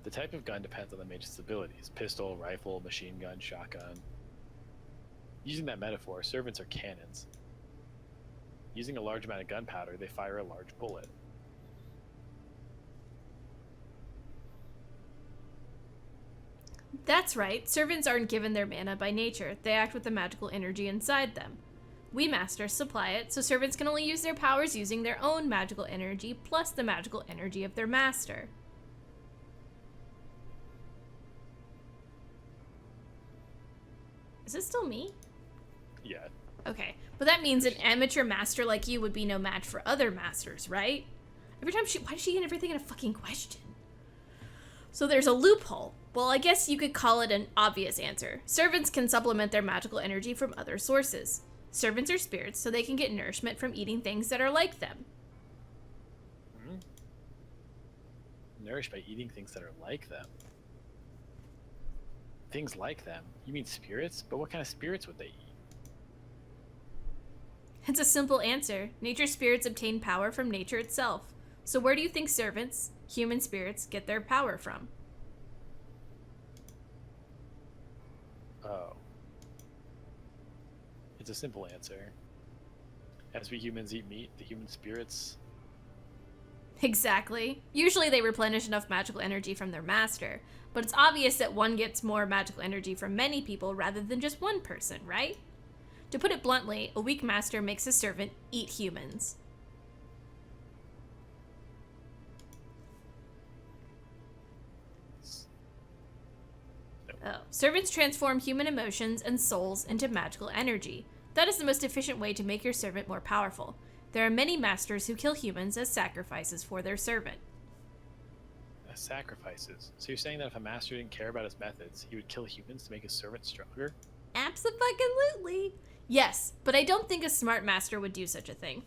Speaker 1: The type of gun depends on the magus' abilities: pistol, rifle, machine gun, shotgun. Using that metaphor, servants are cannons. Using a large amount of gunpowder, they fire a large bullet.
Speaker 2: That's right. Servants aren't given their mana by nature. They act with the magical energy inside them. We masters supply it, so servants can only use their powers using their own magical energy plus the magical energy of their master. Is this still me?
Speaker 1: Yeah.
Speaker 2: Okay, but that means an amateur master like you would be no match for other masters, right? Every time why does she get everything in a fucking question? So there's a loophole. Well, I guess you could call it an obvious answer. Servants can supplement their magical energy from other sources. Servants are spirits, so they can get nourishment from eating things that are like them.
Speaker 1: Hmm? Nourished by eating things that are like them. Things like them? You mean spirits? But what kind of spirits would they eat?
Speaker 2: It's a simple answer. Nature spirits obtain power from nature itself. So where do you think servants, human spirits, get their power from?
Speaker 1: Oh. It's a simple answer. As we humans eat meat, the human spirits...
Speaker 2: Exactly. Usually they replenish enough magical energy from their master, but it's obvious that one gets more magical energy from many people rather than just one person, right? To put it bluntly, a weak master makes a servant eat humans. Oh. Servants transform human emotions and souls into magical energy. That is the most efficient way to make your servant more powerful. There are many masters who kill humans as sacrifices for their servant.
Speaker 1: Sacrifices? So you're saying that if a master didn't care about his methods, he would kill humans to make his servant stronger?
Speaker 2: Abso-fucking-lutely. Yes, but I don't think a smart master would do such a thing.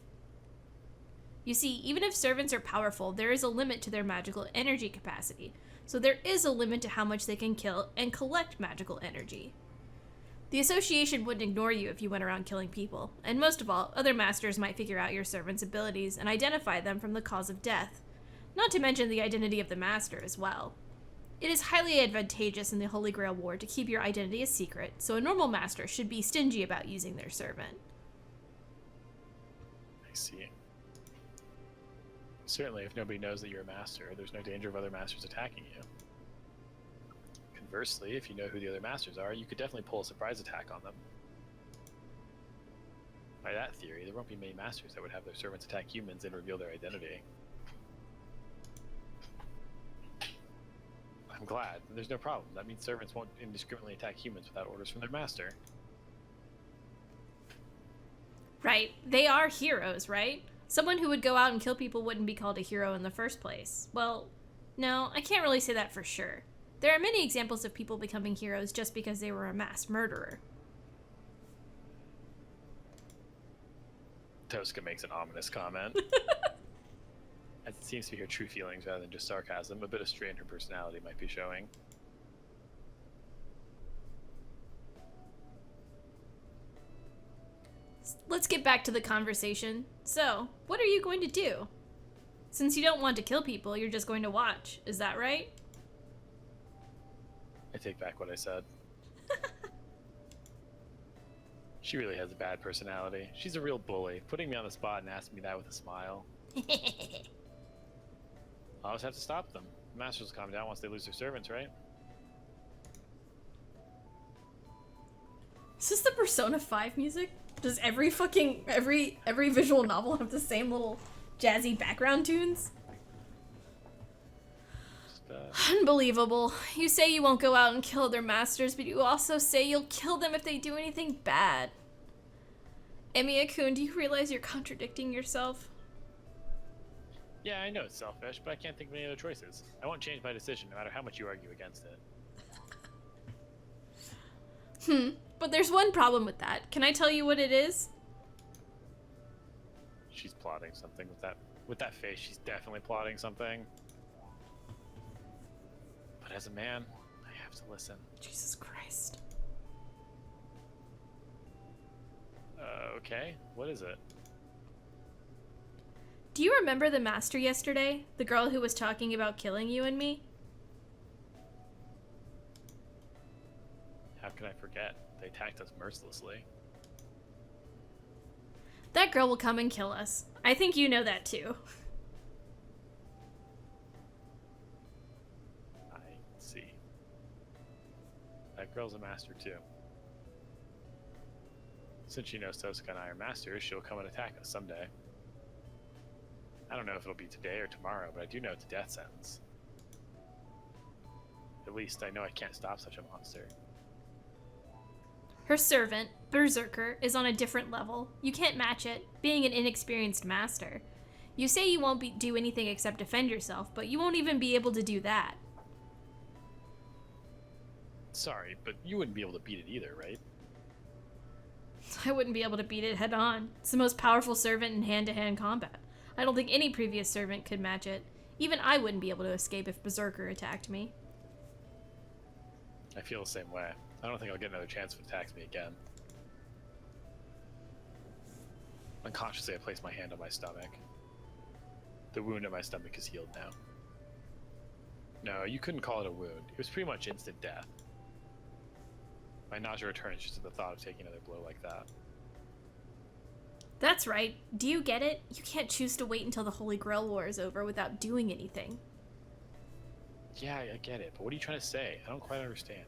Speaker 2: You see, even if servants are powerful, there is a limit to their magical energy capacity. So there is a limit to how much they can kill and collect magical energy. The association wouldn't ignore you if you went around killing people, and most of all, other masters might figure out your servant's abilities and identify them from the cause of death, not to mention the identity of the master as well. It is highly advantageous in the Holy Grail War to keep your identity a secret, so a normal master should be stingy about using their servant.
Speaker 1: I see. Certainly, if nobody knows that you're a master, there's no danger of other masters attacking you. Conversely, if you know who the other masters are, you could definitely pull a surprise attack on them. By that theory, there won't be many masters that would have their servants attack humans and reveal their identity. I'm glad. There's no problem. That means servants won't indiscriminately attack humans without orders from their master.
Speaker 2: Right. They are heroes, right? Someone who would go out and kill people wouldn't be called a hero in the first place. Well, no, I can't really say that for sure. There are many examples of people becoming heroes just because they were a mass murderer.
Speaker 1: Tosca makes an ominous comment. As it seems to be her true feelings rather than just sarcasm, a bit of strain in her personality might be showing.
Speaker 2: Let's get back to the conversation. So, what are you going to do? Since you don't want to kill people, you're just going to watch. Is that right?
Speaker 1: I take back what I said. She really has a bad personality. She's a real bully, putting me on the spot and asking me that with a smile. I'll just have to stop them. The masters will calm down once they lose their servants, right?
Speaker 2: Is this the Persona 5 music? Does every visual novel have the same little jazzy background tunes? Unbelievable. You say you won't go out and kill their masters, but you also say you'll kill them if they do anything bad. Emiya-kun, do you realize you're contradicting yourself?
Speaker 1: Yeah, I know it's selfish, but I can't think of any other choices. I won't change my decision no matter how much you argue against it.
Speaker 2: But there's one problem with that. Can I tell you what it is?
Speaker 1: She's plotting something with that face. She's definitely plotting something. But as a man, I have to listen.
Speaker 2: Jesus Christ.
Speaker 1: Okay. What is it?
Speaker 2: Do you remember the master yesterday? The girl who was talking about killing you and me?
Speaker 1: How could I forget? They attacked us mercilessly.
Speaker 2: That girl will come and kill us. I think you know that too.
Speaker 1: I see. That girl's a master too. Since she knows Tosuka and I are masters, she'll come and attack us someday. I don't know if it'll be today or tomorrow, but I do know it's a death sentence. At least I know I can't stop such a monster.
Speaker 2: Her servant, Berserker, is on a different level. You can't match it, being an inexperienced master. You say you won't do anything except defend yourself, but you won't even be able to do that.
Speaker 1: Sorry, but you wouldn't be able to beat it either, right?
Speaker 2: I wouldn't be able to beat it head on. It's the most powerful servant in hand-to-hand combat. I don't think any previous servant could match it. Even I wouldn't be able to escape if Berserker attacked me.
Speaker 1: I feel the same way. I don't think I'll get another chance if it attacks me again. Unconsciously, I place my hand on my stomach. The wound in my stomach is healed now. No, you couldn't call it a wound. It was pretty much instant death. My nausea returns just at the thought of taking another blow like that.
Speaker 2: That's right. Do you get it? You can't choose to wait until the Holy Grail War is over without doing anything.
Speaker 1: Yeah, I get it, but what are you trying to say? I don't quite understand.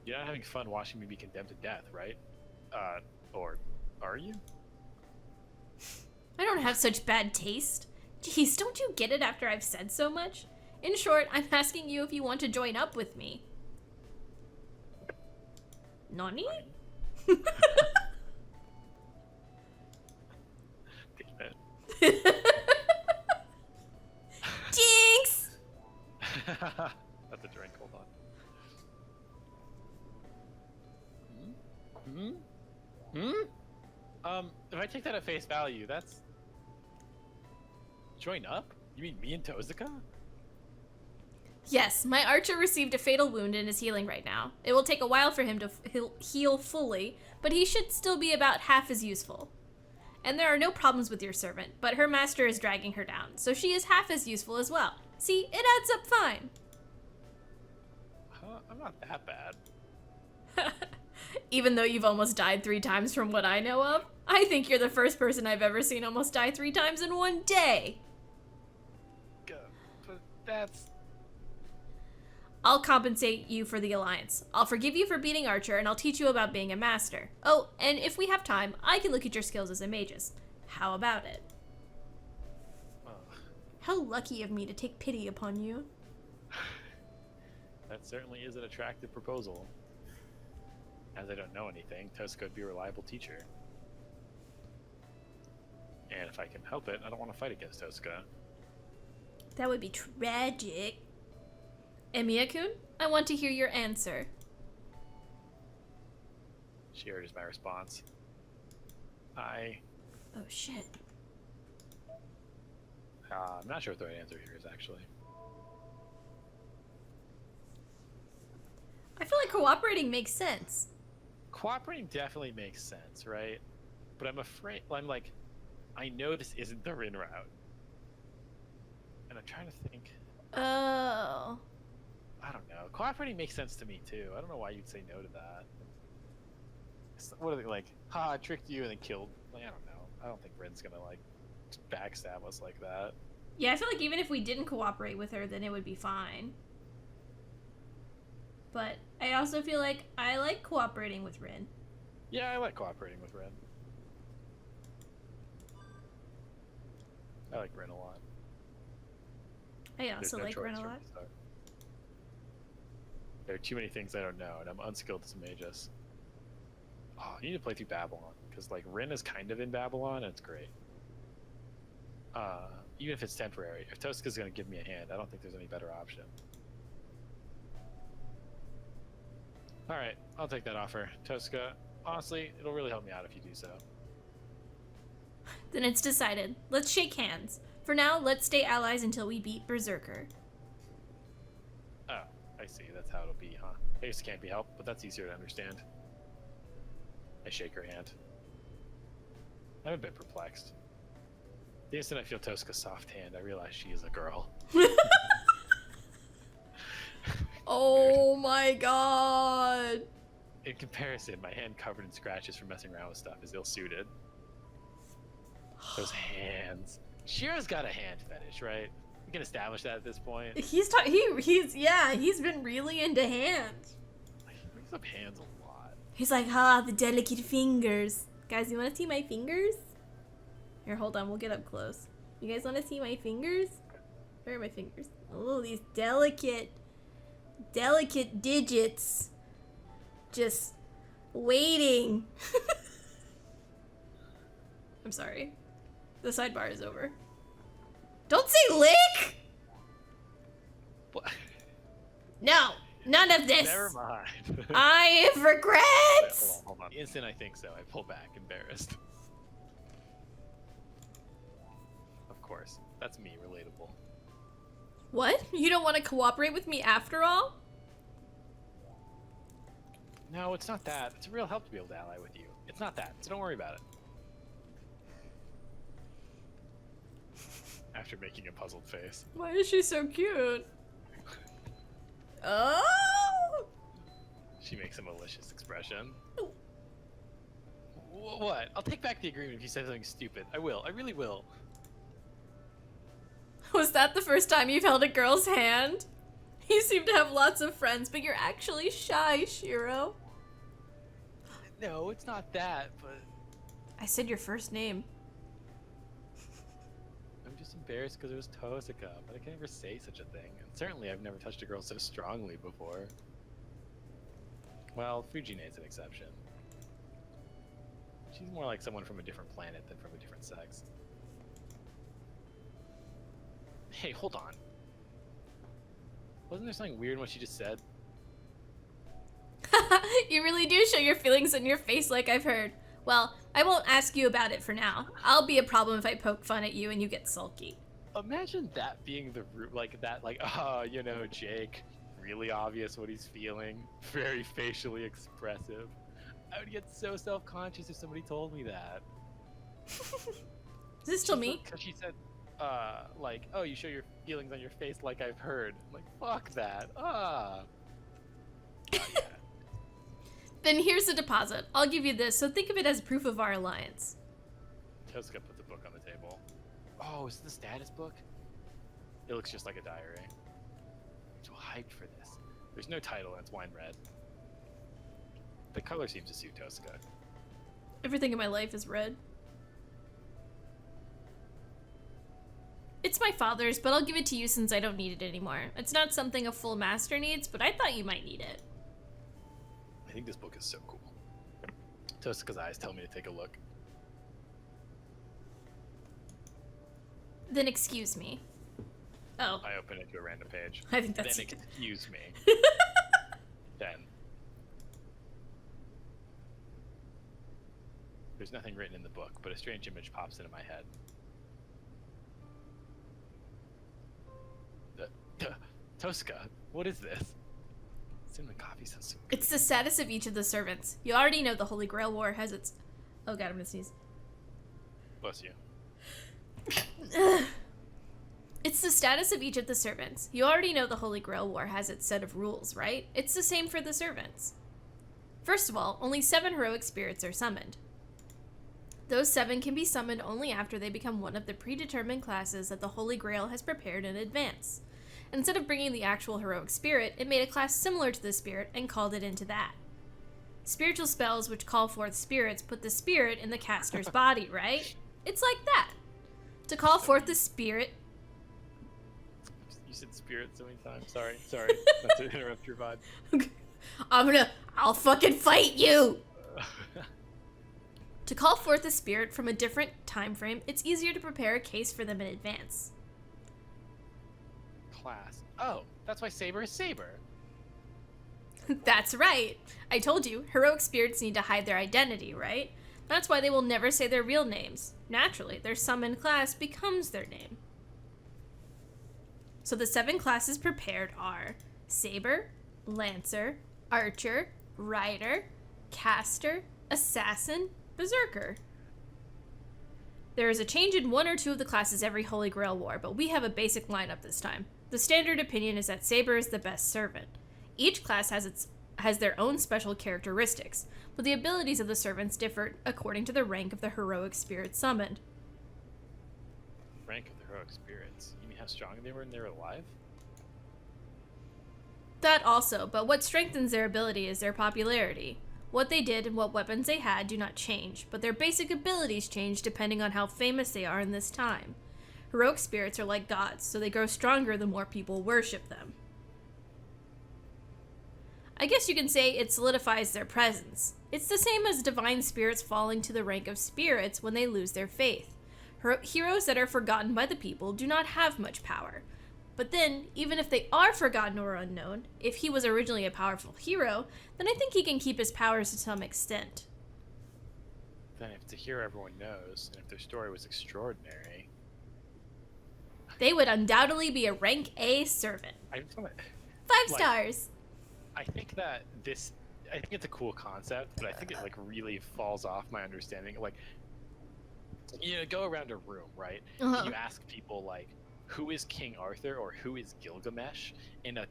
Speaker 1: You're not having fun watching me be condemned to death, right? Or are you?
Speaker 2: I don't have such bad taste. Jeez, don't you get it after I've said so much? In short, I'm asking you if you want to join up with me. Nani? Jinx!
Speaker 1: That's a drink, hold on. If I take that at face value, that's... Join up? You mean me and Tozuka?
Speaker 2: Yes, my archer received a fatal wound and is healing right now. It will take a while for him to heal fully, but he should still be about half as useful. And there are no problems with your servant, but her master is dragging her down, so she is half as useful as well. See, it adds up fine.
Speaker 1: I'm not that bad.
Speaker 2: Even though you've almost died 3 times from what I know of, I think you're the first person I've ever seen almost die 3 times in one day.
Speaker 1: But that's...
Speaker 2: I'll compensate you for the alliance. I'll forgive you for beating Archer, and I'll teach you about being a master. Oh, and if we have time, I can look at your skills as a magus. How about it? How lucky of me to take pity upon you.
Speaker 1: That certainly is an attractive proposal. As I don't know anything, Tosuka would be a reliable teacher. And if I can help it, I don't want to fight against Tosuka.
Speaker 2: That would be tragic. Emiya-kun, I want to hear your answer.
Speaker 1: She heard is my response.
Speaker 2: Oh shit.
Speaker 1: I'm not sure what the right answer here is, actually.
Speaker 2: I feel like cooperating makes sense.
Speaker 1: Cooperating definitely makes sense, right? But I'm afraid, I know this isn't the Rin route. And I'm trying to think.
Speaker 2: Oh.
Speaker 1: I don't know. Cooperating makes sense to me, too. I don't know why you'd say no to that. What are they, like, ha, I tricked you and then killed? Like, I don't know. I don't think Rin's gonna, backstab us like that.
Speaker 2: Yeah, I feel like even if we didn't cooperate with her, then it would be fine. But I also feel like I like cooperating with Rin.
Speaker 1: Yeah, I like cooperating with Rin. I like Rin a lot.
Speaker 2: I also like Rin a lot.
Speaker 1: There are too many things I don't know, and I'm unskilled as a magus. Oh, you need to play through Babylon, because like Rin is kind of in Babylon, and it's great. Even if it's temporary, if Tosca's going to give me a hand, I don't think there's any better option. All right, I'll take that offer, Tosca. Honestly, it'll really help me out if you do so.
Speaker 2: Then it's decided. Let's shake hands. For now, let's stay allies until we beat Berserker.
Speaker 1: Oh, I see. That's how it'll be, huh? I guess it can't be helped, but that's easier to understand. I shake her hand. I'm a bit perplexed. The instant I feel Tosca's soft hand, I realize she is a girl.
Speaker 2: Oh my god.
Speaker 1: In comparison, my hand covered in scratches from messing around with stuff is ill-suited. Those hands. Shira's got a hand fetish, right? We can establish that at this point.
Speaker 2: He's been really into hands.
Speaker 1: He brings up hands a lot.
Speaker 2: He's like, the delicate fingers. Guys, you want to see my fingers? Here, hold on, we'll get up close. You guys want to see my fingers? Where are my fingers? Oh, these delicate digits. Just waiting. I'm sorry. The sidebar is over. Don't say lick!
Speaker 1: What?
Speaker 2: No, none of this.
Speaker 1: Never mind.
Speaker 2: I have regrets.
Speaker 1: Hold on. The instant I think so, I pull back, embarrassed. Of course, that's me, relatable.
Speaker 2: What? You don't want to cooperate with me after all?
Speaker 1: No, it's not that. It's a real help to be able to ally with you. It's not that, so don't worry about it. After making a puzzled face.
Speaker 2: Why is she so cute? Oh!
Speaker 1: She makes a malicious expression. What? I'll take back the agreement if you say something stupid. I will. I really will.
Speaker 2: Was that the first time you've held a girl's hand? You seem to have lots of friends, but you're actually shy, Shiro.
Speaker 1: No, it's not that, but...
Speaker 2: I said your first name.
Speaker 1: I'm just embarrassed because it was Tosaka, but I can never say such a thing. And certainly I've never touched a girl so strongly before. Well, Fujine's an exception. She's more like someone from a different planet than from a different sex. Hey, hold on. Wasn't there something weird in what she just said?
Speaker 2: You really do show your feelings in your face like I've heard. Well, I won't ask you about it for now. I'll be a problem if I poke fun at you and you get sulky.
Speaker 1: Imagine that being the root, like that, like, oh, you know, Jake, really obvious what he's feeling, very facially expressive. I would get so self-conscious if somebody told me that.
Speaker 2: Is this still me?
Speaker 1: Because she said, like, oh, you show your feelings on your face like I've heard. I'm like, fuck that. Yeah.
Speaker 2: Then here's the deposit. I'll give you this, so think of it as proof of our alliance.
Speaker 1: Tosca puts a book on the table. Oh, is it the status book? It looks just like a diary. I'm so hyped for this. There's no title and it's wine red. The color seems to suit Tosca.
Speaker 2: Everything in my life is red. It's my father's, but I'll give it to you since I don't need it anymore. It's not something a full master needs, but I thought you might need it.
Speaker 1: I think this book is so cool. Tosca's eyes tell me to take a look.
Speaker 2: Then excuse me. Oh.
Speaker 1: I open it to a random page.
Speaker 2: I think that's...
Speaker 1: Then excuse me. Then. There's nothing written in the book, but a strange image pops into my head. Tosca, what is this? Cinnamon coffee sounds so good.
Speaker 2: It's the status of each of the servants. You already know the Holy Grail War has its... Oh god, I'm gonna sneeze.
Speaker 1: Bless you.
Speaker 2: It's the status of each of the servants. You already know the Holy Grail War has its set of rules, right? It's the same for the servants. First of all, only 7 heroic spirits are summoned. Those 7 can be summoned only after they become one of the predetermined classes that the Holy Grail has prepared in advance. Instead of bringing the actual heroic spirit, it made a class similar to the spirit and called it into that. Spiritual spells which call forth spirits put the spirit in the caster's body, right? It's like that. To call forth the spirit...
Speaker 1: You said spirit so many times. Sorry. Not to interrupt your vibe.
Speaker 2: I'll fucking fight you! To call forth a spirit from a different time frame, it's easier to prepare a case for them in advance.
Speaker 1: Class. Oh, that's why Saber is Saber.
Speaker 2: That's right. I told you, heroic spirits need to hide their identity, right? That's why they will never say their real names. Naturally, their summoned class becomes their name. So the 7 classes prepared are Saber, Lancer, Archer, Rider, Caster, Assassin, Berserker. There is a change in 1 or 2 of the classes every Holy Grail war, but we have a basic lineup this time. The standard opinion is that Saber is the best servant. Each class has their own special characteristics, but the abilities of the servants differ according to the rank of the heroic spirit summoned.
Speaker 1: Rank of the heroic spirits? You mean how strong they were when they were alive?
Speaker 2: That also, but what strengthens their ability is their popularity. What they did and what weapons they had do not change, but their basic abilities change depending on how famous they are in this time. Heroic spirits are like gods, so they grow stronger the more people worship them. I guess you can say it solidifies their presence. It's the same as divine spirits falling to the rank of spirits when they lose their faith. Heroes that are forgotten by the people do not have much power. But then, even if they are forgotten or unknown, if he was originally a powerful hero, then I think he can keep his powers to some extent.
Speaker 1: Then if it's a hero everyone knows, and if their story was extraordinary...
Speaker 2: They would undoubtedly be a rank A servant. 5 stars!
Speaker 1: I think it's a cool concept, but I think it really falls off my understanding. Go around a room, right?
Speaker 2: Uh-huh.
Speaker 1: And you ask people who is King Arthur or who is Gilgamesh, and a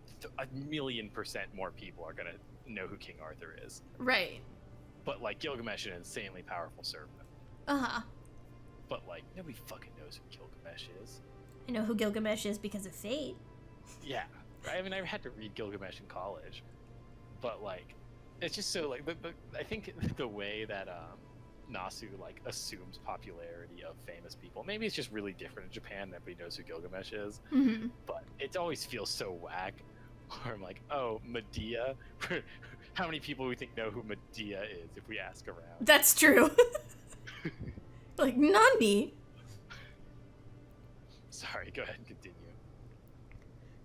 Speaker 1: million% more people are gonna know who King Arthur is.
Speaker 2: Right.
Speaker 1: But Gilgamesh is an insanely powerful servant.
Speaker 2: Uh-huh.
Speaker 1: But nobody fucking knows who Gilgamesh is.
Speaker 2: I know who Gilgamesh is because of Fate.
Speaker 1: Yeah. I mean, I had to read Gilgamesh in college, but it's just so I think the way that Nasu assumes popularity of famous people. Maybe it's just really different in Japan. Everybody knows who Gilgamesh is, but it always feels so whack. Where I'm like, oh, Medea. How many people we think know who Medea is if we ask around?
Speaker 2: That's true. Not me.
Speaker 1: Sorry, go ahead and continue.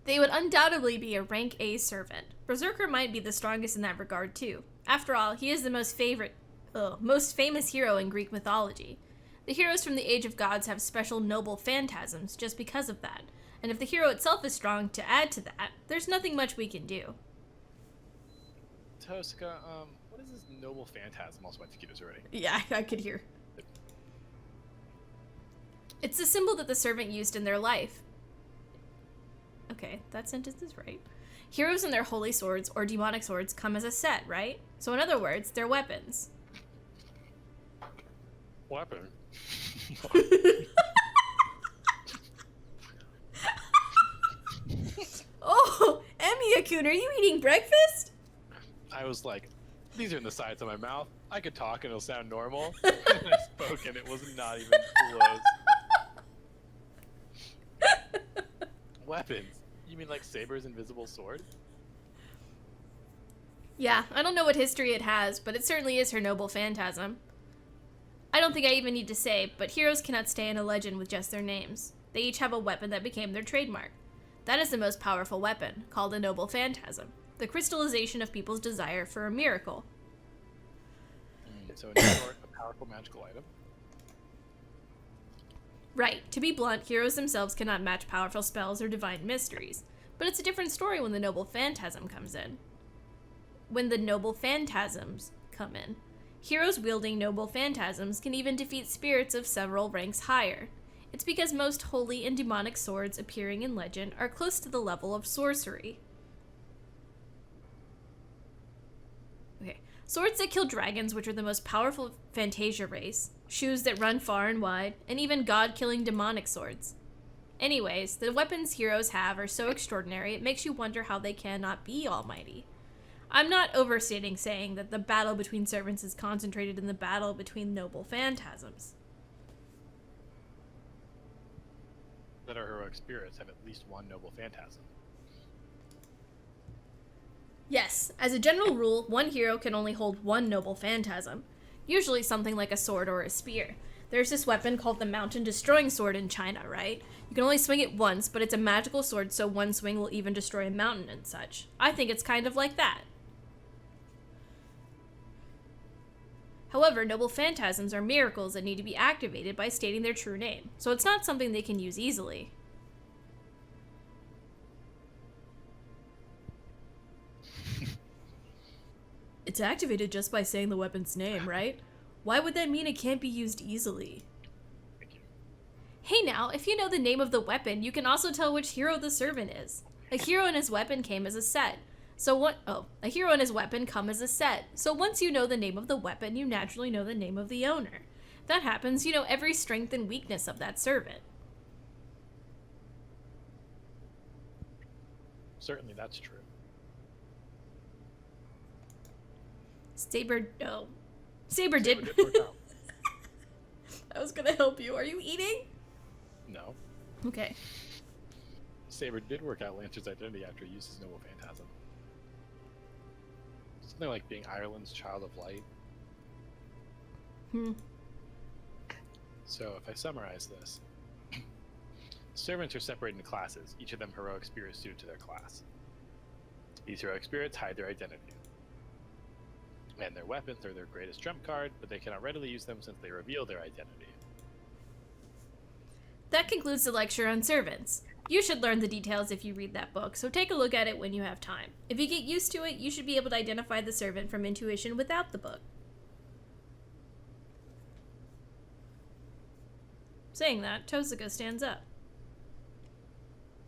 Speaker 2: They would undoubtedly be a rank A servant. Berserker might be the strongest in that regard too. After all, he is the most famous hero in Greek mythology. The heroes from the Age of Gods have special noble phantasms just because of that. And if the hero itself is strong to add to that, there's nothing much we can do.
Speaker 1: Tosca, what is this noble phantasm? Also, my computer's already.
Speaker 2: Yeah, I could hear. It's a symbol that the servant used in their life. Okay, that sentence is right. Heroes and their holy swords or demonic swords come as a set, right? So in other words, they're weapons.
Speaker 1: Weapon?
Speaker 2: Oh, Emiya-kun, are you eating breakfast?
Speaker 1: I was like, these are in the sides of my mouth. I could talk and it'll sound normal. And I spoke and it was not even close. Weapons? You mean Saber's invisible sword?
Speaker 2: Yeah, I don't know what history it has, but it certainly is her noble phantasm. I don't think I even need to say, but heroes cannot stay in a legend with just their names. They each have a weapon that became their trademark. That is the most powerful weapon, called a noble phantasm, the crystallization of people's desire for a miracle.
Speaker 1: So in short, a powerful magical item?
Speaker 2: Right. To be blunt, heroes themselves cannot match powerful spells or divine mysteries. But it's a different story when the noble phantasm comes in. When the noble phantasms come in. Heroes wielding noble phantasms can even defeat spirits of several ranks higher. It's because most holy and demonic swords appearing in legend are close to the level of sorcery. Okay. Swords that kill dragons, which are the most powerful Fantasia race, shoes that run far and wide, and even god-killing demonic swords. Anyways, the weapons heroes have are so extraordinary it makes you wonder how they cannot be almighty. I'm not overstating saying that the battle between servants is concentrated in the battle between noble phantasms.
Speaker 1: That our heroic spirits have at least one noble phantasm.
Speaker 2: Yes, as a general rule, one hero can only hold one noble phantasm, usually something like a sword or a spear. There's this weapon called the Mountain Destroying Sword in China, right? You can only swing it once, but it's a magical sword, so one swing will even destroy a mountain and such. I think it's kind of like that. However, noble phantasms are miracles that need to be activated by stating their true name, so it's not something they can use easily. It's activated just by saying the weapon's name, right? Why would that mean it can't be used easily?
Speaker 1: Thank you.
Speaker 2: Hey now, if you know the name of the weapon, you can also tell which hero the servant is. A hero and his weapon came as a set. A hero and his weapon come as a set. So once you know the name of the weapon, you naturally know the name of the owner. If that happens, you know every strength and weakness of that servant.
Speaker 1: Certainly that's true.
Speaker 2: Saber did.
Speaker 1: Saber did work out.
Speaker 2: I was gonna help you. Are you eating?
Speaker 1: No.
Speaker 2: Okay.
Speaker 1: Saber did work out Lancer's identity after he used his noble phantasm. Something like being Ireland's child of light. So if I summarize this, servants are separated into classes, each of them heroic spirits suited to their class. These heroic spirits hide their identity. And their weapons are their greatest trump card, but they cannot readily use them since they reveal their identity.
Speaker 2: That concludes the lecture on servants. You should learn the details if you read that book, so take a look at it when you have time. If you get used to it, you should be able to identify the servant from intuition without the book. Saying that, Tosuka stands up.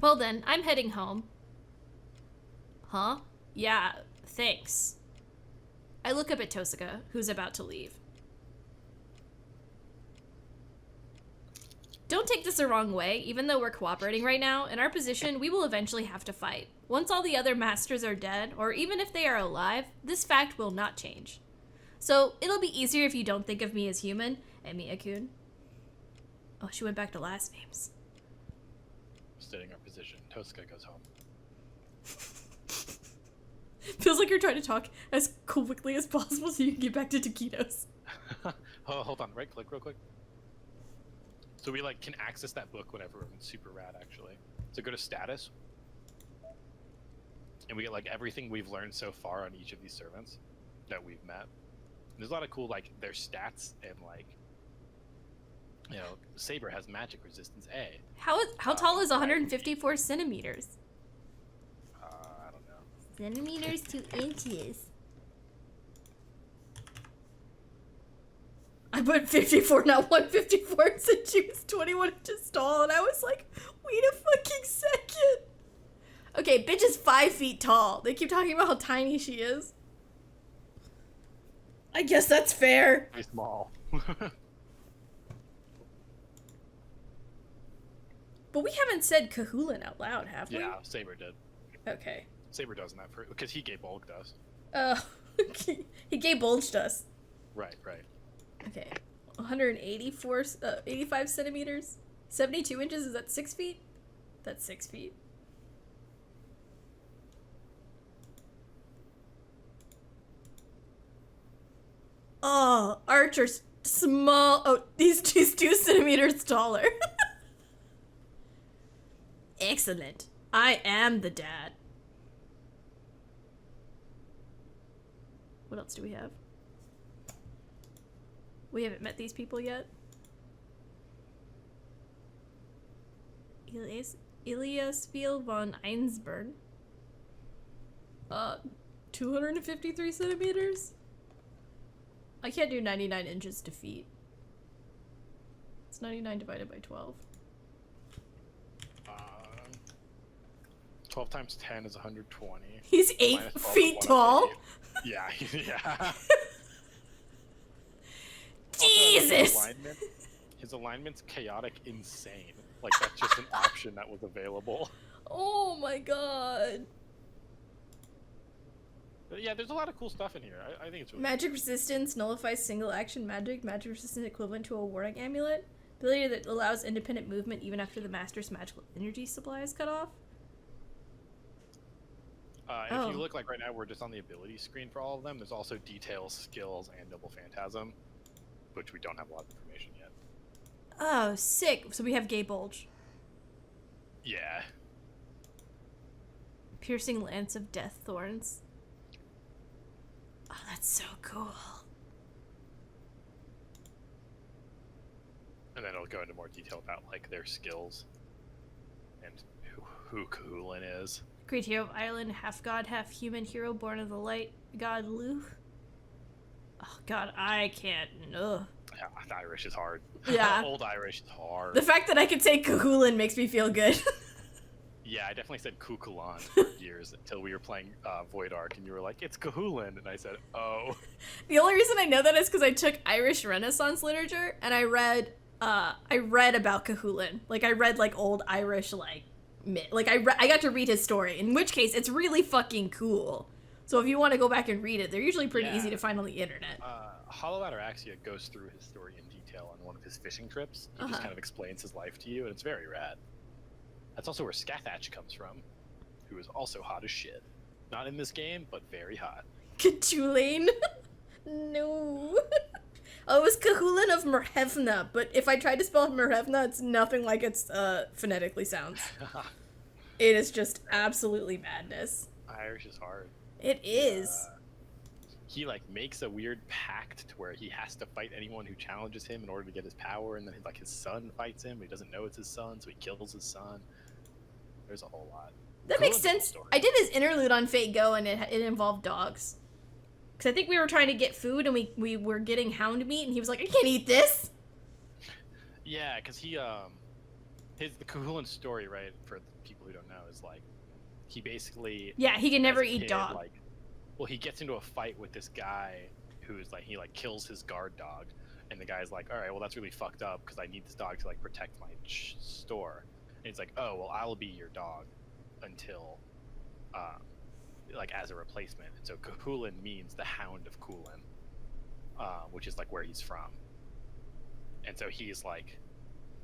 Speaker 2: Well then, I'm heading home. Huh? Yeah, thanks. I look up at Tosuka, who's about to leave. Don't take this the wrong way, even though we're cooperating right now, in our position, we will eventually have to fight. Once all the other masters are dead, or even if they are alive, this fact will not change. So, it'll be easier if you don't think of me as human, Emiya-kun. Oh, she went back to last names.
Speaker 1: Stating our position, Tosuka goes home.
Speaker 2: Feels like you're trying to talk as quickly as possible so you can get back to taquitos.
Speaker 1: Oh, hold on, right click real quick. So we can access that book whenever. It's super rad actually. So go to status. And we get everything we've learned so far on each of these servants that we've met. And there's a lot of cool their stats and Saber has magic resistance A.
Speaker 2: How tall is 154 centimeters?
Speaker 1: I don't know.
Speaker 2: Centimeters to inches. I put 54, not 154, since she was 21 inches tall, and I was like, wait a fucking second. Okay, bitch is 5 feet tall. They keep talking about how tiny she is. I guess that's fair.
Speaker 1: Very small.
Speaker 2: But we haven't said Kahulin out loud, have we?
Speaker 1: Yeah, Saber did.
Speaker 2: Okay.
Speaker 1: Saber doesn't that because he gay bulked us.
Speaker 2: He gay bulged us.
Speaker 1: Right.
Speaker 2: Okay. 184, 85 centimeters? 72 inches, is that 6 feet? That's 6 feet. Oh, Archer's small. Oh, he's 2 centimeters taller. Excellent. I am the dad. What else do we have? We haven't met these people yet. Eliasfiel von Einsburn. 253 centimeters? I can't do 99 inches to feet. It's 99 divided by 12.
Speaker 1: 12 times 10 is 120.
Speaker 2: He's 8 feet tall?
Speaker 1: Yeah, yeah.
Speaker 2: Jeez! Jesus!
Speaker 1: His alignment's chaotic insane. Like, that's just an option that was available.
Speaker 2: Oh my god.
Speaker 1: But yeah, there's a lot of cool stuff in here. I think it's really
Speaker 2: Magic resistance nullifies single action magic. Magic resistance equivalent to a warding amulet. Ability that allows independent movement even after the master's magical energy supply is cut off.
Speaker 1: If you look, like right now, we're just on the ability screen for all of them. There's also details, skills, and double phantasm, which we don't have a lot of information yet.
Speaker 2: Oh, sick. So we have Gay Bulge.
Speaker 1: Yeah.
Speaker 2: Piercing Lance of Death Thorns. Oh, that's so cool.
Speaker 1: And then it'll go into more detail about like their skills and who Kahulin is.
Speaker 2: Great hero of Ireland, half god, half human hero, born of the light, god Luke. Oh god, I can't. Ugh.
Speaker 1: Yeah, the Irish is hard.
Speaker 2: Yeah.
Speaker 1: Old Irish is hard.
Speaker 2: The fact that I could say Kahulin makes me feel good.
Speaker 1: Yeah, I definitely said Kukulan for years until we were playing Void Ark, and you were like, "It's Kahulin," and I said, "Oh."
Speaker 2: The only reason I know that is because I took Irish Renaissance literature and I read about Kahulin. Like I read like old Irish I got to read his story. In which case, it's really fucking cool. So if you want to go back and read it, they're usually pretty easy to find on the internet.
Speaker 1: Hollow Ataraxia goes through his story in detail on one of his fishing trips. He just kind of explains his life to you, and it's very rad. That's also where Scathach comes from, who is also hot as shit. Not in this game, but very hot.
Speaker 2: Cthulane? No. Oh, it was Kahulin of Merhevna, but if I tried to spell Merhevna, it's nothing like it's phonetically sounds. It is just absolutely madness.
Speaker 1: Irish is hard.
Speaker 2: It is.
Speaker 1: He like makes a weird pact to where he has to fight anyone who challenges him in order to get his power, and then like his son fights him, but he doesn't know it's his son, so he kills his son. There's a whole lot.
Speaker 2: That makes sense. I did his interlude on Fate Go, and it involved dogs. Because I think we were trying to get food, and we were getting hound meat, and he was like, I can't eat this!
Speaker 1: Yeah, because the Kahulin story, right, for people who don't know, is like, he basically...
Speaker 2: Yeah, he can never eat dog.
Speaker 1: Like, well, he gets into a fight with this guy who's like, he like kills his guard dog, and the guy's like, all right, well, that's really fucked up, because I need this dog to like protect my store. And he's like, oh, well, I'll be your dog until, like, as a replacement. And so Kahulin means the Hound of Kulin, which is, like, where he's from. And so he's, like,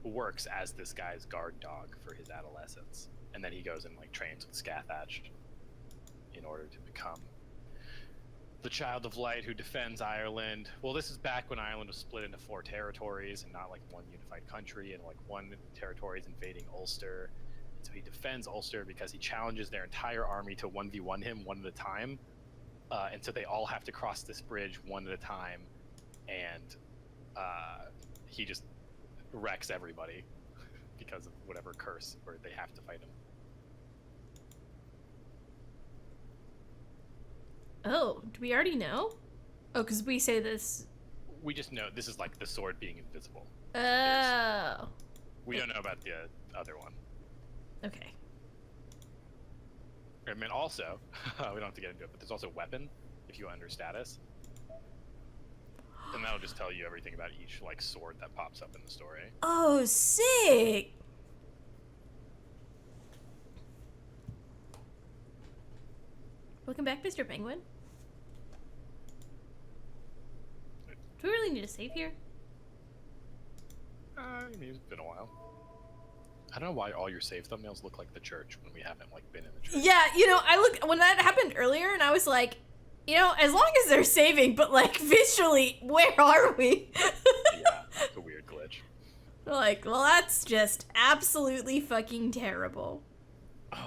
Speaker 1: works as this guy's guard dog for his adolescence. And then he goes and, like, trains with Scathach in order to become the Child of Light who defends Ireland. Well, this is back when Ireland was split into 4 territories and not like one unified country, and like one territory is invading Ulster. And so he defends Ulster because he challenges their entire army to 1v1 him one at a time. And so they all have to cross this bridge one at a time, and he just wrecks everybody because of whatever curse where they have to fight him.
Speaker 2: Oh, do we already know? Oh, because we say this...
Speaker 1: We just know this is like the sword being invisible.
Speaker 2: Oh.
Speaker 1: We don't know about the other one.
Speaker 2: Okay.
Speaker 1: I mean, also, we don't have to get into it, but there's also weapon, if you under status. And that'll just tell you everything about each like sword that pops up in the story.
Speaker 2: Oh, sick! Welcome back, Mr. Penguin. Do we really need to save here?
Speaker 1: I mean, it's been a while. I don't know why all your save thumbnails look like the church when we haven't like been in the church.
Speaker 2: Yeah, you know, when that happened earlier, and I was like, you know, as long as they're saving, but like visually, where are we?
Speaker 1: Yeah, it's a weird glitch.
Speaker 2: Like, well, that's just absolutely fucking terrible.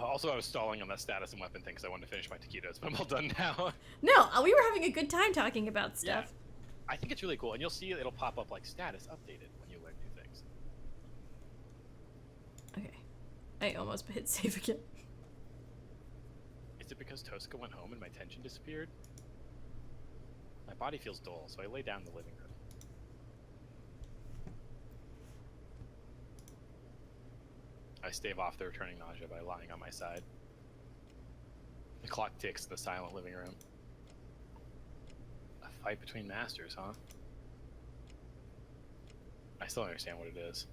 Speaker 1: Also, I was stalling on that status and weapon thing because I wanted to finish my taquitos, but I'm all done now.
Speaker 2: No, we were having a good time talking about stuff.
Speaker 1: Yeah, I think it's really cool, and you'll see it'll pop up like status updated when you learn new things.
Speaker 2: Okay, I almost hit save again.
Speaker 1: Is it because Tosca went home and my tension disappeared? My body feels dull, so I lay down in the living room. I stave off the returning nausea by lying on my side. The clock ticks in the silent living room. A fight between masters, huh? I still don't understand what it is.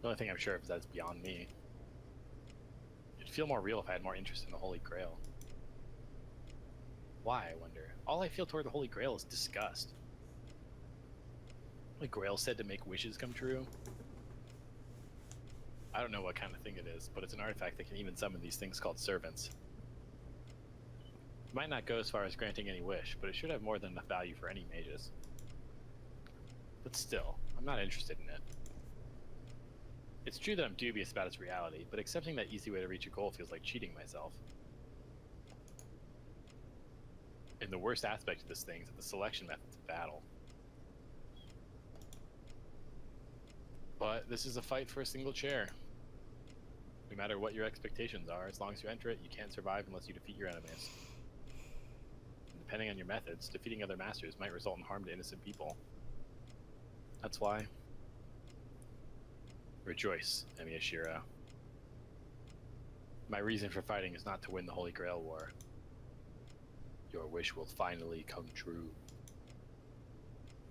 Speaker 1: The only thing I'm sure of is that it's beyond me. It'd feel more real if I had more interest in the Holy Grail. Why, I wonder? All I feel toward the Holy Grail is disgust. Holy Grail said to make wishes come true. I don't know what kind of thing it is, but it's an artifact that can even summon these things called servants. It might not go as far as granting any wish, but it should have more than enough value for any mages. But still, I'm not interested in it. It's true that I'm dubious about its reality, but accepting that easy way to reach a goal feels like cheating myself. And the worst aspect of this thing is that the selection methods of battle. But this is a fight for a single chair. No matter what your expectations are, as long as you enter it, you can't survive unless you defeat your enemies. And depending on your methods, defeating other masters might result in harm to innocent people. That's why... Rejoice, Emiyashiro. My reason for fighting is not to win the Holy Grail War. Your wish will finally come true.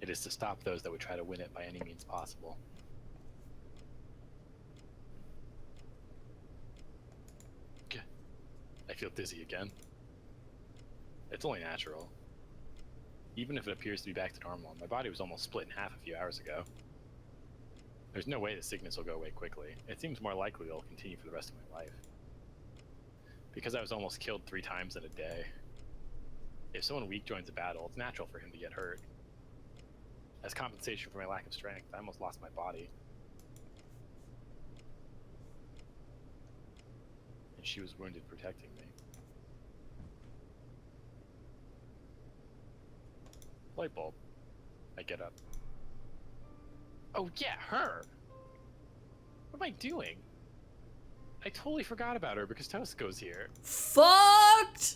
Speaker 1: It is to stop those that would try to win it by any means possible. I feel dizzy again. It's only natural. Even if it appears to be back to normal, my body was almost split in half a few hours ago. There's no way the sickness will go away quickly. It seems more likely it'll continue for the rest of my life. Because I was almost killed 3 times in a day. If someone weak joins a battle, it's natural for him to get hurt. As compensation for my lack of strength, I almost lost my body. And she was wounded protecting me. Light bulb. I get up. Oh yeah, her! What am I doing? I totally forgot about her because Tosko's here.
Speaker 2: Fucked!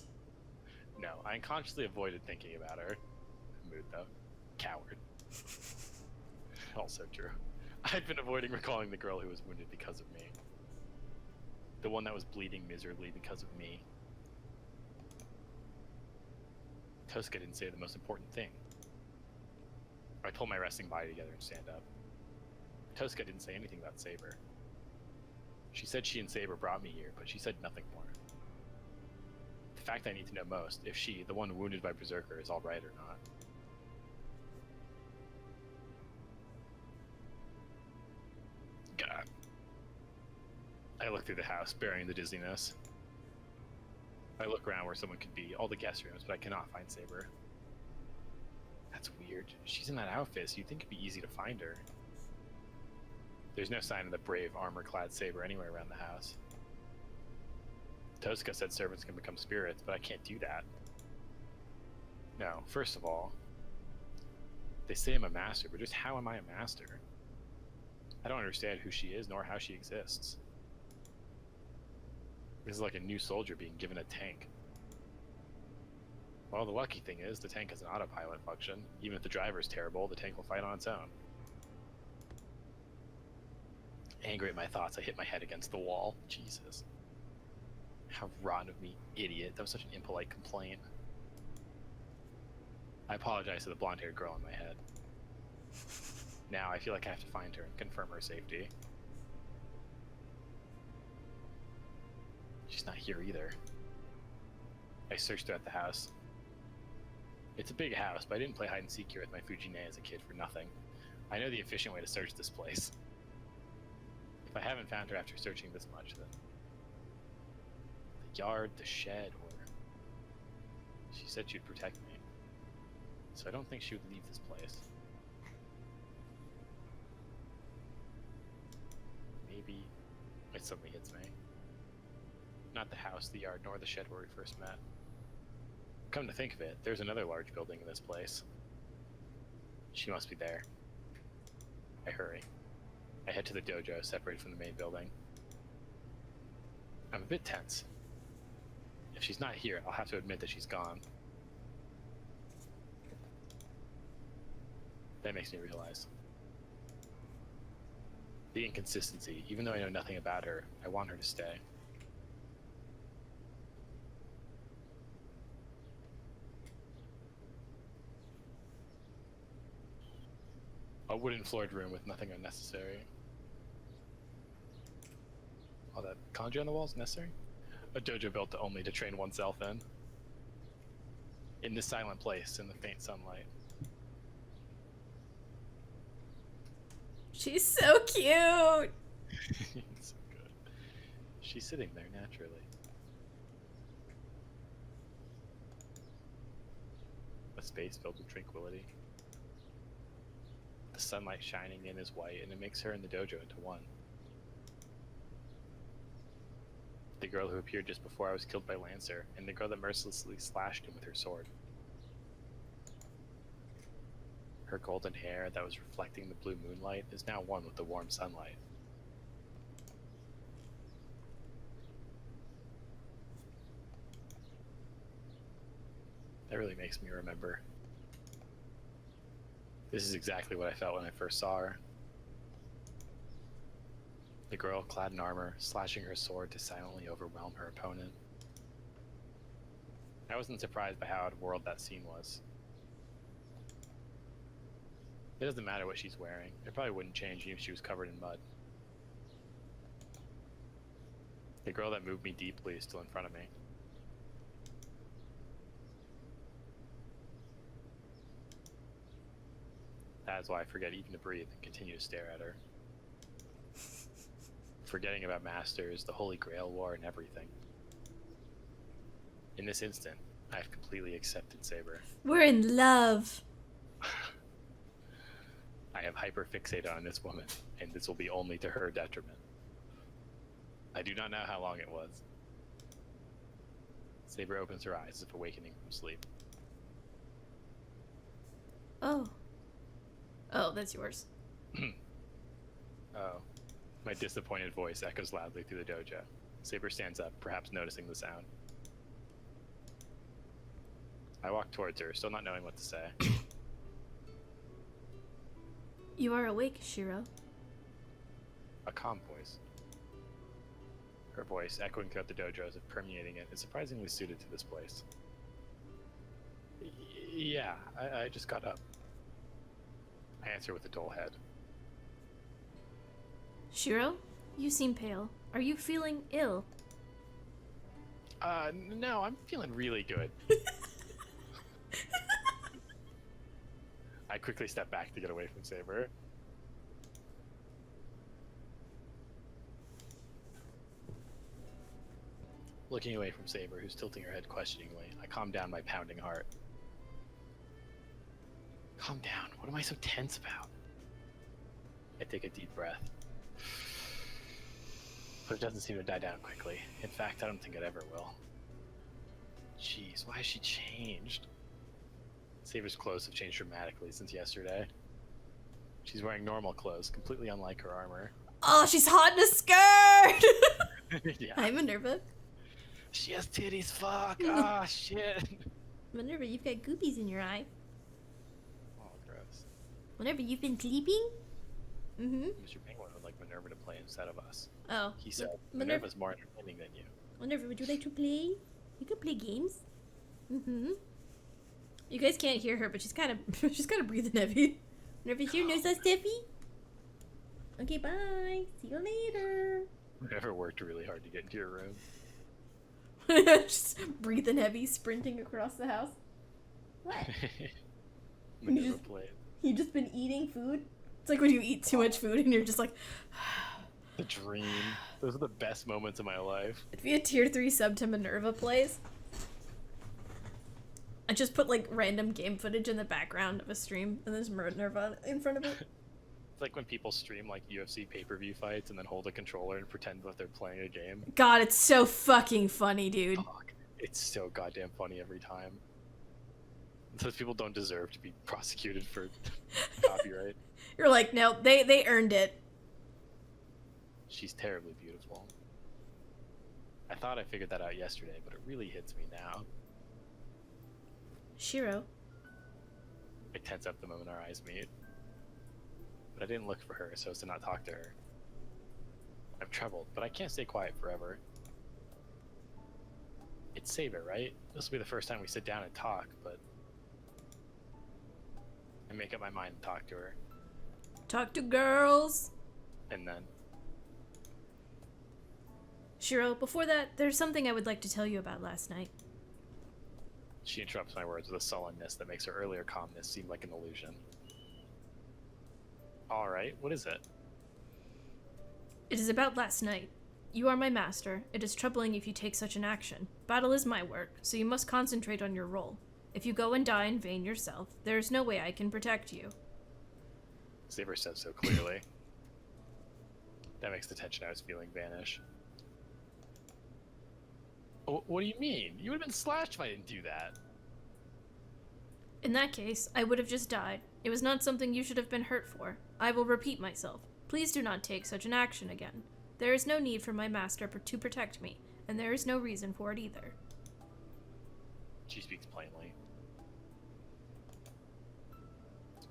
Speaker 1: No, I unconsciously avoided thinking about her. Mood though. Coward. Also true. I'd been avoiding recalling the girl who was wounded because of me. The one that was bleeding miserably because of me. Toska didn't say the most important thing. I pulled my resting body together and stand up. Toska didn't say anything about Saber. She said she and Saber brought me here, but she said nothing more. The fact I need to know most, if she, the one wounded by Berserker, is alright or not. God. I look through the house, bearing the dizziness. I look around where someone could be, all the guest rooms, but I cannot find Saber. That's weird. She's in that outfit, so you'd think it'd be easy to find her. There's no sign of the brave, armor-clad Saber anywhere around the house. Toska said servants can become spirits, but I can't do that. No, first of all, they say I'm a master, but just how am I a master? I don't understand who she is, nor how she exists. This is like a new soldier being given a tank. Well, the lucky thing is, the tank has an autopilot function. Even if the driver is terrible, the tank will fight on its own. Angry at my thoughts, I hit my head against the wall. Jesus. How rotten of me, idiot. That was such an impolite complaint. I apologize to the blonde-haired girl in my head. Now I feel like I have to find her and confirm her safety. She's not here either. I searched throughout the house. It's a big house, but I didn't play hide and seek here with my Fujine as a kid for nothing. I know the efficient way to search this place. If I haven't found her after searching this much, then the yard, the shed, or she said she'd protect me. So I don't think she would leave this place. Maybe it suddenly hits me. Not the house, the yard, nor the shed where we first met. Come to think of it, there's another large building in this place. She must be there. I hurry. I head to the dojo, separated from the main building. I'm a bit tense. If she's not here, I'll have to admit that she's gone. That makes me realize the inconsistency. Even though I know nothing about her, I want her to stay. A wooden floored room with nothing unnecessary. All that kanji on the walls necessary? A dojo built only to train oneself in. In this silent place, in the faint sunlight.
Speaker 2: She's so cute.
Speaker 1: So good. She's sitting there naturally. A space filled with tranquility. The sunlight shining in is white, and it makes her and the dojo into one. The girl who appeared just before I was killed by Lancer, and the girl that mercilessly slashed him with her sword. Her golden hair that was reflecting the blue moonlight is now one with the warm sunlight. That really makes me remember. This is exactly what I felt when I first saw her. The girl clad in armor, slashing her sword to silently overwhelm her opponent. I wasn't surprised by how out of world that scene was. It doesn't matter what she's wearing. It probably wouldn't change even if she was covered in mud. The girl that moved me deeply is still in front of me. That is why I forget even to breathe and continue to stare at her. Forgetting about Masters, the Holy Grail War, and everything. In this instant, I have completely accepted Saber.
Speaker 2: We're in love.
Speaker 1: I have hyper-fixated on this woman, and this will be only to her detriment. I do not know how long it was. Saber opens her eyes as if awakening from sleep.
Speaker 2: Oh. Oh, that's yours.
Speaker 1: Oh. My disappointed voice echoes loudly through the dojo. Saber stands up, perhaps noticing the sound. I walk towards her, still not knowing what to say.
Speaker 2: You are awake, Shiro.
Speaker 1: A calm voice. Her voice, echoing throughout the dojo as if permeating it, is surprisingly suited to this place. Yeah, I just got up. I answer with a dull head.
Speaker 2: Shiro, you seem pale. Are you feeling ill?
Speaker 1: No, I'm feeling really good. I quickly step back to get away from Saber. Looking away from Saber, who's tilting her head questioningly, I calm down my pounding heart. Calm down. What am I so tense about? I take a deep breath. But it doesn't seem to die down quickly. In fact, I don't think it ever will. Jeez, why has she changed? Saber's clothes have changed dramatically since yesterday. She's wearing normal clothes, completely unlike her armor.
Speaker 2: Oh, she's hot in a skirt!
Speaker 1: Yeah.
Speaker 2: Hi, Minerva.
Speaker 1: She has titties, fuck! Ah, shit!
Speaker 2: Minerva, you've got goopies in your eye.
Speaker 1: Oh, gross.
Speaker 2: Minerva, you've been sleeping? Mm-hmm.
Speaker 1: Mr. Penguin would like Minerva to play instead of us.
Speaker 2: Oh.
Speaker 1: He said,
Speaker 2: Minerva,
Speaker 1: Minerva's more entertaining than you.
Speaker 2: Minerva, would you like to play? You can play games. Mm-hmm. You guys can't hear her, but she's kind of breathing heavy. Minerva, here knows us, Tiffy. Okay, bye. See you later.
Speaker 1: Minerva worked really hard to get into your room.
Speaker 2: Just breathing heavy, sprinting across the house. What?
Speaker 1: Minerva played.
Speaker 2: You've just been eating food? It's like when you eat too much food and you're just like...
Speaker 1: The dream. Those are the best moments of my life.
Speaker 2: It'd be a tier 3 sub to Minerva plays. I just put like random game footage in the background of a stream and there's Minerva in front of it.
Speaker 1: It's like when people stream like UFC pay-per-view fights and then hold a controller and pretend that they're playing a game.
Speaker 2: God, it's so fucking funny, dude.
Speaker 1: Fuck. It's so goddamn funny every time. Those people don't deserve to be prosecuted for copyright.
Speaker 2: You're like, no, they earned it.
Speaker 1: She's terribly beautiful. I thought I figured that out yesterday, but it really hits me now.
Speaker 2: Shiro.
Speaker 1: I tense up the moment our eyes meet. But I didn't look for her so as to not talk to her. I'm troubled, but I can't stay quiet forever. It's Saber, right? This will be the first time we sit down and talk, but... I make up my mind to talk to her.
Speaker 2: Talk to girls.
Speaker 1: And then,
Speaker 2: Shiro, before that, there's something I would like to tell you about last night.
Speaker 1: she interrupts my words with a sullenness that makes her earlier calmness seem like an illusion. Alright, what is it?
Speaker 2: It is about last night. You are my master. It is troubling if you take such an action. Battle is my work, so you must concentrate on your role. If you go and die in vain yourself, there is no way I can protect you.
Speaker 1: Saber says so clearly. That makes the tension I was feeling vanish. What do you mean? You would have been slashed if I didn't do that.
Speaker 2: In that case, I would have just died. It was not something you should have been hurt for. I will repeat myself. Please do not take such an action again. There is no need for my master to protect me, and there is no reason for it either.
Speaker 1: She speaks plainly.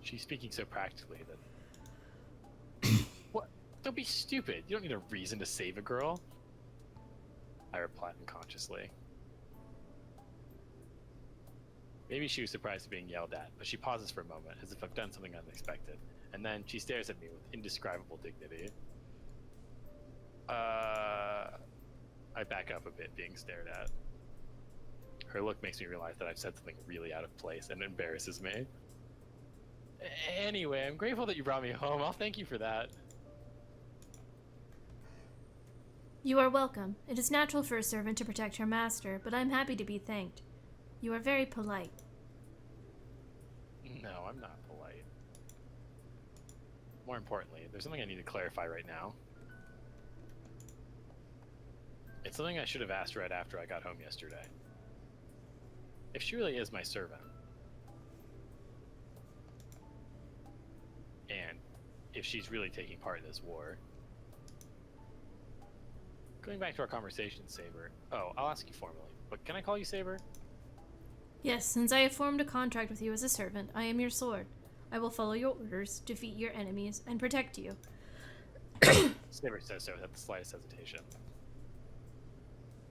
Speaker 1: She's speaking so practically that... What? Don't be stupid. You don't need a reason to save a girl. I reply unconsciously. Maybe she was surprised at being yelled at, but she pauses for a moment, as if I've done something unexpected, and then she stares at me with indescribable dignity. I back up a bit, being stared at. Her look makes me realize that I've said something really out of place and embarrasses me. Anyway, I'm grateful that you brought me home. I'll thank you for that.
Speaker 2: You are welcome. It is natural for a servant to protect her master, but I'm happy to be thanked. You are very polite.
Speaker 1: No, I'm not polite. More importantly, there's something I need to clarify right now. It's something I should have asked right after I got home yesterday. If she really is my servant, and if she's really taking part in this war, going back to our conversation, Saber. Oh, I'll ask you formally, but can I call you Saber?
Speaker 2: Yes, since I have formed a contract with you as a servant, I am your sword. I will follow your orders, defeat your enemies, and protect you.
Speaker 1: Saber says so without the slightest hesitation.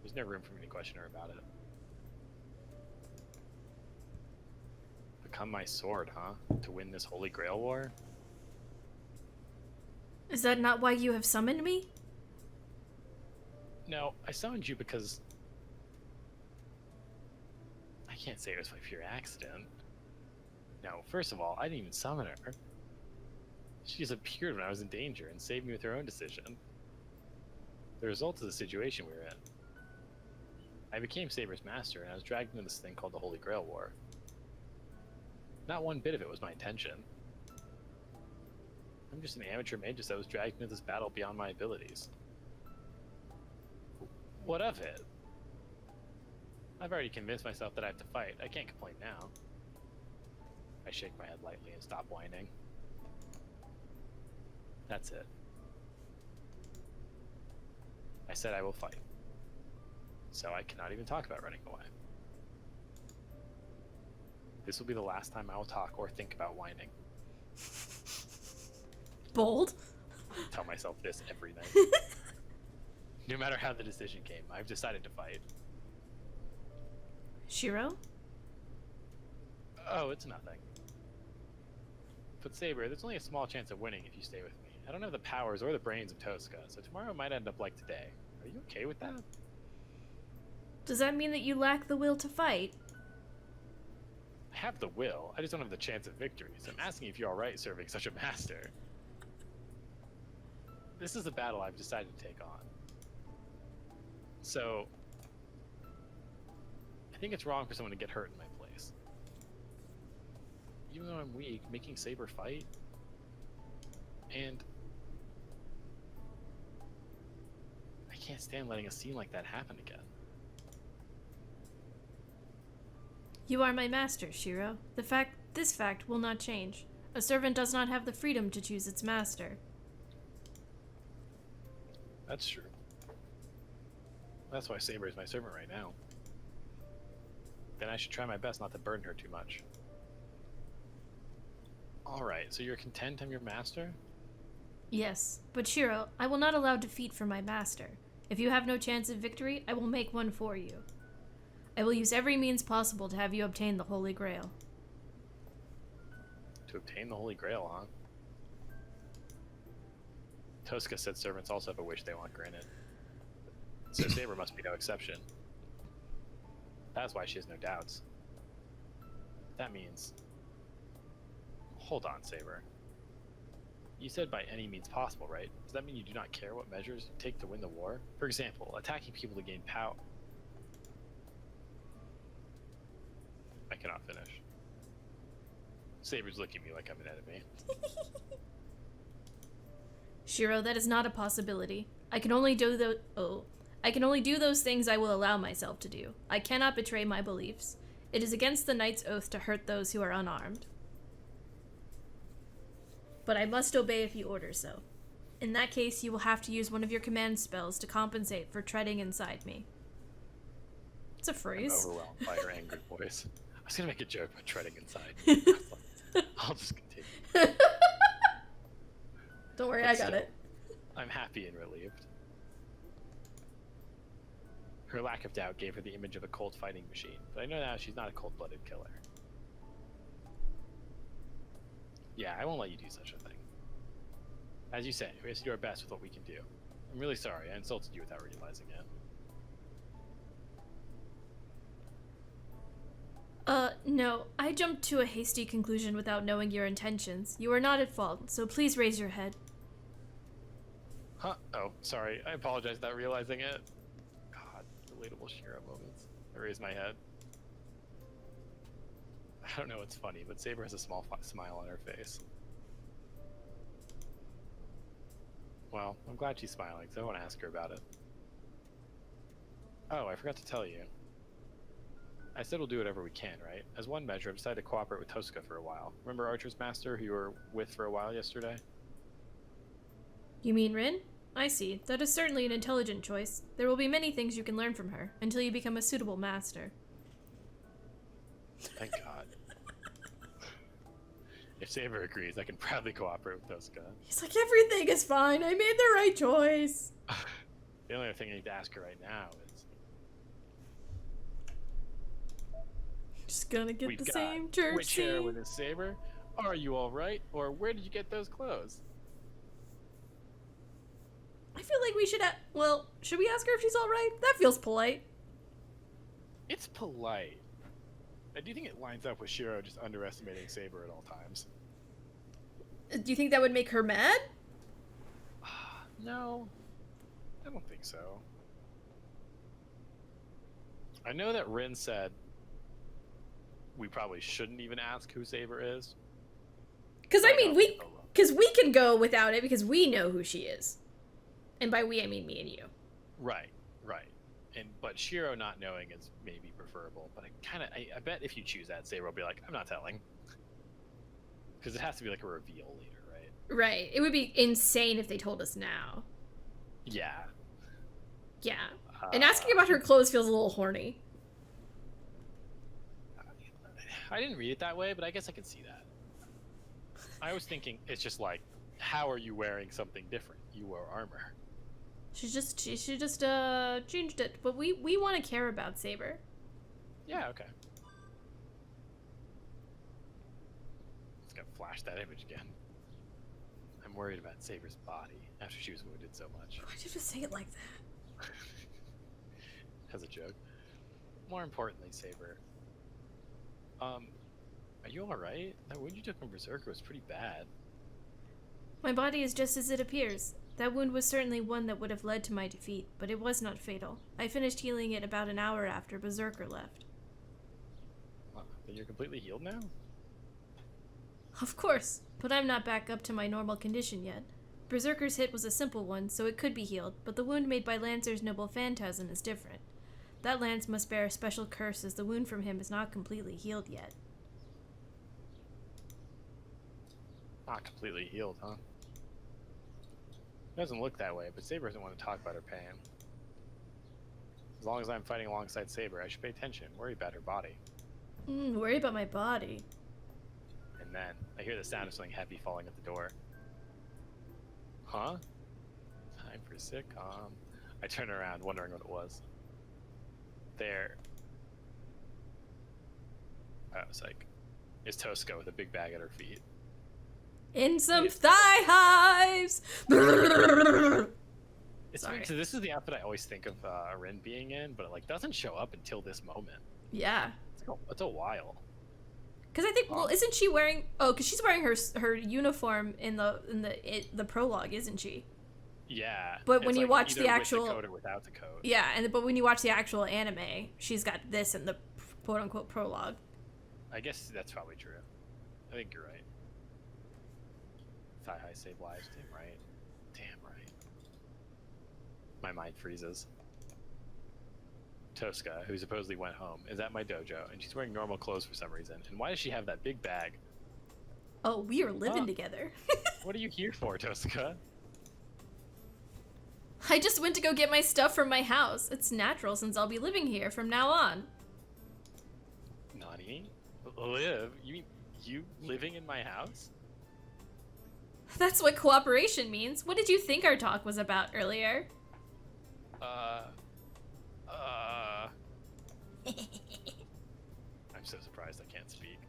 Speaker 1: There's no room for me to question her about it. Become my sword, huh? To win this Holy Grail war?
Speaker 2: Is that not why you have summoned me?
Speaker 1: No, I summoned you because... I can't say it was by pure accident. No, first of all, I didn't even summon her. She just appeared when I was in danger and saved me with her own decision. The result of the situation we were in. I became Saber's master, and I was dragged into this thing called the Holy Grail War. Not one bit of it was my intention. I'm just an amateur magus that was dragged into this battle beyond my abilities. What of it? I've already convinced myself that I have to fight. I can't complain now. I shake my head lightly and stop whining. That's it. I said I will fight. So I cannot even talk about running away. This will be the last time I will talk or think about whining.
Speaker 2: Bold.
Speaker 1: I tell myself this every night. No matter how the decision came, I've decided to fight.
Speaker 2: Shiro?
Speaker 1: Oh, it's nothing. But Saber, there's only a small chance of winning if you stay with me. I don't have the powers or the brains of Tosca, so tomorrow might end up like today. Are you okay with that?
Speaker 2: Does that mean that you lack the will to fight?
Speaker 1: I have the will, I just don't have the chance of victory, so I'm asking if you're alright serving such a master. This is a battle I've decided to take on. So, I think it's wrong for someone to get hurt in my place. Even though I'm weak, making Saber fight, and I can't stand letting a scene like that happen again.
Speaker 2: You are my master, Shiro. This fact will not change. A servant does not have the freedom to choose its master.
Speaker 1: That's true. That's why Saber is my servant right now. Then I should try my best not to burden her too much. Alright, so you're content I'm your master?
Speaker 2: Yes, but Shiro, I will not allow defeat for my master. If you have no chance of victory, I will make one for you. I will use every means possible to have you obtain the Holy Grail.
Speaker 1: To obtain the Holy Grail, huh? Tosca said servants also have a wish they want granted. So Saber must be no exception. That's why she has no doubts. That means... Hold on, Saber. You said by any means possible, right? Does that mean you do not care what measures you take to win the war? For example, attacking people to gain power. I cannot finish. Saber's looking at me like I'm an enemy.
Speaker 2: Shiro, that is not a possibility. I can only do those things I will allow myself to do. I cannot betray my beliefs. It is against the knight's oath to hurt those who are unarmed. But I must obey if you order so. In that case, you will have to use one of your command spells to compensate for treading inside me. It's a phrase.
Speaker 1: I'm overwhelmed by her angry voice. I was gonna make a joke about treading inside. I'll just continue.
Speaker 2: Don't worry,
Speaker 1: But
Speaker 2: I got
Speaker 1: still,
Speaker 2: it.
Speaker 1: I'm happy and relieved. Her lack of doubt gave her the image of a cold fighting machine, but I know now she's not a cold-blooded killer. Yeah, I won't let you do such a thing. As you say, we have to do our best with what we can do. I'm really sorry, I insulted you without realizing it.
Speaker 2: No. I jumped to a hasty conclusion without knowing your intentions. You are not at fault, so please raise your head.
Speaker 1: Huh? Oh, sorry. I apologize without realizing it. God, relatable Shiro moments. I raise my head. I don't know what's funny, but Saber has a small smile on her face. Well, I'm glad she's smiling, so I want to ask her about it. Oh, I forgot to tell you. I said we'll do whatever we can, right? As one measure, I've decided to cooperate with Tosca for a while. Remember Archer's Master, who you were with for a while yesterday?
Speaker 2: You mean Rin? I see. That is certainly an intelligent choice. There will be many things you can learn from her, until you become a suitable master.
Speaker 1: Thank God. If Saber agrees, I can proudly cooperate with Tosca.
Speaker 2: He's like, everything is fine. I made the right choice.
Speaker 1: The only other thing I need to ask her right now is...
Speaker 2: Just gonna get
Speaker 1: We've
Speaker 2: the
Speaker 1: got
Speaker 2: same church
Speaker 1: which hair
Speaker 2: scene.
Speaker 1: with a saber? Are you alright? Or where did you get those clothes?
Speaker 2: I feel like we should well, should we ask her if she's alright? That feels polite.
Speaker 1: It's polite. I do think it lines up with Shiro just underestimating Saber at all times.
Speaker 2: Do you think that would make her mad?
Speaker 1: No, I don't think so. I know that Rin said we probably shouldn't even ask who Saber is.
Speaker 2: Because I mean, we can go without it because we know who she is. And by we, I mean me and you.
Speaker 1: Right. But Shiro not knowing is maybe preferable. But I bet if you choose that, Saber will be like, I'm not telling. Because it has to be like a reveal later, right?
Speaker 2: Right. It would be insane if they told us now.
Speaker 1: Yeah.
Speaker 2: Yeah. And asking about her clothes feels a little horny.
Speaker 1: I didn't read it that way, but I guess I can see that. I was thinking it's just like, how are you wearing something different? You wore armor.
Speaker 2: She just changed it, but we want to care about Saber.
Speaker 1: Yeah, okay. It's gonna flash that image again. I'm worried about Saber's body after she was wounded so much.
Speaker 2: Why'd you just say it like that?
Speaker 1: As a joke. More importantly, Saber. Are you alright? That wound you took from Berserker was pretty bad.
Speaker 2: My body is just as it appears. That wound was certainly one that would have led to my defeat, but it was not fatal. I finished healing it about an hour after Berserker left.
Speaker 1: Then you're completely healed now?
Speaker 2: Of course, but I'm not back up to my normal condition yet. Berserker's hit was a simple one, so it could be healed, but the wound made by Lancer's noble Phantasm is different. That Lance must bear a special curse as the wound from him is not completely healed yet.
Speaker 1: Not completely healed, huh? It doesn't look that way, but Saber doesn't want to talk about her pain. As long as I'm fighting alongside Saber, I should pay attention, worry about her body.
Speaker 2: Worry about my body.
Speaker 1: And then, I hear the sound of something heavy falling at the door. Huh? Time for sitcom. I turn around, wondering what it was. There. Oh, psych. Is Tosca with a big bag at her feet.
Speaker 2: In some thigh hives.
Speaker 1: It's
Speaker 2: Sorry.
Speaker 1: weird, so this is the outfit I always think of Rin being in, but it like doesn't show up until this moment.
Speaker 2: Yeah.
Speaker 1: It's a while.
Speaker 2: Because I think, well, isn't she wearing? Oh, because she's wearing her uniform in the prologue, isn't she?
Speaker 1: Yeah.
Speaker 2: But when
Speaker 1: it's
Speaker 2: you
Speaker 1: like
Speaker 2: watch the
Speaker 1: either
Speaker 2: actual,
Speaker 1: with the coat or without the coat.
Speaker 2: yeah, but when you watch the actual anime, she's got this in the quote unquote prologue.
Speaker 1: I guess that's probably true. I think you're right. Thigh high save lives, damn right. Damn right. My mind freezes. Tosca, who supposedly went home, is at my dojo, and she's wearing normal clothes for some reason. And why does she have that big bag?
Speaker 2: Oh, we are living together.
Speaker 1: What are you here for, Tosca?
Speaker 2: I just went to go get my stuff from my house. It's natural since I'll be living here from now on.
Speaker 1: Nani? Live? You mean you living in my house?
Speaker 2: That's what cooperation means. What did you think our talk was about earlier?
Speaker 1: I'm so surprised I can't speak.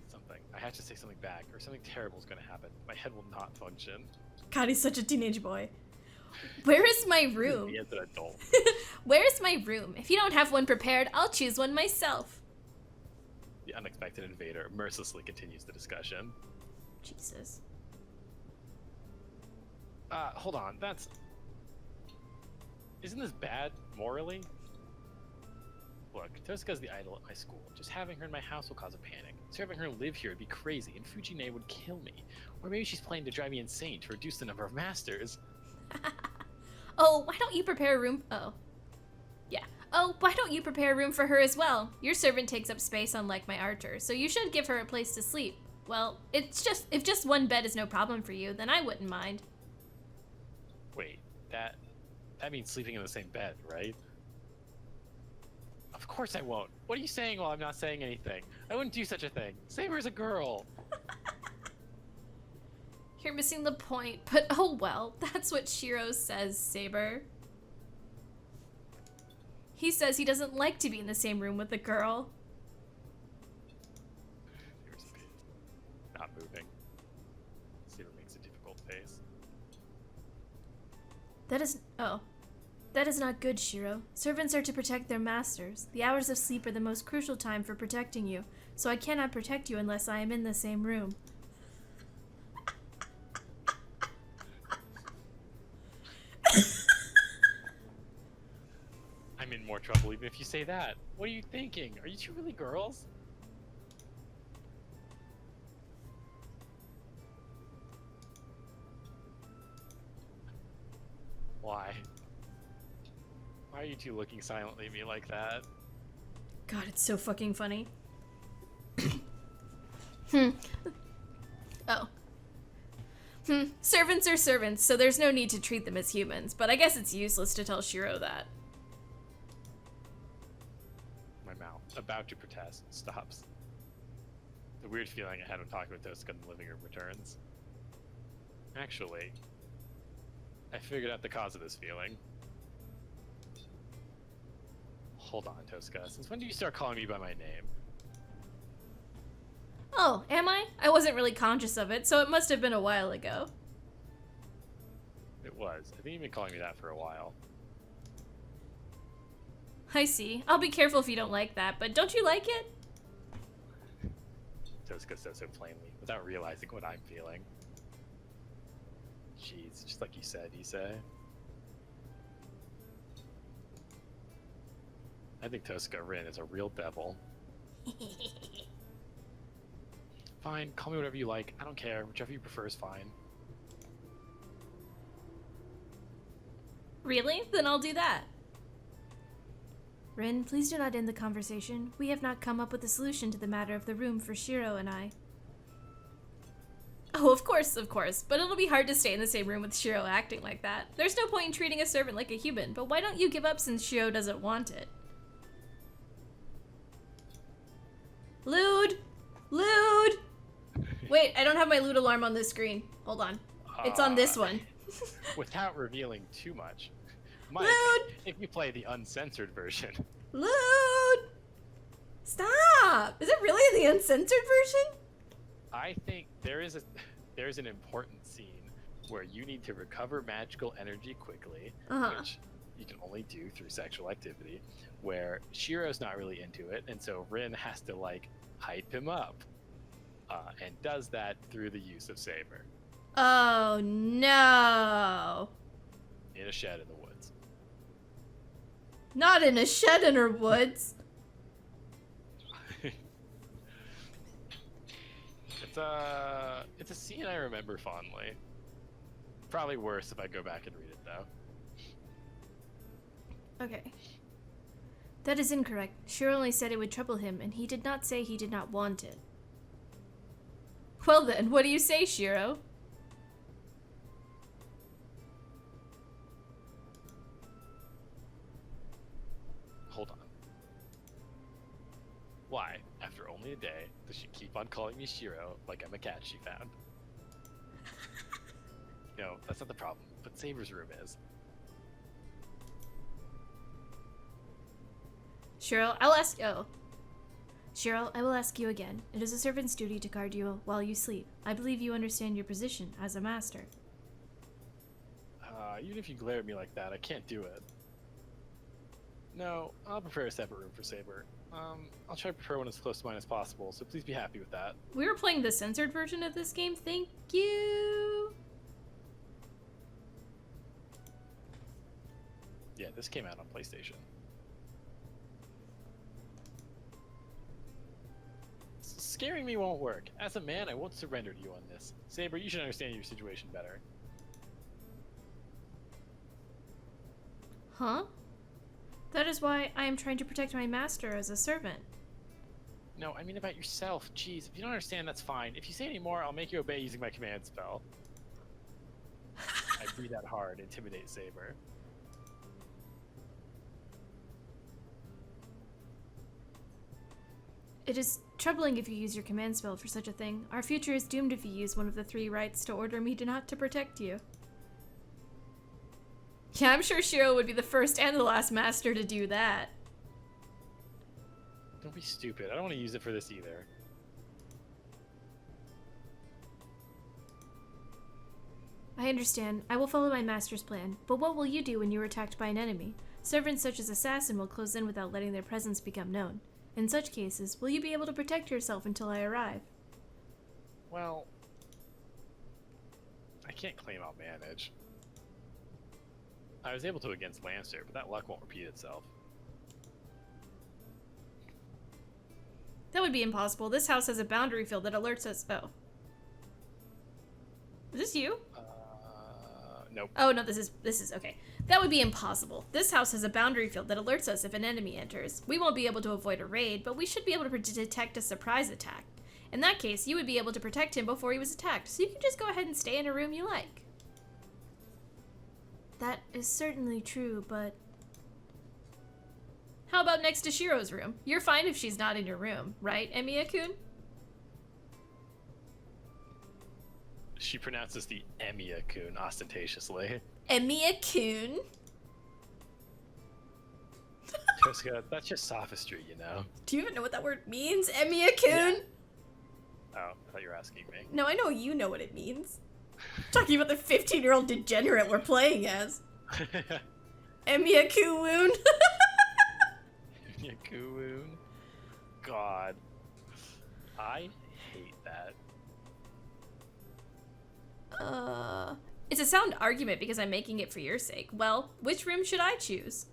Speaker 1: Something. I have to say something back, or something terrible is going to happen. My head will not function.
Speaker 2: God, he's such a teenage boy. Where is my room?
Speaker 1: He is an adult.
Speaker 2: Where is my room? If you don't have one prepared, I'll choose one myself.
Speaker 1: The unexpected invader mercilessly continues the discussion.
Speaker 2: Jesus.
Speaker 1: Hold on. Isn't this bad morally? Look, Tosca's the idol at my school. Just having her in my house will cause a panic. So having her live here would be crazy, and Fujine would kill me. Or maybe she's planning to drive me insane to reduce the number of masters.
Speaker 2: Oh, why don't you prepare a room? Oh. Yeah. Oh, why don't you prepare a room for her as well? Your servant takes up space unlike my archer, so you should give her a place to sleep. Well, if just one bed is no problem for you, then I wouldn't mind.
Speaker 1: Wait, that means sleeping in the same bed, right? Of course I won't. What are you saying while I'm not saying anything? I wouldn't do such a thing. Saber's a girl.
Speaker 2: You're missing the point, but oh well. That's what Shiro says, Saber. He says he doesn't like to be in the same room with a girl.
Speaker 1: Here's a piece. Not moving. Saber makes a difficult face.
Speaker 2: That is not good, Shiro. Servants are to protect their masters. The hours of sleep are the most crucial time for protecting you, so I cannot protect you unless I am in the same room.
Speaker 1: I'm in more trouble even if you say that. What are you thinking? Are you two really girls? Why? Why are you two looking silently at me like that?
Speaker 2: God, it's so fucking funny. Oh. Servants are servants, so there's no need to treat them as humans, but I guess it's useless to tell Shiro that.
Speaker 1: My mouth, about to protest, stops. The weird feeling I had when talking with Tosca in the living room returns. Actually, I figured out the cause of this feeling. Hold on, Tosca. Since when did you start calling me by my name?
Speaker 2: Oh, am I? I wasn't really conscious of it, so it must have been a while ago.
Speaker 1: It was. I think you've been calling me that for a while.
Speaker 2: I see. I'll be careful if you don't like that, but don't you like it?
Speaker 1: Tosca says so plainly, without realizing what I'm feeling. Jeez, just like you said, Issei. I think Tosca Rin is a real devil. Fine, call me whatever you like. I don't care. Whichever you prefer is fine.
Speaker 2: Really? Then I'll do that. Rin, please do not end the conversation. We have not come up with a solution to the matter of the room for Shiro and I. Oh, of course, but it'll be hard to stay in the same room with Shiro acting like that. There's no point in treating a servant like a human, but why don't you give up since Shiro doesn't want it? Lude! Lude! Wait, I don't have my Lude alarm on this screen. Hold on. It's on this one.
Speaker 1: Without revealing too much.
Speaker 2: Lude!
Speaker 1: If you play the uncensored version.
Speaker 2: Lude! Stop! Is it really the uncensored version?
Speaker 1: I think there's an important scene where you need to recover magical energy quickly, which you can only do through sexual activity, where Shiro's not really into it, and so Rin has to like hype him up, and does that through the use of Saber
Speaker 2: Oh no.
Speaker 1: in a shed in the woods.
Speaker 2: Not in a shed in her woods.
Speaker 1: It's a scene I remember fondly. Probably worse if I go back and read it though.
Speaker 2: Okay. That is incorrect. Shiro only said it would trouble him, and he did not say he did not want it. Well then, what do you say, Shiro?
Speaker 1: Hold on. Why, after only a day, does she keep on calling me Shiro like I'm a cat she found? No, that's not the problem, but Saber's room is.
Speaker 2: Shiro, I will ask. Oh. Shiro, I will ask you again. It is a servant's duty to guard you while you sleep. I believe you understand your position as a master.
Speaker 1: Even if you glare at me like that, I can't do it. No, I'll prepare a separate room for Saber. I'll try to prepare one as close to mine as possible, so please be happy with that.
Speaker 2: We were playing the censored version of this game. Thank you.
Speaker 1: Yeah, this came out on PlayStation. Scaring me won't work. As a man, I won't surrender to you on this. Saber, you should understand your situation better.
Speaker 2: Huh? That is why I am trying to protect my master as a servant.
Speaker 1: No, I mean about yourself. Jeez, if you don't understand, that's fine. If you say any more, I'll make you obey using my command spell. I breathe out hard, intimidate Saber.
Speaker 2: It is troubling if you use your command spell for such a thing. Our future is doomed if you use one of the 3 rights to order me not to protect you. Yeah, I'm sure Shiro would be the first and the last master to do that.
Speaker 1: Don't be stupid. I don't want to use it for this either.
Speaker 2: I understand. I will follow my master's plan. But what will you do when you are attacked by an enemy? Servants such as Assassin will close in without letting their presence become known. In such cases, will you be able to protect yourself until I arrive?
Speaker 1: Well, I can't claim I'll manage. I was able to against Lancer, but that luck won't repeat itself.
Speaker 2: That would be impossible. This house has a boundary field that alerts us. Oh. Is this you?
Speaker 1: Nope.
Speaker 2: Oh, no, this is okay. That would be impossible. This house has a boundary field that alerts us if an enemy enters. We won't be able to avoid a raid, but we should be able to detect a surprise attack. In that case, you would be able to protect him before he was attacked, so you can just go ahead and stay in a room you like. That is certainly true, but... How about next to Shiro's room? You're fine if she's not in your room, right, Emiya-kun?
Speaker 1: She pronounces the Emiya-kun ostentatiously.
Speaker 2: Emiya-kun?
Speaker 1: Tosca, that's just sophistry, you know?
Speaker 2: Do you even know what that word means, Emiya-kun?
Speaker 1: Yeah. Oh, I thought you were asking me.
Speaker 2: No, I know you know what it means. Talking about the 15-year-old degenerate we're playing as. Emiya-kun.
Speaker 1: Emiya-kun. God. I hate that.
Speaker 2: It's a sound argument because I'm making it for your sake. Well, which room should I choose?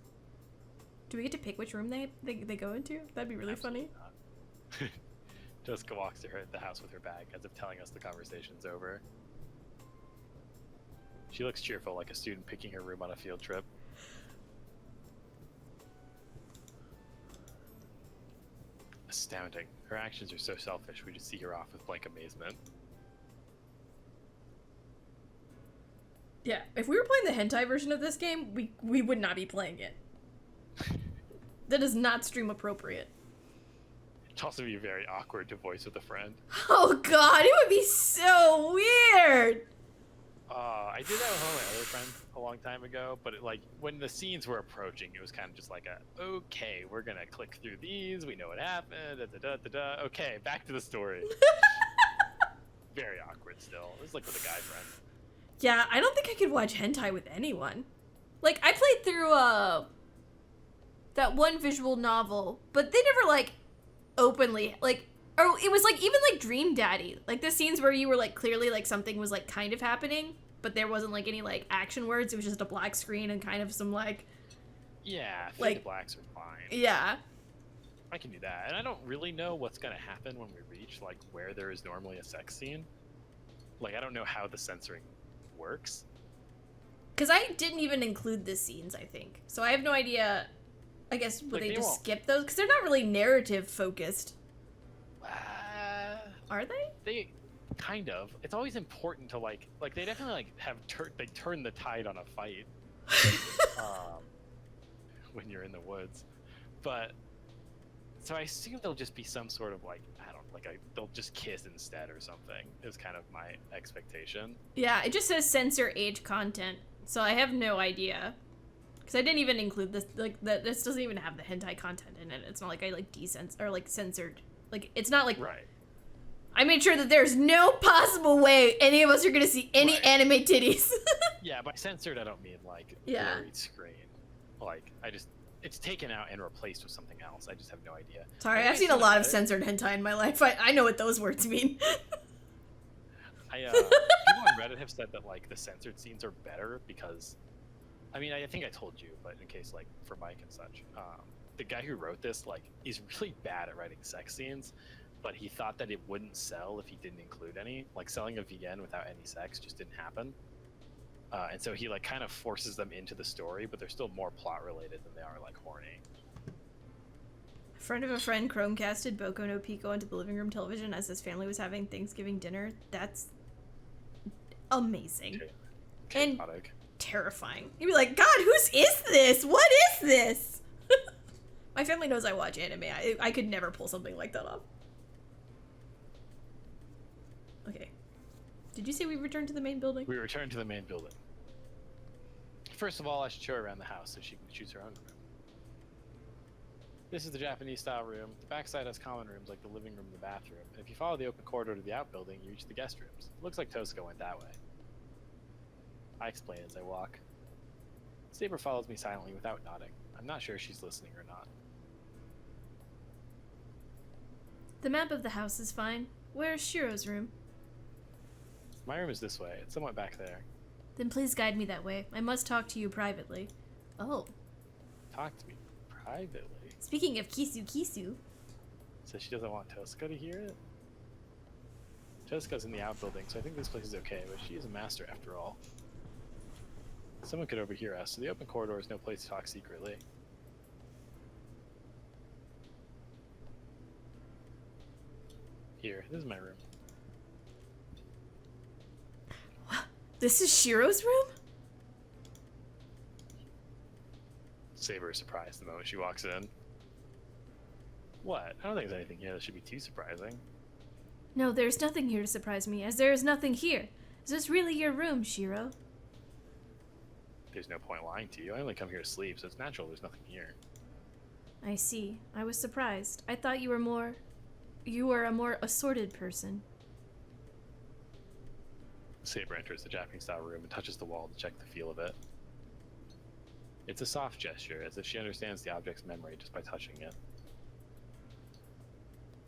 Speaker 2: Do we get to pick which room they go into? That'd be really funny.
Speaker 1: Jessica walks to the house with her bag, as if telling us the conversation's over. She looks cheerful, like a student picking her room on a field trip. Astounding. Her actions are so selfish, we just see her off with blank amazement.
Speaker 2: Yeah, if we were playing the hentai version of this game, we would not be playing it. That is not stream appropriate.
Speaker 1: It'd also be very awkward to voice with a friend.
Speaker 2: Oh god, it would be so weird!
Speaker 1: I did that with one of my other friends a long time ago, but when the scenes were approaching, it was kind of just like okay, we're gonna click through these, we know what happened, da da da da da. Okay, back to the story. very awkward still. It was like with a guy friend.
Speaker 2: Yeah, I don't think I could watch hentai with anyone. Like, I played through, that one visual novel, but they never, like, openly, like, or it was, like, even, like, Dream Daddy. Like, the scenes where you were, like, clearly, like, something was, like, kind of happening, but there wasn't, like, any, like, action words. It was just a black screen and kind of some, like...
Speaker 1: Yeah,
Speaker 2: like,
Speaker 1: the blacks are fine.
Speaker 2: Yeah.
Speaker 1: I can do that. And I don't really know what's going to happen when we reach, like, where there is normally a sex scene. Like, I don't know how the censoring works.
Speaker 2: Because I didn't even include the scenes, I think. So I have no idea, I guess, would
Speaker 1: Like,
Speaker 2: they
Speaker 1: they
Speaker 2: just
Speaker 1: won't.
Speaker 2: skip those? Because they're not really narrative focused. Are they?
Speaker 1: They kind of. It's always important to, like they definitely, like, have, they turn the tide on a fight. When you're in the woods. But, so I assume there'll just be some sort of, like, I don't know, like, they'll just kiss instead or something, is kind of my expectation.
Speaker 2: Yeah, it just says censor age content, so I have no idea. Because I didn't even include this, like, this doesn't even have the hentai content in it. It's not like I, like, or, like, censored. Like, it's not like...
Speaker 1: Right.
Speaker 2: I made sure that there's no possible way any of us are gonna see any anime titties.
Speaker 1: Yeah, by censored, I don't mean, like,
Speaker 2: Yeah.
Speaker 1: blurry screen. Like, it's taken out and replaced with something else. I just have no idea.
Speaker 2: Sorry,
Speaker 1: Maybe
Speaker 2: I've seen a
Speaker 1: it's
Speaker 2: lot
Speaker 1: not
Speaker 2: of
Speaker 1: it.
Speaker 2: censored hentai in my life. I know what those words mean.
Speaker 1: People on Reddit have said that, like, the censored scenes are better because, I mean, I think I told you, but in case, like, for Mike and such, the guy who wrote this, like, is really bad at writing sex scenes, but he thought that it wouldn't sell if he didn't include any. Like, selling a VN without any sex just didn't happen. And so he, like, kind of forces them into the story, but they're still more plot related than they are, like, horny.
Speaker 2: A friend of a friend Chromecasted Boku no Pico onto the living room television as his family was having Thanksgiving dinner. That's amazing. And
Speaker 1: Chaotic.
Speaker 2: terrifying. You'd be like, God, whose is this? What is this? My family knows I watch anime. I could never pull something like that off. Okay. Did you say we returned to the main building?
Speaker 1: We return to the main building. First of all, I should show her around the house so she can choose her own room. This is the Japanese-style room. The backside has common rooms like the living room and the bathroom. And if you follow the open corridor to the outbuilding, you reach the guest rooms. It looks like Tosca went that way. I explain as I walk. Saber follows me silently without nodding. I'm not sure if she's listening or not.
Speaker 2: The map of the house is fine. Where's Shiro's room?
Speaker 1: My room is this way. It's somewhat back there.
Speaker 2: Then please guide me that way. I must talk to you privately. Oh.
Speaker 1: Talk to me privately.
Speaker 2: Speaking of kisu.
Speaker 1: So she doesn't want Tosca to hear it? Tosca's in the outbuilding, so I think this place is okay, but she is a master after all. Someone could overhear us, so the open corridor is no place to talk secretly. Here, this is my room.
Speaker 2: This is Shiro's room?
Speaker 1: Saber is surprised the moment she walks in. What? I don't think there's anything here that should be too surprising.
Speaker 2: No, there's nothing here to surprise me, as there is nothing here. Is this really your room, Shiro?
Speaker 1: There's no point lying to you. I only come here to sleep, so it's natural there's nothing here.
Speaker 2: I see. I was surprised. I thought you were a more assorted person.
Speaker 1: Saber enters the Japanese-style room and touches the wall to check the feel of it. It's a soft gesture, as if she understands the object's memory just by touching it.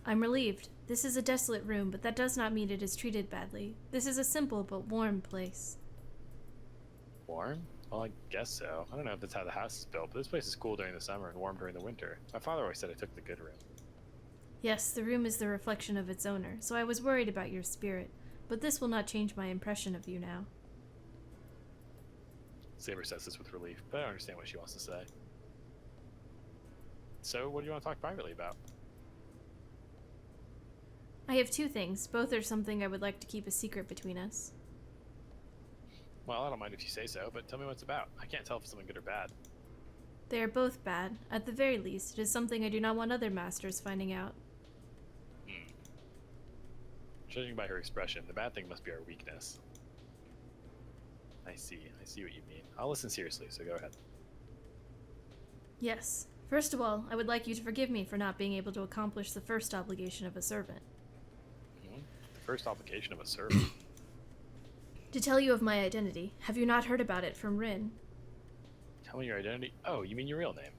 Speaker 2: I'm relieved. This is a desolate room, but that does not mean it is treated badly. This is a simple but warm place.
Speaker 1: Warm? Well, I guess so. I don't know if that's how the house is built, but this place is cool during the summer and warm during the winter. My father always said I took the good room.
Speaker 2: Yes, the room is the reflection of its owner, so I was worried about your spirit, but this will not change my impression of you now.
Speaker 1: Saber says this with relief, but I don't understand what she wants to say. So, what do you want to talk privately about?
Speaker 2: I have two things. Both are something I would like to keep a secret between us.
Speaker 1: Well, I don't mind if you say so, but tell me what it's about. I can't tell if it's something good or bad.
Speaker 2: They are both bad. At the very least, it is something I do not want other masters finding out.
Speaker 1: Judging by her expression, the bad thing must be our weakness. I see what you mean. I'll listen seriously, so go ahead.
Speaker 2: Yes. First of all, I would like you to forgive me for not being able to accomplish the first obligation of a servant.
Speaker 1: first obligation of a servant?
Speaker 2: To tell you of my identity. Have you not heard about it from Rin?
Speaker 1: Tell me your identity? Oh, you mean your real name.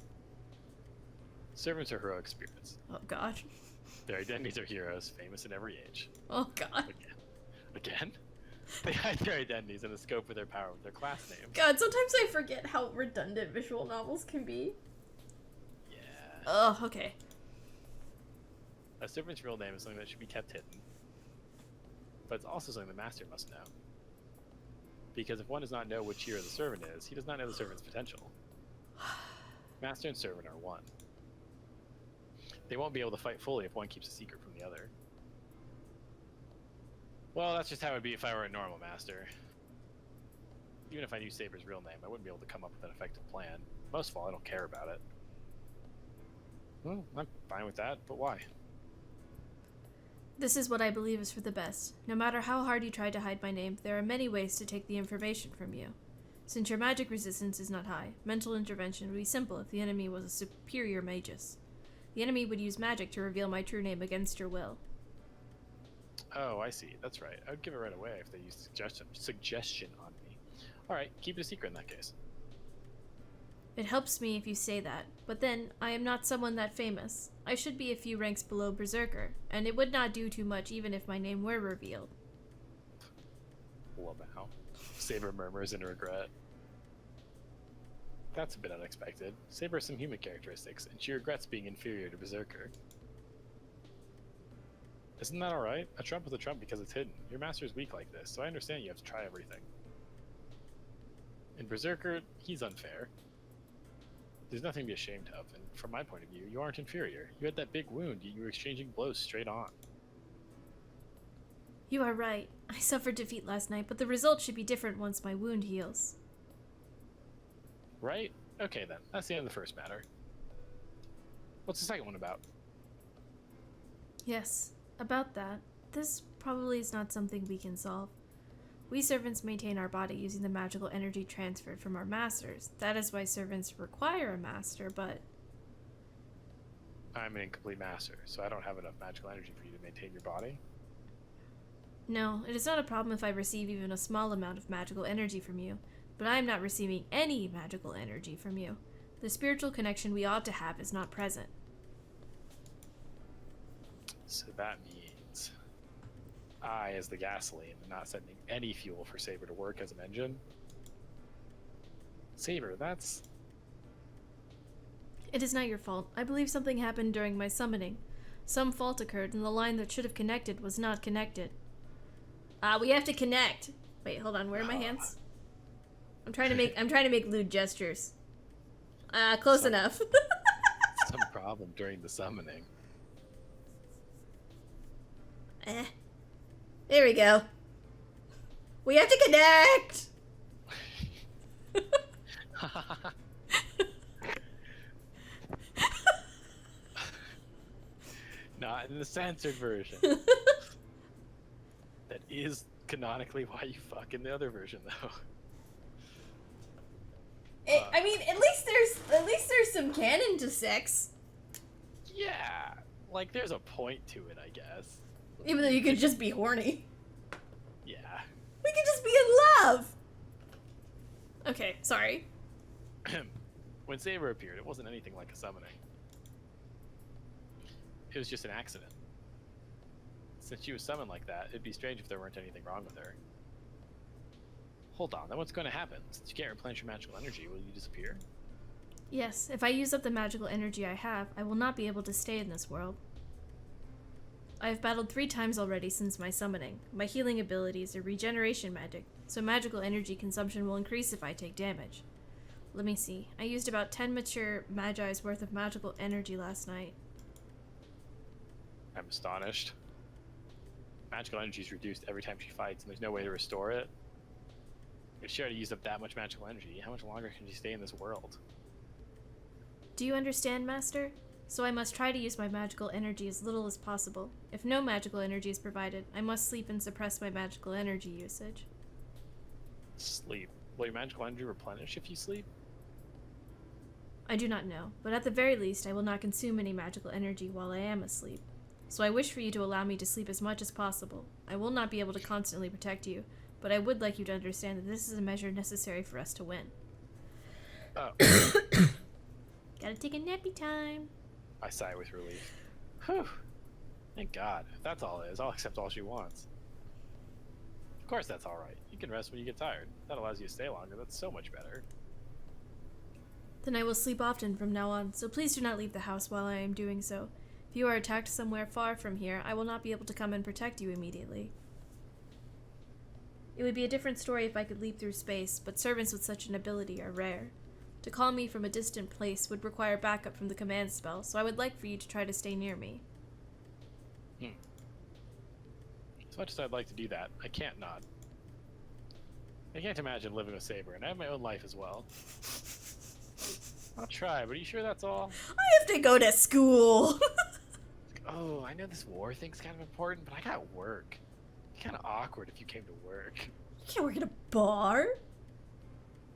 Speaker 1: Servants are heroic spirits.
Speaker 2: Oh god.
Speaker 1: Their identities are heroes, famous in every age.
Speaker 2: Oh god.
Speaker 1: Again? They hide their identities and the scope of their power with their class names.
Speaker 2: God, sometimes I forget how redundant visual novels can be.
Speaker 1: Yeah.
Speaker 2: Oh, okay.
Speaker 1: A servant's real name is something that should be kept hidden. But it's also something the master must know. Because if one does not know which hero the servant is, he does not know the servant's potential. Master and servant are one. They won't be able to fight fully if one keeps a secret from the other. Well, that's just how it would be if I were a normal master. Even if I knew Saber's real name, I wouldn't be able to come up with an effective plan. Most of all, I don't care about it. Well, I'm fine with that, but why?
Speaker 2: This is what I believe is for the best. No matter how hard you try to hide my name, there are many ways to take the information from you. Since your magic resistance is not high, mental intervention would be simple if the enemy was a superior magus. The enemy would use magic to reveal my true name against your will.
Speaker 1: Oh, I see. That's right. I would give it right away if they used suggestion on me. Alright, keep it a secret in that case.
Speaker 2: It helps me if you say that, but then, I am not someone that famous. I should be a few ranks below Berserker, and it would not do too much even if my name were revealed.
Speaker 1: Wow. Saber murmurs in regret. That's a bit unexpected. Saber has some human characteristics, and she regrets being inferior to Berserker. Isn't that alright? A trump is a trump because it's hidden. Your master is weak like this, so I understand you have to try everything. In Berserker, he's unfair. There's nothing to be ashamed of, and from my point of view, you aren't inferior. You had that big wound, yet you were exchanging blows straight on.
Speaker 2: You are right. I suffered defeat last night, but the result should be different once my wound heals.
Speaker 1: Right? Okay then, that's the end of the first matter. What's the second one about?
Speaker 2: Yes, about that. This probably is not something we can solve. We servants maintain our body using the magical energy transferred from our masters. That is why servants require a master, but...
Speaker 1: I'm an incomplete master, so I don't have enough magical energy for you to maintain your body.
Speaker 2: No, it is not a problem if I receive even a small amount of magical energy from you, but I am not receiving any magical energy from you. The spiritual connection we ought to have is not present.
Speaker 1: So that means I, as the gasoline, am not sending any fuel for Saber to work as an engine. Saber, that's...
Speaker 2: It is not your fault. I believe something happened during my summoning. Some fault occurred and the line that should have connected was not connected. We have to connect. Wait, hold on. Where are my hands? I'm trying to make lewd gestures. Close enough.
Speaker 1: some problem during the summoning.
Speaker 2: There we go. We have to connect!
Speaker 1: Not in the censored version. That is canonically why you fuck in the other version, though.
Speaker 2: I mean, at least there's some canon to sex.
Speaker 1: Yeah, like there's a point to it, I guess.
Speaker 2: Even though you could just be horny.
Speaker 1: Yeah.
Speaker 2: We could just be in love. Okay, sorry.
Speaker 1: When Saber appeared, it wasn't anything like a summoning. It was just an accident. Since she was summoned like that, it'd be strange if there weren't anything wrong with her. Hold on, then what's going to happen? Since you can't replenish your magical energy, will you disappear?
Speaker 2: Yes, if I use up the magical energy I have, I will not be able to stay in this world. I have battled 3 times already since my summoning. My healing abilities are regeneration magic, so magical energy consumption will increase if I take damage. Let me see. I used about 10 mature magi's worth of magical energy last night.
Speaker 1: I'm astonished. Magical energy is reduced every time she fights, and there's no way to restore it. If she already used up that much magical energy, how much longer can she stay in this world?
Speaker 2: Do you understand, Master? So I must try to use my magical energy as little as possible. If no magical energy is provided, I must sleep and suppress my magical energy usage.
Speaker 1: Sleep. Will your magical energy replenish if you sleep?
Speaker 2: I do not know, but at the very least I will not consume any magical energy while I am asleep. So I wish for you to allow me to sleep as much as possible. I will not be able to constantly protect you, but I would like you to understand that this is a measure necessary for us to win.
Speaker 1: Oh.
Speaker 2: Gotta take a nappy time.
Speaker 1: I sigh with relief. Whew. Thank God. If that's all it is, I'll accept all she wants. Of course that's alright. You can rest when you get tired. That allows you to stay longer. That's so much better.
Speaker 2: Then I will sleep often from now on, so please do not leave the house while I am doing so. If you are attacked somewhere far from here, I will not be able to come and protect you immediately. It would be a different story if I could leap through space, but servants with such an ability are rare. To call me from a distant place would require backup from the command spell, so I would like for you to try to stay near me.
Speaker 1: As much as I'd like to do that, I can't not. I can't imagine living with Saber, and I have my own life as well. I'll try, but are you sure that's all?
Speaker 2: I have to go to school!
Speaker 1: Oh, I know this war thing's kind of important, but I got work. It'd be kind of awkward if you came to work.
Speaker 2: You can't work at a bar?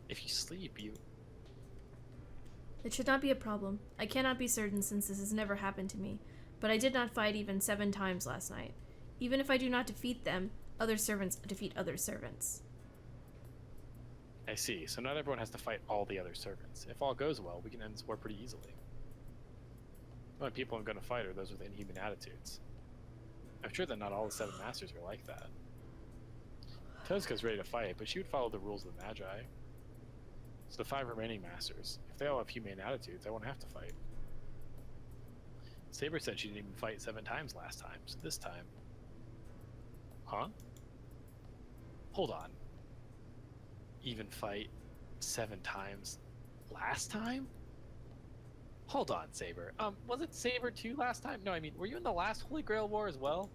Speaker 1: If you sleep, you...
Speaker 2: It should not be a problem. I cannot be certain since this has never happened to me, but I did not fight even 7 times last night. Even if I do not defeat them, other servants defeat other servants.
Speaker 1: I see, so not everyone has to fight all the other servants. If all goes well, we can end this war pretty easily. The only people I'm going to fight are those with inhuman attitudes. I'm sure that not all the 7 masters are like that. Tozuka's ready to fight, but she would follow the rules of the Magi. So the 5 remaining masters, if they all have humane attitudes, I won't have to fight. Saber said she didn't even fight 7 times last time, so this time... Huh? Hold on. Even fight 7 times last time? Hold on, Saber. Was it Saber 2 last time? No, I mean, were you in the last Holy Grail War as well?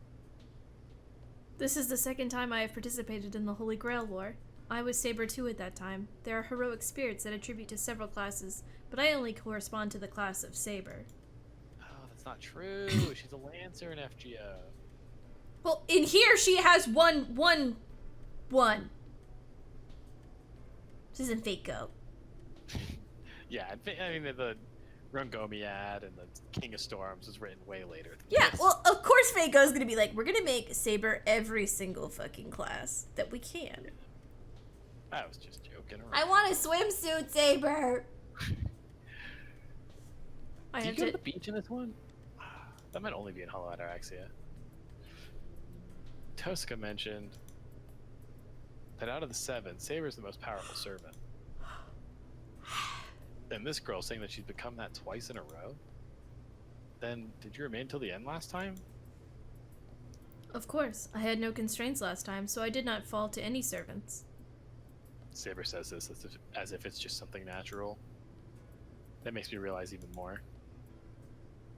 Speaker 2: This is the 2nd time I have participated in the Holy Grail War. I was Saber 2 at that time. There are heroic spirits that attribute to several classes, but I only correspond to the class of Saber.
Speaker 1: Oh, that's not true. She's a Lancer in FGO.
Speaker 2: Well, in here she has one. This isn't Fako.
Speaker 1: Yeah, I mean, the Rungomiad and the King of Storms was written way later than
Speaker 2: Yeah,
Speaker 1: this.
Speaker 2: well, of course Fako's gonna be like, we're gonna make Saber every single fucking class that we can.
Speaker 1: I was just joking around.
Speaker 2: I want a swimsuit, Saber!
Speaker 1: Do you go to the beach in this one? That might only be in Hollow Ataraxia. Tozuka mentioned that out of the 7, Saber's the most powerful servant. And this girl saying that she's become that twice in a row? Then, did you remain till the end last time?
Speaker 2: Of course. I had no constraints last time, so I did not fall to any servants.
Speaker 1: Saber says this as if it's just something natural. That makes me realize even more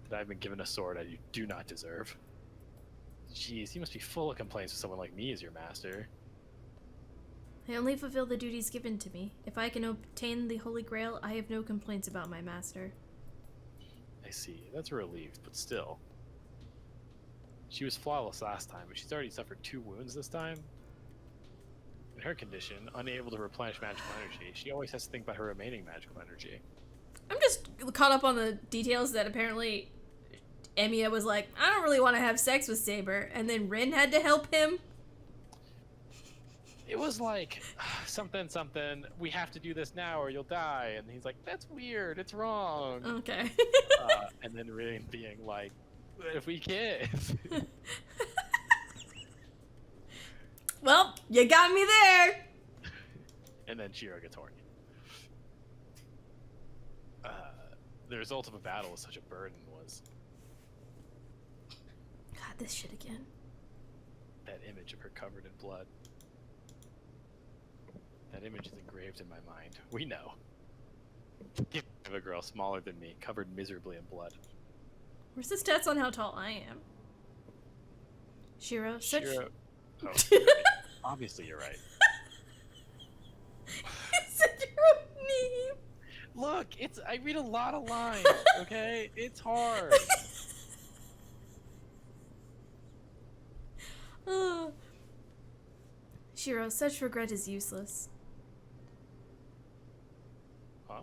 Speaker 1: that I've been given a sword I do not deserve. Jeez, you must be full of complaints with someone like me as your master.
Speaker 2: I only fulfill the duties given to me. If I can obtain the Holy Grail, I have no complaints about my master.
Speaker 1: I see. That's a relief, but still. She was flawless last time, but she's already suffered 2 wounds this time. In her condition, unable to replenish magical energy, she always has to think about her remaining magical energy.
Speaker 2: I'm just caught up on the details that apparently Emiya was like, I don't really want to have sex with Saber, and then Rin had to help him.
Speaker 1: It was like, something, we have to do this now or you'll die. And he's like, that's weird, it's wrong.
Speaker 2: Okay.
Speaker 1: And then Rin being like, what if we kiss?
Speaker 2: Well, you got me there.
Speaker 1: And then Shiro gets horny. The result of a battle with such a burden was
Speaker 2: God, this shit again.
Speaker 1: that image of her covered in blood. That image is engraved in my mind. We know. Of a girl smaller than me, covered miserably in blood.
Speaker 2: Where's the stats on how tall I am? Shiro, such...
Speaker 1: Shiro... Oh, you're right. Obviously you're right.
Speaker 2: You said your own name.
Speaker 1: Look, I read a lot of lines, okay? It's hard.
Speaker 2: Oh. Shiro, such regret is useless.
Speaker 1: Huh?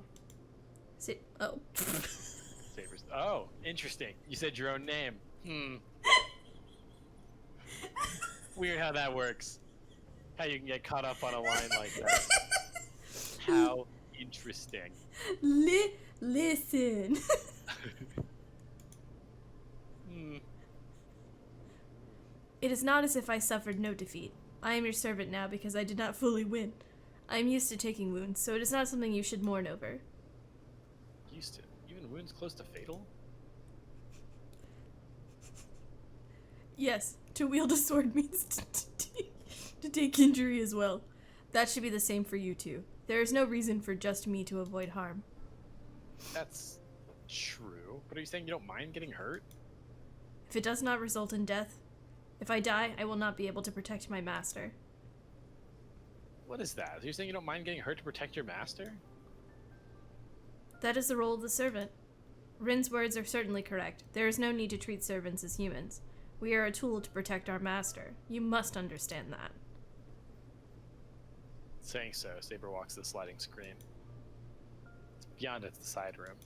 Speaker 2: Oh.
Speaker 1: Sabers. Oh, interesting. You said your own name. Hmm. Weird how that works. How you can get caught up on a line like that. How interesting.
Speaker 2: Listen.
Speaker 1: Hmm.
Speaker 2: It is not as if I suffered no defeat. I am your servant now because I did not fully win. I am used to taking wounds, so it is not something you should mourn over.
Speaker 1: Used to. Even wounds close to fatal?
Speaker 2: Yes, to wield a sword means to take injury as well. That should be the same for you two. There is no reason for just me to avoid harm.
Speaker 1: That's true. But are you saying you don't mind getting hurt?
Speaker 2: If it does not result in death, if I die, I will not be able to protect my master.
Speaker 1: What is that? Are you saying you don't mind getting hurt to protect your master?
Speaker 2: That is the role of the servant. Rin's words are certainly correct. There is no need to treat servants as humans. We are a tool to protect our master. You must understand that.
Speaker 1: Saying so, Saber walks to the sliding screen. It's beyond it's the side room.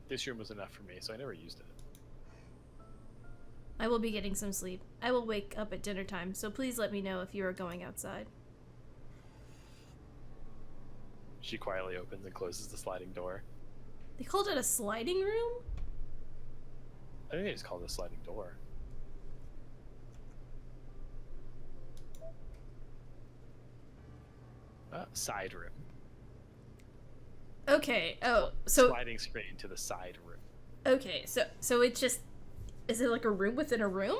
Speaker 1: This room was enough for me, so I never used it.
Speaker 2: I will be getting some sleep. I will wake up at dinner time, so please let me know if you are going outside.
Speaker 1: She quietly opens and closes the sliding door.
Speaker 2: They called it a sliding room?
Speaker 1: I think they just called it a sliding door. Side room.
Speaker 2: Okay, oh, so...
Speaker 1: Sliding screen to the side room.
Speaker 2: Okay, so it's just... Is it like a room within a room?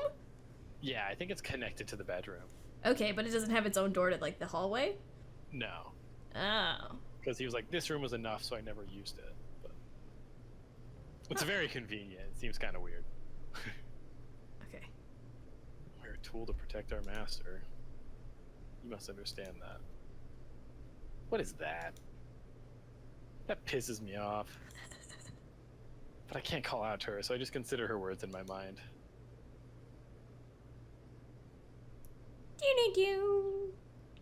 Speaker 1: Yeah, I think it's connected to the bedroom.
Speaker 2: Okay, but it doesn't have its own door to, like, the hallway?
Speaker 1: No.
Speaker 2: Oh.
Speaker 1: Because he was like, this room was enough, so I never used it. But it's very convenient. It seems kind of weird.
Speaker 2: Okay.
Speaker 1: We're a tool to protect our master. You must understand that. What is that? That pisses me off. But I can't call out to her, so I just consider her words in my mind.
Speaker 2: Do-do-do.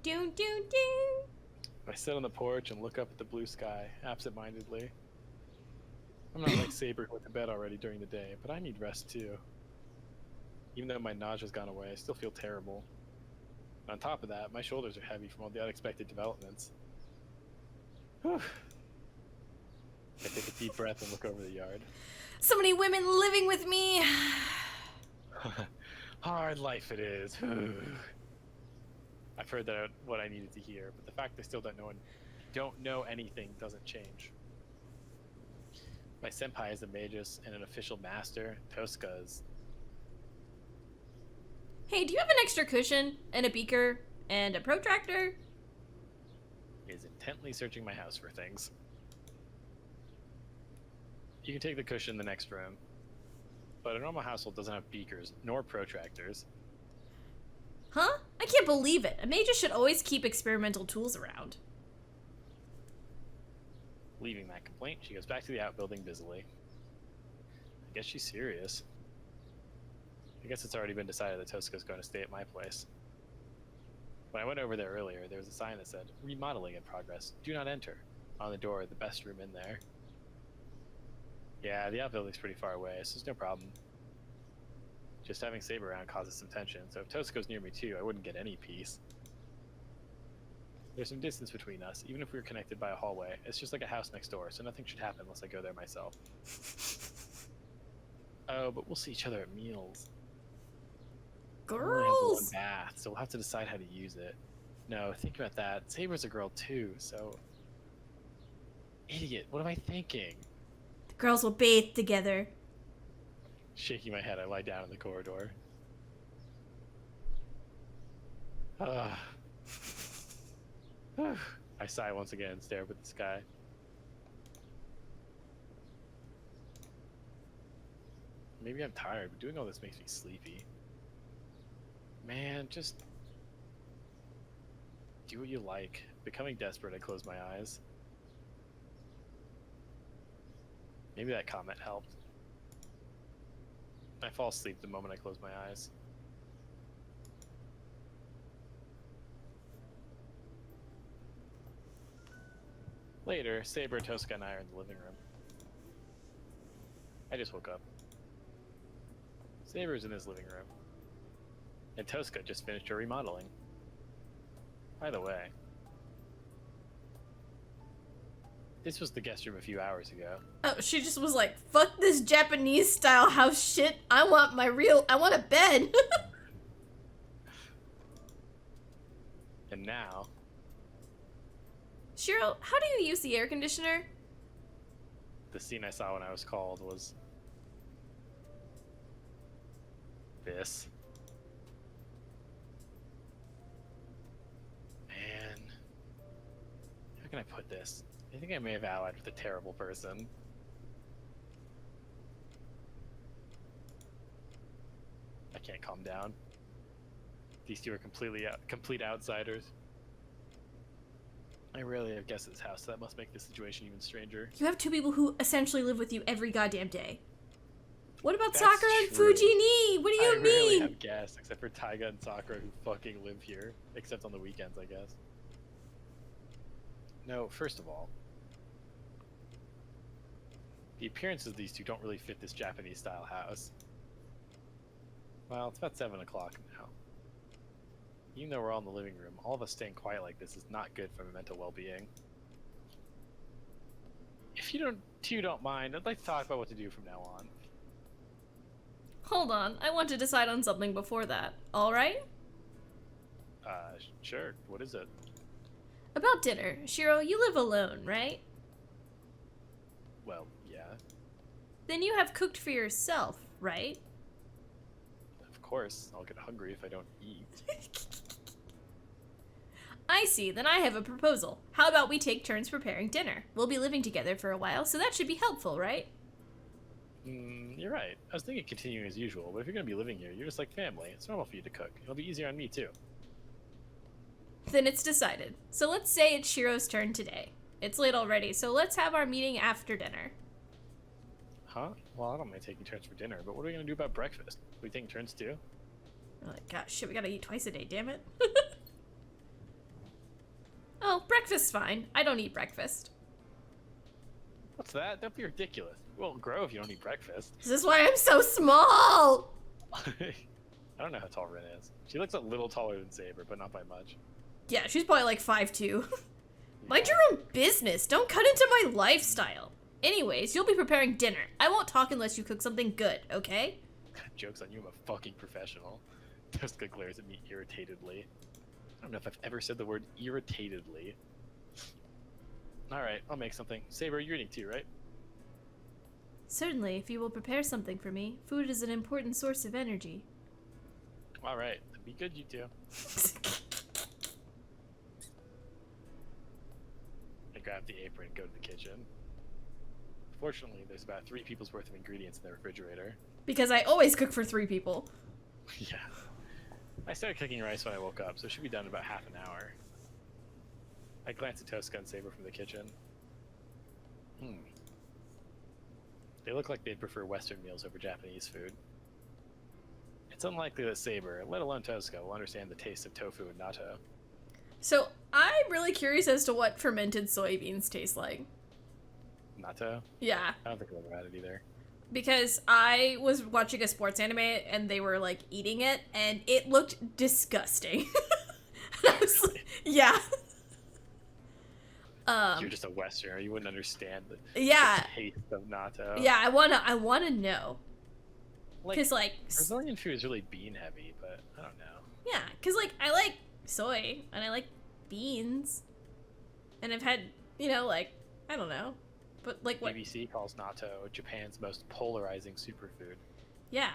Speaker 2: Do-do-do.
Speaker 1: I sit on the porch and look up at the blue sky, absent-mindedly. I'm not like Saber who went to bed already during the day, but I need rest too. Even though my nausea's gone away, I still feel terrible. And on top of that, my shoulders are heavy from all the unexpected developments. Whew. I take a deep breath and look over the yard.
Speaker 2: So many women living with me.
Speaker 1: Hard life it is. I've heard that what I needed to hear, but the fact I still don't know anything doesn't change. My senpai is a magus and an official master. Tosca's.
Speaker 2: Hey, do you have an extra cushion and a beaker and a protractor?
Speaker 1: Is intently searching my house for things. You can take the cushion in the next room, but a normal household doesn't have beakers nor protractors.
Speaker 2: Huh? I can't believe it. A magus should always keep experimental tools around.
Speaker 1: Leaving that complaint, she goes back to the outbuilding busily. I guess she's serious. I guess it's already been decided that Tosca's going to stay at my place. When I went over there earlier, there was a sign that said, "Remodeling in progress. Do not enter." On the door, the best room in there. Yeah, the outbuilding's pretty far away, so there's no problem. Just having Saber around causes some tension, so if Tosca's near me too, I wouldn't get any peace. There's some distance between us, even if we were connected by a hallway. It's just like a house next door, so nothing should happen unless I go there myself. Oh, but we'll see each other at meals. We only have the one
Speaker 2: Girls!
Speaker 1: bath, so we'll have to decide how to use it. No, think about that. Saber's a girl too, so... Idiot, what am I thinking?
Speaker 2: The girls will bathe together.
Speaker 1: Shaking my head, I lie down in the corridor. Ah. I sigh once again and stare up at the sky. Maybe I'm tired, but doing all this makes me sleepy. Man, just do what you like. Becoming desperate, I close my eyes. Maybe that comment helped. I fall asleep the moment I close my eyes. Later, Saber, Tosca, and I are in the living room. I just woke up. Saber's in his living room. And Tosca just finished her remodeling. By the way, this was the guest room a few hours ago.
Speaker 2: Oh, she just was like, fuck this Japanese style house shit. I want a bed.
Speaker 1: And now,
Speaker 2: Shiro, how do you use the air conditioner?
Speaker 1: the scene I saw when I was called was this. Man, how can I put this? I think I may have allied with a terrible person. I can't calm down. These two are complete outsiders. I rarely have guests at this house, so that must make the situation even stranger.
Speaker 2: You have two people who essentially live with you every goddamn day. What about
Speaker 1: That's
Speaker 2: Sakura and
Speaker 1: true.
Speaker 2: Fujini? What do you
Speaker 1: I rarely
Speaker 2: mean?
Speaker 1: have guests, except for Taiga and Sakura, who fucking live here. Except on the weekends, I guess. No, first of all, the appearances of these two don't really fit this Japanese-style house. Well, it's about 7 o'clock now. Even though we're all in the living room, all of us staying quiet like this is not good for my mental well-being. If you don't mind, I'd like to talk about what to do from now on.
Speaker 2: Hold on, I want to decide on something before that. Alright?
Speaker 1: Sure. What is it?
Speaker 2: About dinner. Shiro, you live alone, right?
Speaker 1: Well, yeah.
Speaker 2: Then you have cooked for yourself, right?
Speaker 1: Of course. I'll get hungry if I don't eat.
Speaker 2: I see, then I have a proposal. How about we take turns preparing dinner? We'll be living together for a while, so that should be helpful, right?
Speaker 1: You're right. I was thinking continuing as usual, but if you're gonna be living here, you're just like family. It's normal for you to cook. It'll be easier on me, too.
Speaker 2: Then it's decided. So let's say it's Shiro's turn today. It's late already, so let's have our meeting after dinner.
Speaker 1: Huh? Well, I don't mind taking turns for dinner, but what are we gonna do about breakfast? Are we taking turns, too?
Speaker 2: We're like, gosh, shit, we gotta eat twice a day, damn it. Oh, breakfast's fine. I don't eat breakfast.
Speaker 1: What's that? That'd be ridiculous. You won't grow if you don't eat breakfast.
Speaker 2: This is why I'm so small!
Speaker 1: I don't know how tall Rin is. She looks a little taller than Saber, but not by much.
Speaker 2: Yeah, she's probably like 5'2". Mind your own business. Don't cut into my lifestyle. Anyways, you'll be preparing dinner. I won't talk unless you cook something good, okay?
Speaker 1: Joke's on you, I'm a fucking professional. Tosca glares at me irritatedly. I don't know if I've ever said the word irritatedly. Alright, I'll make something. Saber, you're eating too, right?
Speaker 2: Certainly, if you will prepare something for me. Food is an important source of energy.
Speaker 1: Alright, be good, you two. I grab the apron and go to the kitchen. Fortunately, there's about 3 people's worth of ingredients in the refrigerator.
Speaker 2: Because I always cook for 3 people.
Speaker 1: Yeah. I started cooking rice when I woke up, so it should be done in about half an hour. I glance at Tosca and Saber from the kitchen. They look like they'd prefer Western meals over Japanese food. It's unlikely that Saber, let alone Tosca, will understand the taste of tofu and natto.
Speaker 2: So, I'm really curious as to what fermented soybeans taste like.
Speaker 1: Natto?
Speaker 2: Yeah.
Speaker 1: I don't think I've ever had it either.
Speaker 2: Because I was watching a sports anime and they were like eating it and it looked disgusting. I was like, yeah.
Speaker 1: You're just a Westerner. You wouldn't understand the taste of natto.
Speaker 2: Yeah, I wanna know. Cause like
Speaker 1: Brazilian food is really bean heavy, but I don't know.
Speaker 2: Yeah, cause like I like soy and I like beans, and I've had like I don't know, but like what
Speaker 1: BBC calls natto Japan's most polarizing superfood.
Speaker 2: Yeah,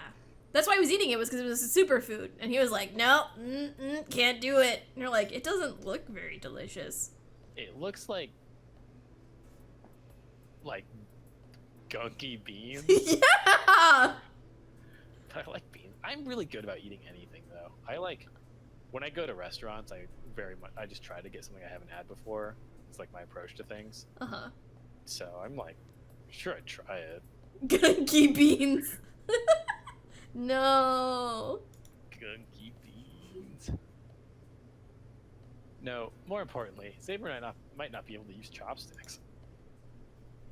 Speaker 2: that's why I was eating it was because it was a superfood, and he was like, no, can't do it. And you're like, it doesn't look very delicious.
Speaker 1: It looks like gunky beans.
Speaker 2: Yeah.
Speaker 1: But I like beans. I'm really good about eating anything though. When I go to restaurants, I just try to get something I haven't had before. It's like my approach to things.
Speaker 2: Uh-huh.
Speaker 1: So I'm like, sure, I'd try it.
Speaker 2: Gunky beans. No.
Speaker 1: Gunky beans. No, more importantly, Saber and I might not be able to use chopsticks.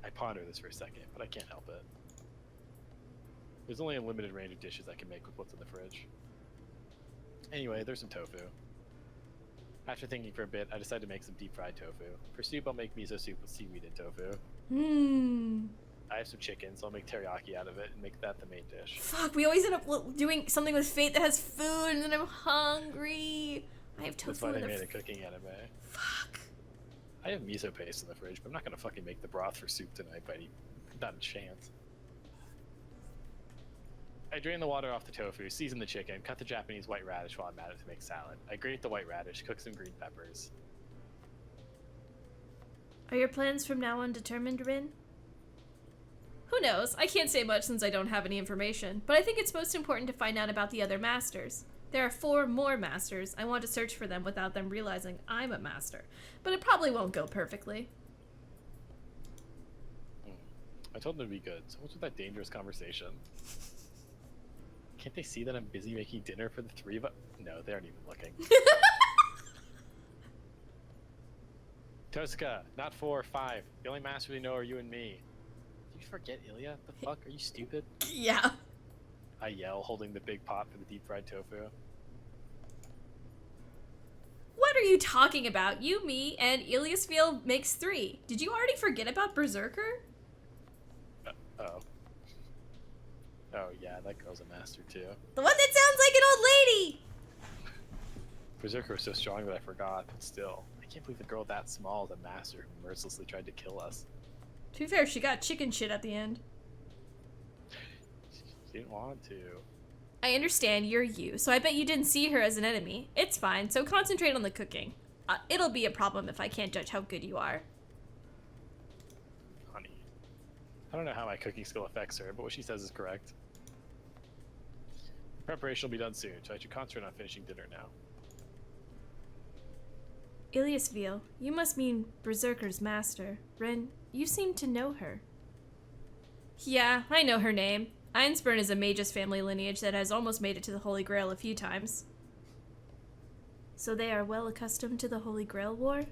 Speaker 1: I ponder this for a second, but I can't help it. There's only a limited range of dishes I can make with what's in the fridge. Anyway, there's some tofu. After thinking for a bit, I decided to make some deep-fried tofu. For soup, I'll make miso soup with seaweed and tofu. I have some chicken, so I'll make teriyaki out of it and make that the main dish.
Speaker 2: Fuck, we always end up doing something with Fate that has food, and then I'm hungry. I have tofu.
Speaker 1: That's why
Speaker 2: in
Speaker 1: I
Speaker 2: the
Speaker 1: made a cooking anime.
Speaker 2: Fuck.
Speaker 1: I have miso paste in the fridge, but I'm not gonna fucking make the broth for soup tonight, buddy. Not a chance. I drain the water off the tofu, season the chicken, cut the Japanese white radish while I'm at it to make salad. I grate the white radish, cook some green peppers.
Speaker 2: Are your plans from now on determined, Rin? Who knows? I can't say much since I don't have any information, but I think it's most important to find out about the other masters. There are 4 more masters. I want to search for them without them realizing I'm a master, but it probably won't go perfectly.
Speaker 1: I told them to be good, so what's with that dangerous conversation? Can't they see that I'm busy making dinner for the 3 of us? No, they aren't even looking. Tosca, not 4 or 5. The only masters we know are you and me. Did you forget Ilya? The fuck? Are you stupid?
Speaker 2: Yeah.
Speaker 1: I yell, holding the big pot for the deep-fried tofu.
Speaker 2: What are you talking about? You, me, and Iliasville makes 3. Did you already forget about Berserker?
Speaker 1: Oh. Oh yeah, that girl's a master too.
Speaker 2: The one that sounds like an old lady!
Speaker 1: Berserker was so strong that I forgot, but still. I can't believe the girl that small is a master who mercilessly tried to kill us.
Speaker 2: To be fair, she got chicken shit at the end.
Speaker 1: She didn't want to.
Speaker 2: I understand you're you, so I bet you didn't see her as an enemy. It's fine, so concentrate on the cooking. It'll be a problem if I can't judge how good you are.
Speaker 1: Honey. I don't know how my cooking skill affects her, but what she says is correct. Preparation will be done soon, so I should concentrate on finishing dinner now.
Speaker 2: Iliasville, you must mean Berserker's master. Ren, you seem to know her. Yeah, I know her name. Einsburn is a magus family lineage that has almost made it to the Holy Grail a few times. So they are well accustomed to the Holy Grail War?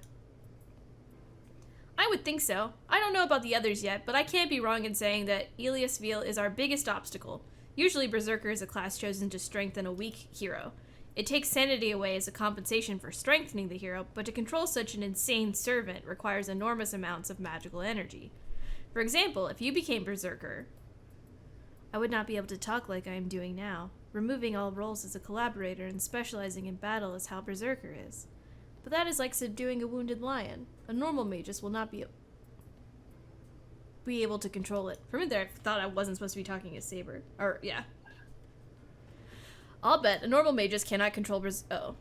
Speaker 2: I would think so. I don't know about the others yet, but I can't be wrong in saying that Iliasville is our biggest obstacle. Usually Berserker is a class chosen to strengthen a weak hero. It takes sanity away as a compensation for strengthening the hero, but to control such an insane servant requires enormous amounts of magical energy. For example, if you became Berserker, I would not be able to talk like I am doing now. Removing all roles as a collaborator and specializing in battle is how Berserker is. But that is like subduing a wounded lion. A normal magus will not be able to control it. For a minute there, I thought I wasn't supposed to be talking as Saber. Or, yeah. I'll bet a normal magus cannot control Oh.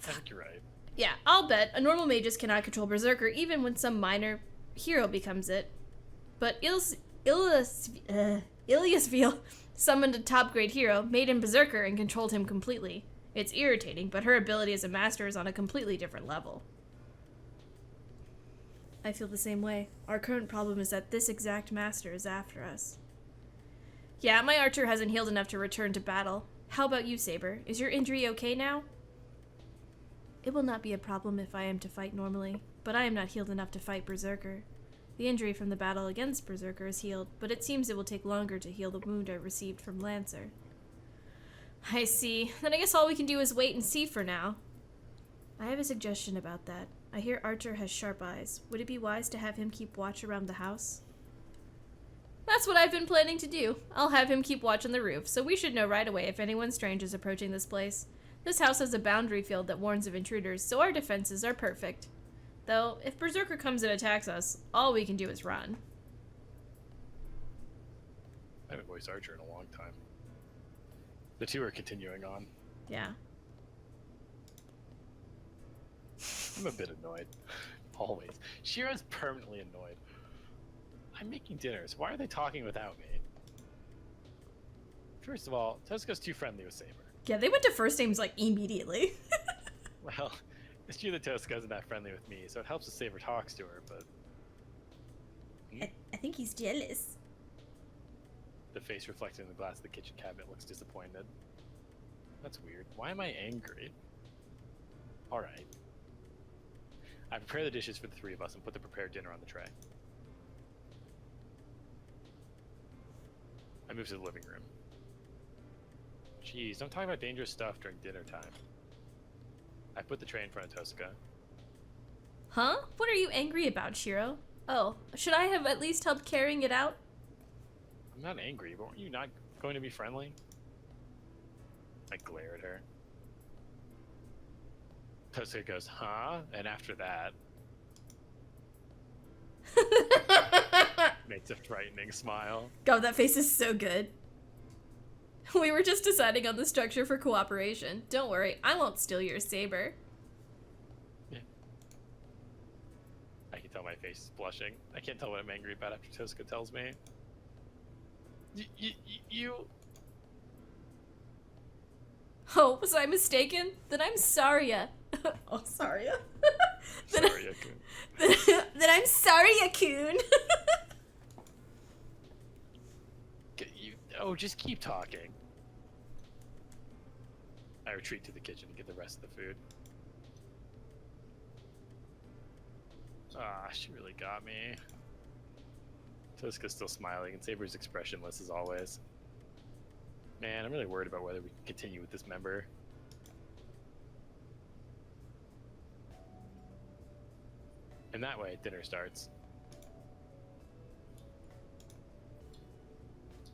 Speaker 1: I think you're right.
Speaker 2: Yeah, I'll bet a normal magus cannot control Berserker even when some minor hero becomes it. But Iliasville summoned a top-grade hero, made him Berserker, and controlled him completely. It's irritating, but her ability as a master is on a completely different level. I feel the same way. Our current problem is that this exact master is after us. Yeah, my archer hasn't healed enough to return to battle. How about you, Saber? Is your injury okay now? It will not be a problem if I am to fight normally, but I am not healed enough to fight Berserker. The injury from the battle against Berserker is healed, but it seems it will take longer to heal the wound I received from Lancer. I see. Then I guess all we can do is wait and see for now. I have a suggestion about that. I hear Archer has sharp eyes. Would it be wise to have him keep watch around the house? That's what I've been planning to do. I'll have him keep watch on the roof, so we should know right away if anyone strange is approaching this place. This house has a boundary field that warns of intruders, so our defenses are perfect. Though, if Berserker comes and attacks us, all we can do is run.
Speaker 1: I haven't voiced Archer in a long time. The two are continuing on.
Speaker 2: Yeah.
Speaker 1: I'm a bit annoyed. Always. Shira's permanently annoyed. I'm making dinners. Why are they talking without me? First of all, Tezuka's too friendly with Saber.
Speaker 2: Yeah, they went to first names like immediately.
Speaker 1: Well, it's true that Tezuka isn't that friendly with me, so it helps if Saber talks to her, but...
Speaker 2: I think he's jealous.
Speaker 1: The face reflected in the glass of the kitchen cabinet looks disappointed. That's weird. Why am I angry? Alright. I prepare the dishes for the 3 of us and put the prepared dinner on the tray. I move to the living room. Jeez, don't talk about dangerous stuff during dinner time. I put the tray in front of Tosca.
Speaker 2: Huh? What are you angry about, Shiro? Oh, should I have at least helped carrying it out?
Speaker 1: I'm not angry, but weren't you not going to be friendly? I glare at her. Tosca goes, huh? And after that, makes a frightening smile.
Speaker 2: God, that face is so good. We were just deciding on the structure for cooperation. Don't worry, I won't steal your saber.
Speaker 1: Yeah. I can tell my face is blushing. I can't tell what I'm angry about after Tosca tells me. You...
Speaker 2: Oh, was I mistaken? Then I'm sorry. Oh, sorry.
Speaker 1: Sorry,
Speaker 2: Then I'm sorry, Akun.
Speaker 1: Oh, just keep talking. I retreat to the kitchen to get the rest of the food. Ah, she really got me. Tosca's still smiling, and Saber's expressionless as always. Man, I'm really worried about whether we can continue with this member. And that way, dinner starts.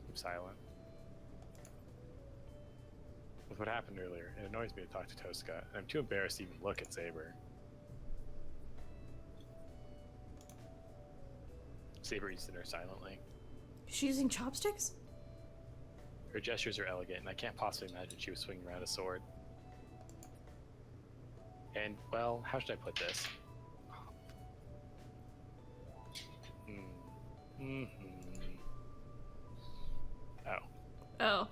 Speaker 1: I'm silent. With what happened earlier, it annoys me to talk to Tosca, and I'm too embarrassed to even look at Saber. Saber eats dinner silently.
Speaker 2: Is she using chopsticks?
Speaker 1: Her gestures are elegant, and I can't possibly imagine she was swinging around a sword. And, well, how should I put this? Oh.
Speaker 2: Oh.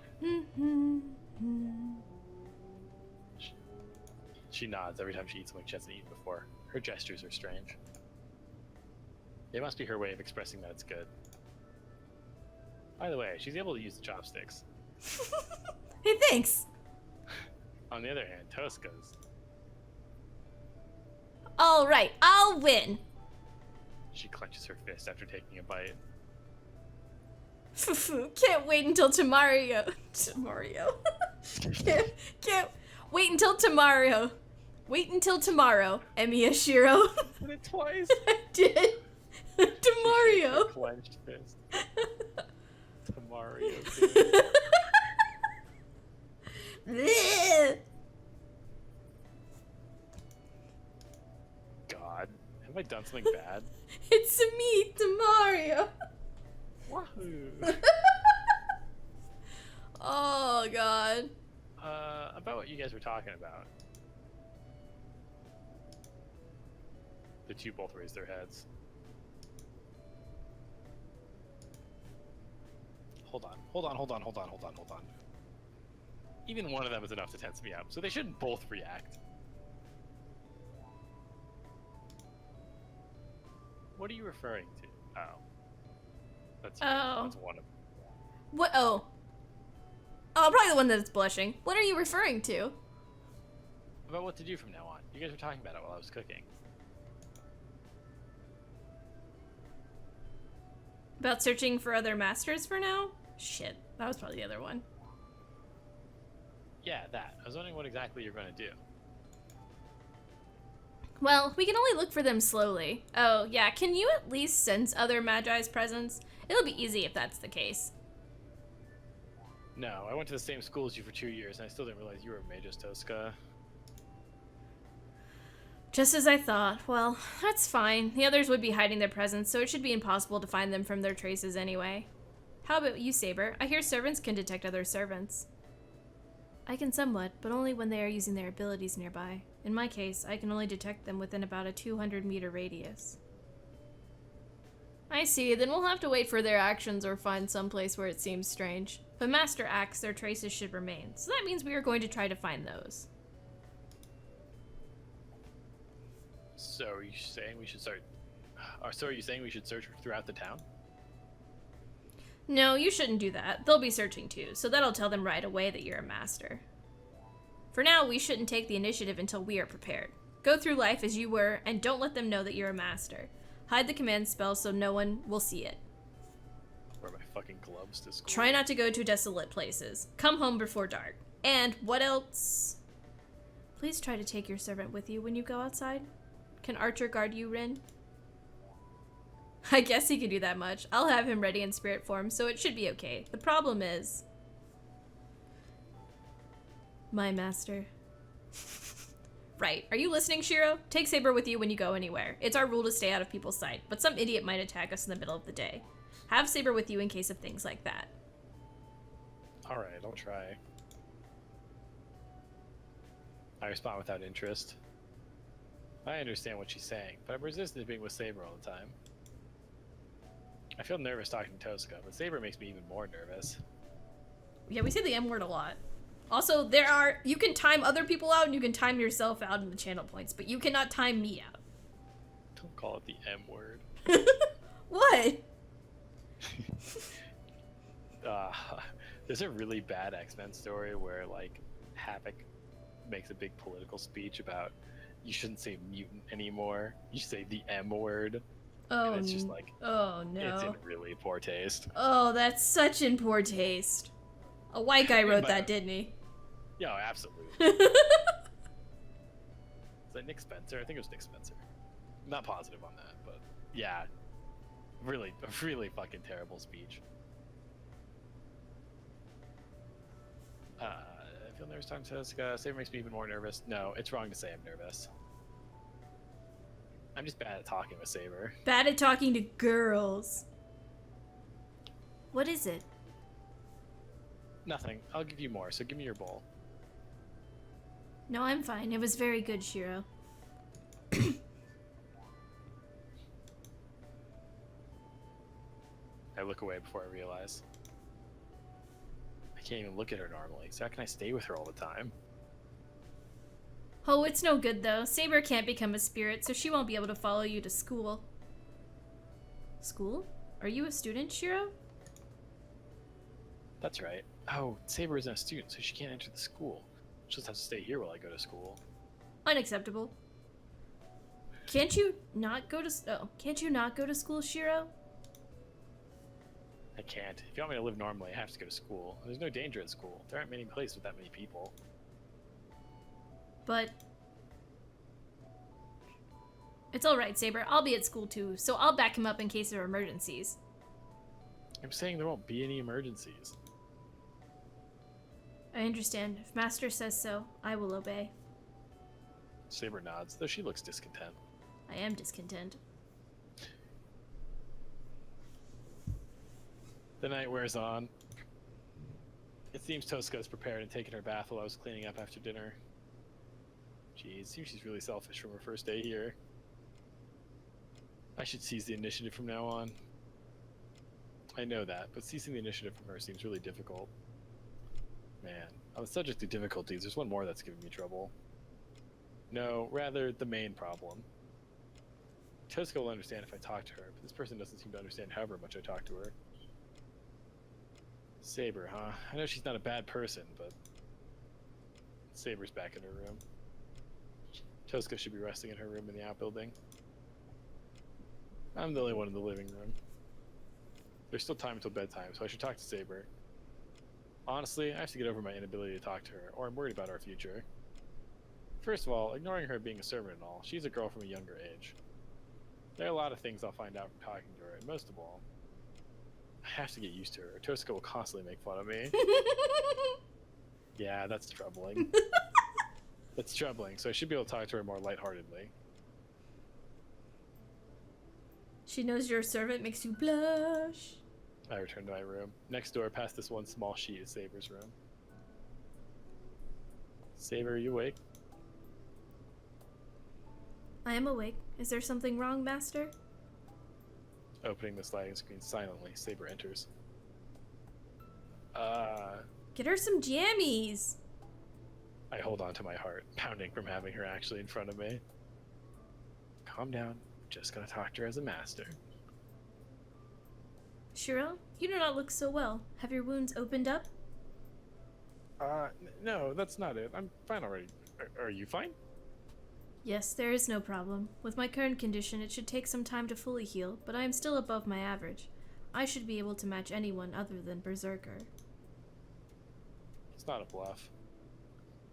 Speaker 1: She nods every time she eats something she hasn't eaten before. Her gestures are strange. It must be her way of expressing that it's good. By the way, she's able to use the chopsticks.
Speaker 2: Hey, thanks.
Speaker 1: On the other hand, Tosca's.
Speaker 2: All right, I'll win.
Speaker 1: She clenches her fist after taking a bite.
Speaker 2: Can't wait until tomorrow. Can't wait until tomorrow. Wait until tomorrow, Emiya Shiro.
Speaker 1: Did it twice?
Speaker 2: I did. Tomorrow.
Speaker 1: Clenched fist. Tomorrow. God, have I done something bad?
Speaker 2: It's me, Tomorrow.
Speaker 1: Wahoo!
Speaker 2: Oh God.
Speaker 1: About what you guys were talking about. The two both raise their heads. Hold on. Even one of them is enough to tense me up, so they shouldn't both react. What are you referring to? Oh. That's one of them.
Speaker 2: What? Oh. Oh, probably the one that's blushing. What are you referring to?
Speaker 1: About what to do from now on. You guys were talking about it while I was cooking.
Speaker 2: About searching for other masters for now? Shit, that was probably the other one.
Speaker 1: Yeah, that. I was wondering what exactly you're going to do.
Speaker 2: Well, we can only look for them slowly. Oh, yeah, can you at least sense other Magi's presence? It'll be easy if that's the case.
Speaker 1: No, I went to the same school as you for 2 years, and I still didn't realize you were a Magus, Tosca.
Speaker 2: Just as I thought. Well, that's fine. The others would be hiding their presence, so it should be impossible to find them from their traces anyway. How about you, Saber? I hear servants can detect other servants. I can somewhat, but only when they are using their abilities nearby. In my case, I can only detect them within about a 200-meter radius. I see, then we'll have to wait for their actions or find some place where it seems strange. If a master acts, their traces should remain, so that means we are going to try to find those.
Speaker 1: So are you saying we should start... So are you saying we should search throughout the town?
Speaker 2: No, you shouldn't do that. They'll be searching too, so that'll tell them right away that you're a master. For now, we shouldn't take the initiative until we are prepared. Go through life as you were, and don't let them know that you're a master. Hide the command spell so no one will see it.
Speaker 1: Where my fucking gloves to school.
Speaker 2: Try not to go to desolate places. Come home before dark. And what else? Please try to take your servant with you when you go outside. Can Archer guard you, Rin? I guess he could do that much. I'll have him ready in spirit form, so it should be okay. The problem is... my master. Right. Are you listening, Shiro? Take Saber with you when you go anywhere. It's our rule to stay out of people's sight, but some idiot might attack us in the middle of the day. Have Saber with you in case of things like that.
Speaker 1: Alright, I'll try. I respond without interest. I understand what she's saying, but I'm resistant to being with Saber all the time. I feel nervous talking to Tosuka, but Saber makes me even more nervous.
Speaker 2: Yeah, we say the M word a lot. Also, you can time other people out and you can time yourself out in the channel points, but you cannot time me out.
Speaker 1: Don't call it the M word.
Speaker 2: What?
Speaker 1: There's a really bad X-Men story where, like, Havoc makes a big political speech about you shouldn't say mutant anymore. You say the M word.
Speaker 2: Oh,
Speaker 1: and it's just like,
Speaker 2: oh no.
Speaker 1: It's in really poor taste.
Speaker 2: Oh, that's such in poor taste. A white guy wrote that, didn't he?
Speaker 1: Yeah, absolutely. Is that Nick Spencer? I think it was Nick Spencer. I'm not positive on that, but yeah. Really, a really fucking terrible speech. I feel nervous talking to Tosuka. Saber makes me even more nervous. No, it's wrong to say I'm nervous. I'm just bad at talking with Saber.
Speaker 2: Bad at talking to girls. What is it?
Speaker 1: Nothing. I'll give you more, so give me your bowl.
Speaker 2: No, I'm fine. It was very good, Shiro.
Speaker 1: I look away before I realize. I can't even look at her normally, so how can I stay with her all the time?
Speaker 2: Oh, it's no good though. Saber can't become a spirit, so she won't be able to follow you to school. School? Are you a student, Shiro?
Speaker 1: That's right. Oh, Saber isn't a student, so she can't enter the school. She'll just have to stay here while I go to school.
Speaker 2: Unacceptable. Can't you not go to school, Shiro?
Speaker 1: I can't. If you want me to live normally, I have to go to school. There's no danger at school. There aren't many places with that many people.
Speaker 2: But... it's alright, Saber. I'll be at school too, so I'll back him up in case of emergencies.
Speaker 1: I'm saying there won't be any emergencies.
Speaker 2: I understand. If Master says so, I will obey.
Speaker 1: Saber nods, though she looks discontent.
Speaker 2: I am discontent.
Speaker 1: The night wears on. It seems Tosuka's prepared and taken her bath while I was cleaning up after dinner. Geez, seems she's really selfish from her first day here. I should seize the initiative from now on. I know that, but seizing the initiative from her seems really difficult. Man, on the subject of difficulties, there's one more that's giving me trouble. No, rather, the main problem. Tosuka will understand if I talk to her, but this person doesn't seem to understand however much I talk to her. Saber, huh? I know she's not a bad person, but... Saber's back in her room. Tosuka should be resting in her room in the outbuilding. I'm the only one in the living room. There's still time until bedtime, so I should talk to Saber. Honestly, I have to get over my inability to talk to her, or I'm worried about our future. First of all, ignoring her being a servant and all, she's a girl from a younger age. There are a lot of things I'll find out from talking to her, and most of all, I have to get used to her, or Tosuka will constantly make fun of me. Yeah, that's troubling. That's troubling, so I should be able to talk to her more lightheartedly.
Speaker 2: She knows your servant makes you blush.
Speaker 1: I return to my room. Next door, past this one small sheet, is Saber's room. Saber, are you awake?
Speaker 2: I am awake. Is there something wrong, Master?
Speaker 1: Opening the sliding screen silently, Saber enters.
Speaker 2: Get her some jammies.
Speaker 1: I hold on to my heart, pounding from having her actually in front of me. Calm down. I'm just gonna talk to her as a master.
Speaker 2: Shiro, you do not look so well. Have your wounds opened up?
Speaker 1: No, that's not it. I'm fine already. Are you fine?
Speaker 2: Yes, there is no problem. With my current condition, it should take some time to fully heal, but I am still above my average. I should be able to match anyone other than Berserker.
Speaker 1: It's not a bluff.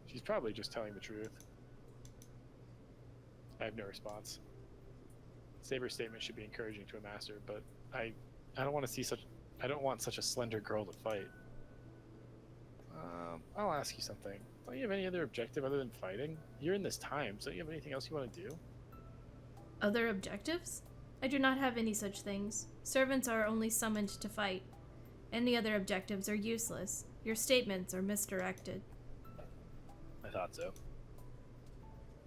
Speaker 1: She's probably just telling the truth. I have no response. Saber's statement should be encouraging to a master, but I don't want to see such. I don't want such a slender girl to fight. I'll ask you something. Don't you have any other objective other than fighting? You're in this time, so don't you have anything else you want to do?
Speaker 2: Other objectives? I do not have any such things. Servants are only summoned to fight. Any other objectives are useless. Your statements are misdirected.
Speaker 1: I thought so.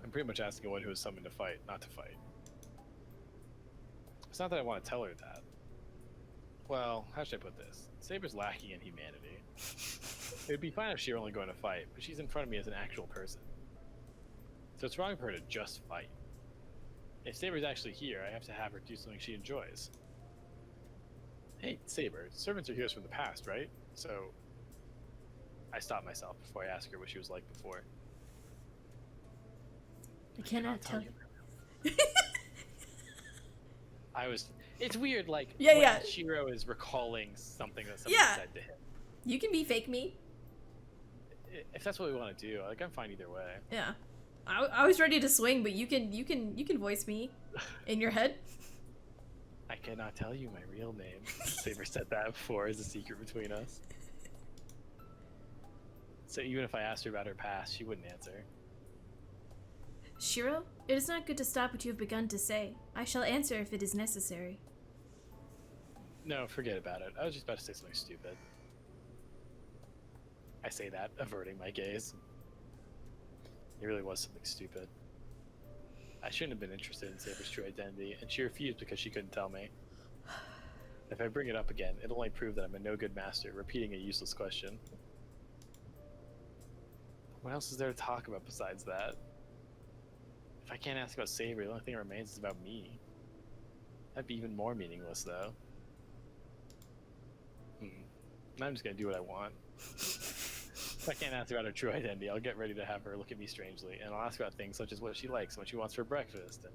Speaker 1: I'm pretty much asking one who is summoned to fight, not to fight. It's not that I want to tell her that. Well, how should I put this? Saber's lacking in humanity. It would be fine if she were only going to fight, but she's in front of me as an actual person. So it's wrong for her to just fight. If Saber's actually here, I have to have her do something she enjoys. Hey, Saber, servants are heroes from the past, right? So I stop myself before I ask her what she was like before.
Speaker 2: I cannot tell you.
Speaker 1: It's weird, like,
Speaker 2: Yeah.
Speaker 1: Shiro is recalling something that somebody said to him.
Speaker 2: You can be fake me.
Speaker 1: If that's what we want to do, like, I'm fine either way.
Speaker 2: Yeah. I was ready to swing, but you can voice me in your head.
Speaker 1: I cannot tell you my real name. Saber said that before as a secret between us. So even if I asked her about her past, she wouldn't answer.
Speaker 2: Shiro, it is not good to stop what you have begun to say. I shall answer if it is necessary.
Speaker 1: No, forget about it. I was just about to say something stupid. I say that, averting my gaze. It really was something stupid. I shouldn't have been interested in Saber's true identity, and she refused because she couldn't tell me. If I bring it up again, it'll only prove that I'm a no-good master, repeating a useless question. What else is there to talk about besides that? If I can't ask about Saber, the only thing that remains is about me. That'd be even more meaningless, though. I'm just gonna do what I want. If I can't ask about her true identity, I'll get ready to have her look at me strangely, and I'll ask about things such as what she likes and what she wants for breakfast, and...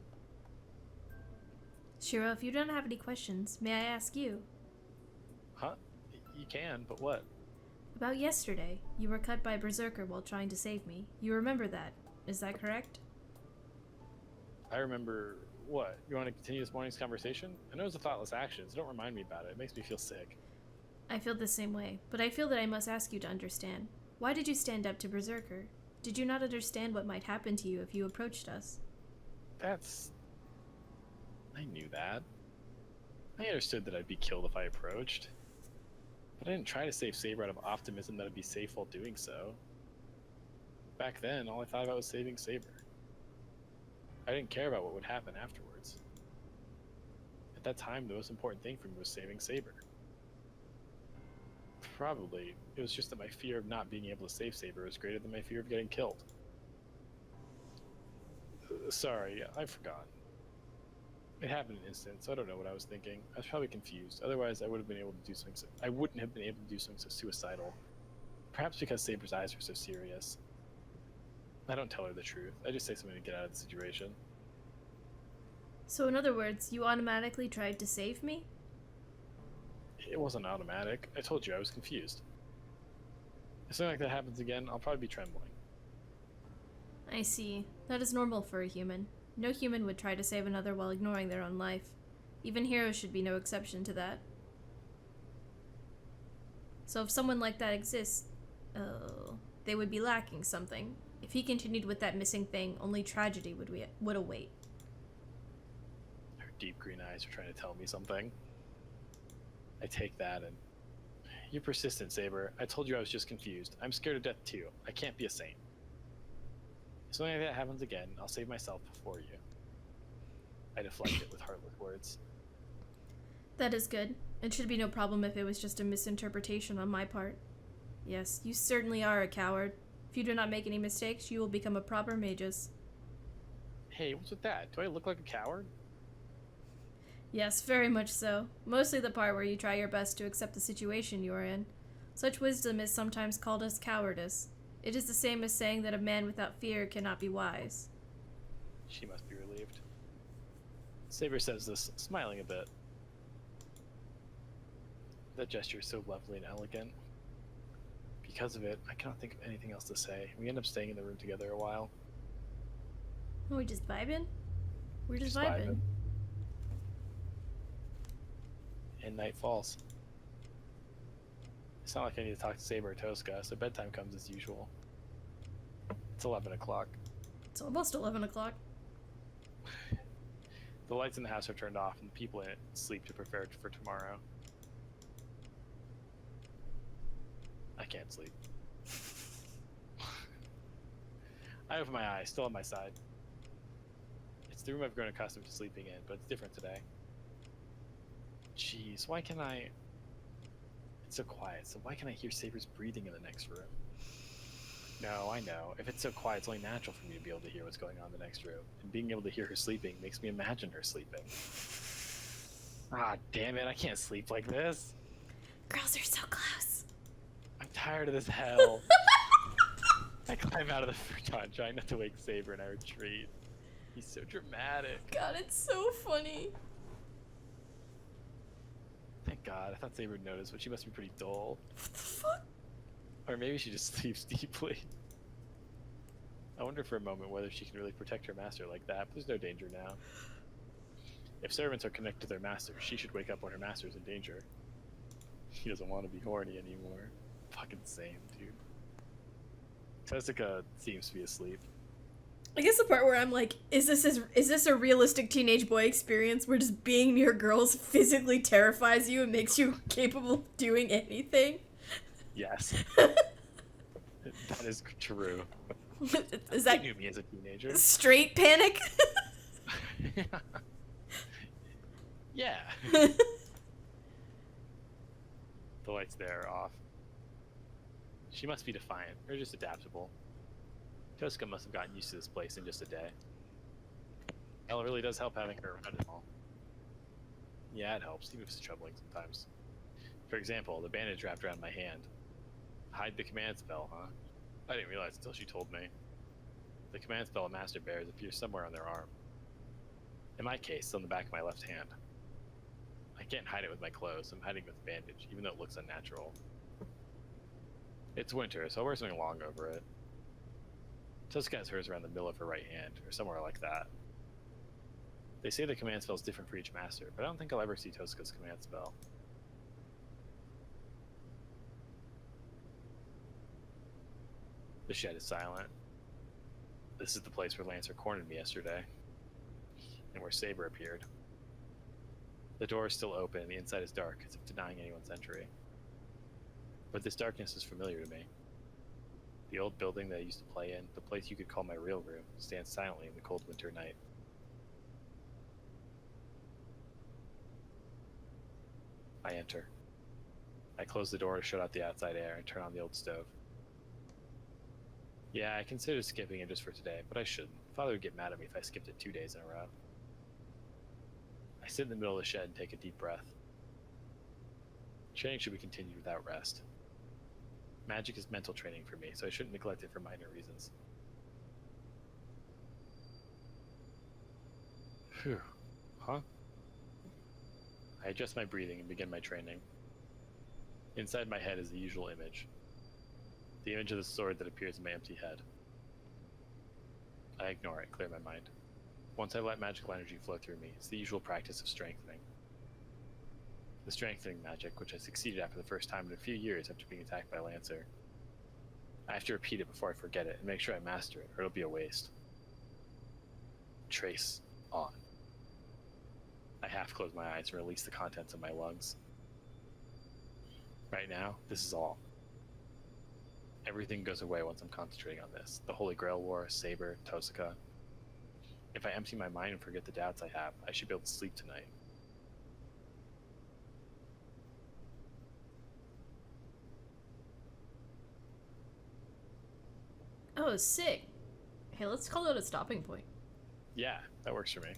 Speaker 2: Shiro, if you don't have any questions, may I ask you?
Speaker 1: Huh? You can, but what?
Speaker 2: About yesterday, you were cut by Berserker while trying to save me. You remember that, is that correct?
Speaker 1: I remember... What? You want to continue this morning's conversation? I know it's a thoughtless action, so don't remind me about it. It makes me feel sick.
Speaker 2: I feel the same way, but I feel that I must ask you to understand. Why did you stand up to Berserker? Did you not understand what might happen to you if you approached us?
Speaker 1: I knew that. I understood that I'd be killed if I approached. But I didn't try to save Saber out of optimism that I'd be safe while doing so. Back then, all I thought about was saving Saber. I didn't care about what would happen afterwards. At that time, the most important thing for me was saving Saber. Probably, it was just that my fear of not being able to save Saber was greater than my fear of getting killed. Sorry, I forgot. It happened in an instant, so I don't know what I was thinking. I was probably confused. Otherwise, I would have been able to do something. I wouldn't have been able to do something so suicidal. Perhaps because Saber's eyes were so serious. I don't tell her the truth. I just say something to get out of the situation.
Speaker 2: So in other words, you automatically tried to save me?
Speaker 1: It wasn't automatic. I told you I was confused. If something like that happens again, I'll probably be trembling.
Speaker 2: I see. That is normal for a human. No human would try to save another while ignoring their own life. Even heroes should be no exception to that. So if someone like that exists, they would be lacking something. If he continued with that missing thing, only tragedy would await.
Speaker 1: Her deep green eyes are trying to tell me something. I take that and... You're persistent, Saber. I told you I was just confused. I'm scared of death too. I can't be a saint. If something like that happens again, I'll save myself before you. I deflect it with heartless words.
Speaker 2: That is good. It should be no problem if it was just a misinterpretation on my part. Yes, you certainly are a coward. If you do not make any mistakes, you will become a proper magus.
Speaker 1: Hey, what's with that? Do I look like a coward?
Speaker 2: Yes, very much so. Mostly the part where you try your best to accept the situation you are in. Such wisdom is sometimes called as cowardice. It is the same as saying that a man without fear cannot be wise.
Speaker 1: She must be relieved. Saber says this, smiling a bit. That gesture is so lovely and elegant. Because of it, I cannot think of anything else to say. We end up staying in the room together a while.
Speaker 2: Are we just vibing? We're just
Speaker 1: Just
Speaker 2: vibing.
Speaker 1: And night falls. It's not like I need to talk to Saber or Tosca, so bedtime comes as usual. It's 11 o'clock.
Speaker 2: It's almost 11 o'clock.
Speaker 1: The lights in the house are turned off, and the people in it sleep to prepare for tomorrow. I can't sleep. I open my eyes, still on my side. It's the room I've grown accustomed to sleeping in, but it's different today. Jeez, why can I... It's so quiet, so why can I hear Saber's breathing in the next room? No, I know. If it's so quiet, it's only natural for me to be able to hear what's going on in the next room. And being able to hear her sleeping makes me imagine her sleeping. Ah, damn it, I can't sleep like this.
Speaker 2: Girls are so close.
Speaker 1: I'm tired of this hell. I climb out of the futon, trying not to wake Saber, and I retreat. He's so dramatic.
Speaker 2: God, it's so funny.
Speaker 1: Thank God, I thought Saber would notice, but she must be pretty dull.
Speaker 2: What the fuck?
Speaker 1: Or maybe she just sleeps deeply. I wonder for a moment whether she can really protect her master like that, but there's no danger now. If servants are connected to their masters, she should wake up when her master's in danger. He doesn't want to be horny anymore. Fucking same, dude. Tessica seems to be asleep.
Speaker 2: I guess the part where I'm like, is this a realistic teenage boy experience where just being near girls physically terrifies you and makes you capable of doing anything?
Speaker 1: Yes. That is true.
Speaker 2: Is that
Speaker 1: You knew me as a teenager.
Speaker 2: straight panic?
Speaker 1: Yeah. The lights there are off. She must be defiant, or just adaptable. Tosca must have gotten used to this place in just a day. Hell, it really does help having her around and all. Yeah, it helps, even if it's troubling sometimes. For example, the bandage wrapped around my hand. Hide the command spell, huh? I didn't realize until she told me. The command spell a master bears appears somewhere on their arm. In my case, it's on the back of my left hand. I can't hide it with my clothes, I'm hiding it with the bandage, even though it looks unnatural. It's winter, so I'll wear something long over it. Tosca has hers around the middle of her right hand, or somewhere like that. They say the command spell is different for each master, but I don't think I'll ever see Tosca's command spell. The shed is silent. This is the place where Lancer cornered me yesterday, and where Saber appeared. The door is still open, and the inside is dark, as if denying anyone's entry. But this darkness is familiar to me. The old building that I used to play in, the place you could call my real room, stands silently in the cold winter night. I enter. I close the door to shut out the outside air and turn on the old stove. Yeah, I considered skipping it just for today, but I shouldn't. Father would get mad at me if I skipped it 2 days in a row. I sit in the middle of the shed and take a deep breath. Training should be continued without rest. Magic is mental training for me, so I shouldn't neglect it for minor reasons. Phew. Huh? I adjust my breathing and begin my training. Inside my head is the usual image. The image of the sword that appears in my empty head. I ignore it, clear my mind. Once I let magical energy flow through me, it's the usual practice of strengthening. The strengthening magic, which I succeeded after the first time in a few years after being attacked by Lancer. I have to repeat it before I forget it and make sure I master it, or it'll be a waste. Trace on. I half close my eyes and release the contents of my lungs. Right now, this is all. Everything goes away once I'm concentrating on this. The Holy Grail War, Saber, Tosca. If I empty my mind and forget the doubts I have, I should be able to sleep tonight.
Speaker 2: Oh, sick. Hey, let's call it a stopping point.
Speaker 1: Yeah, that works for me.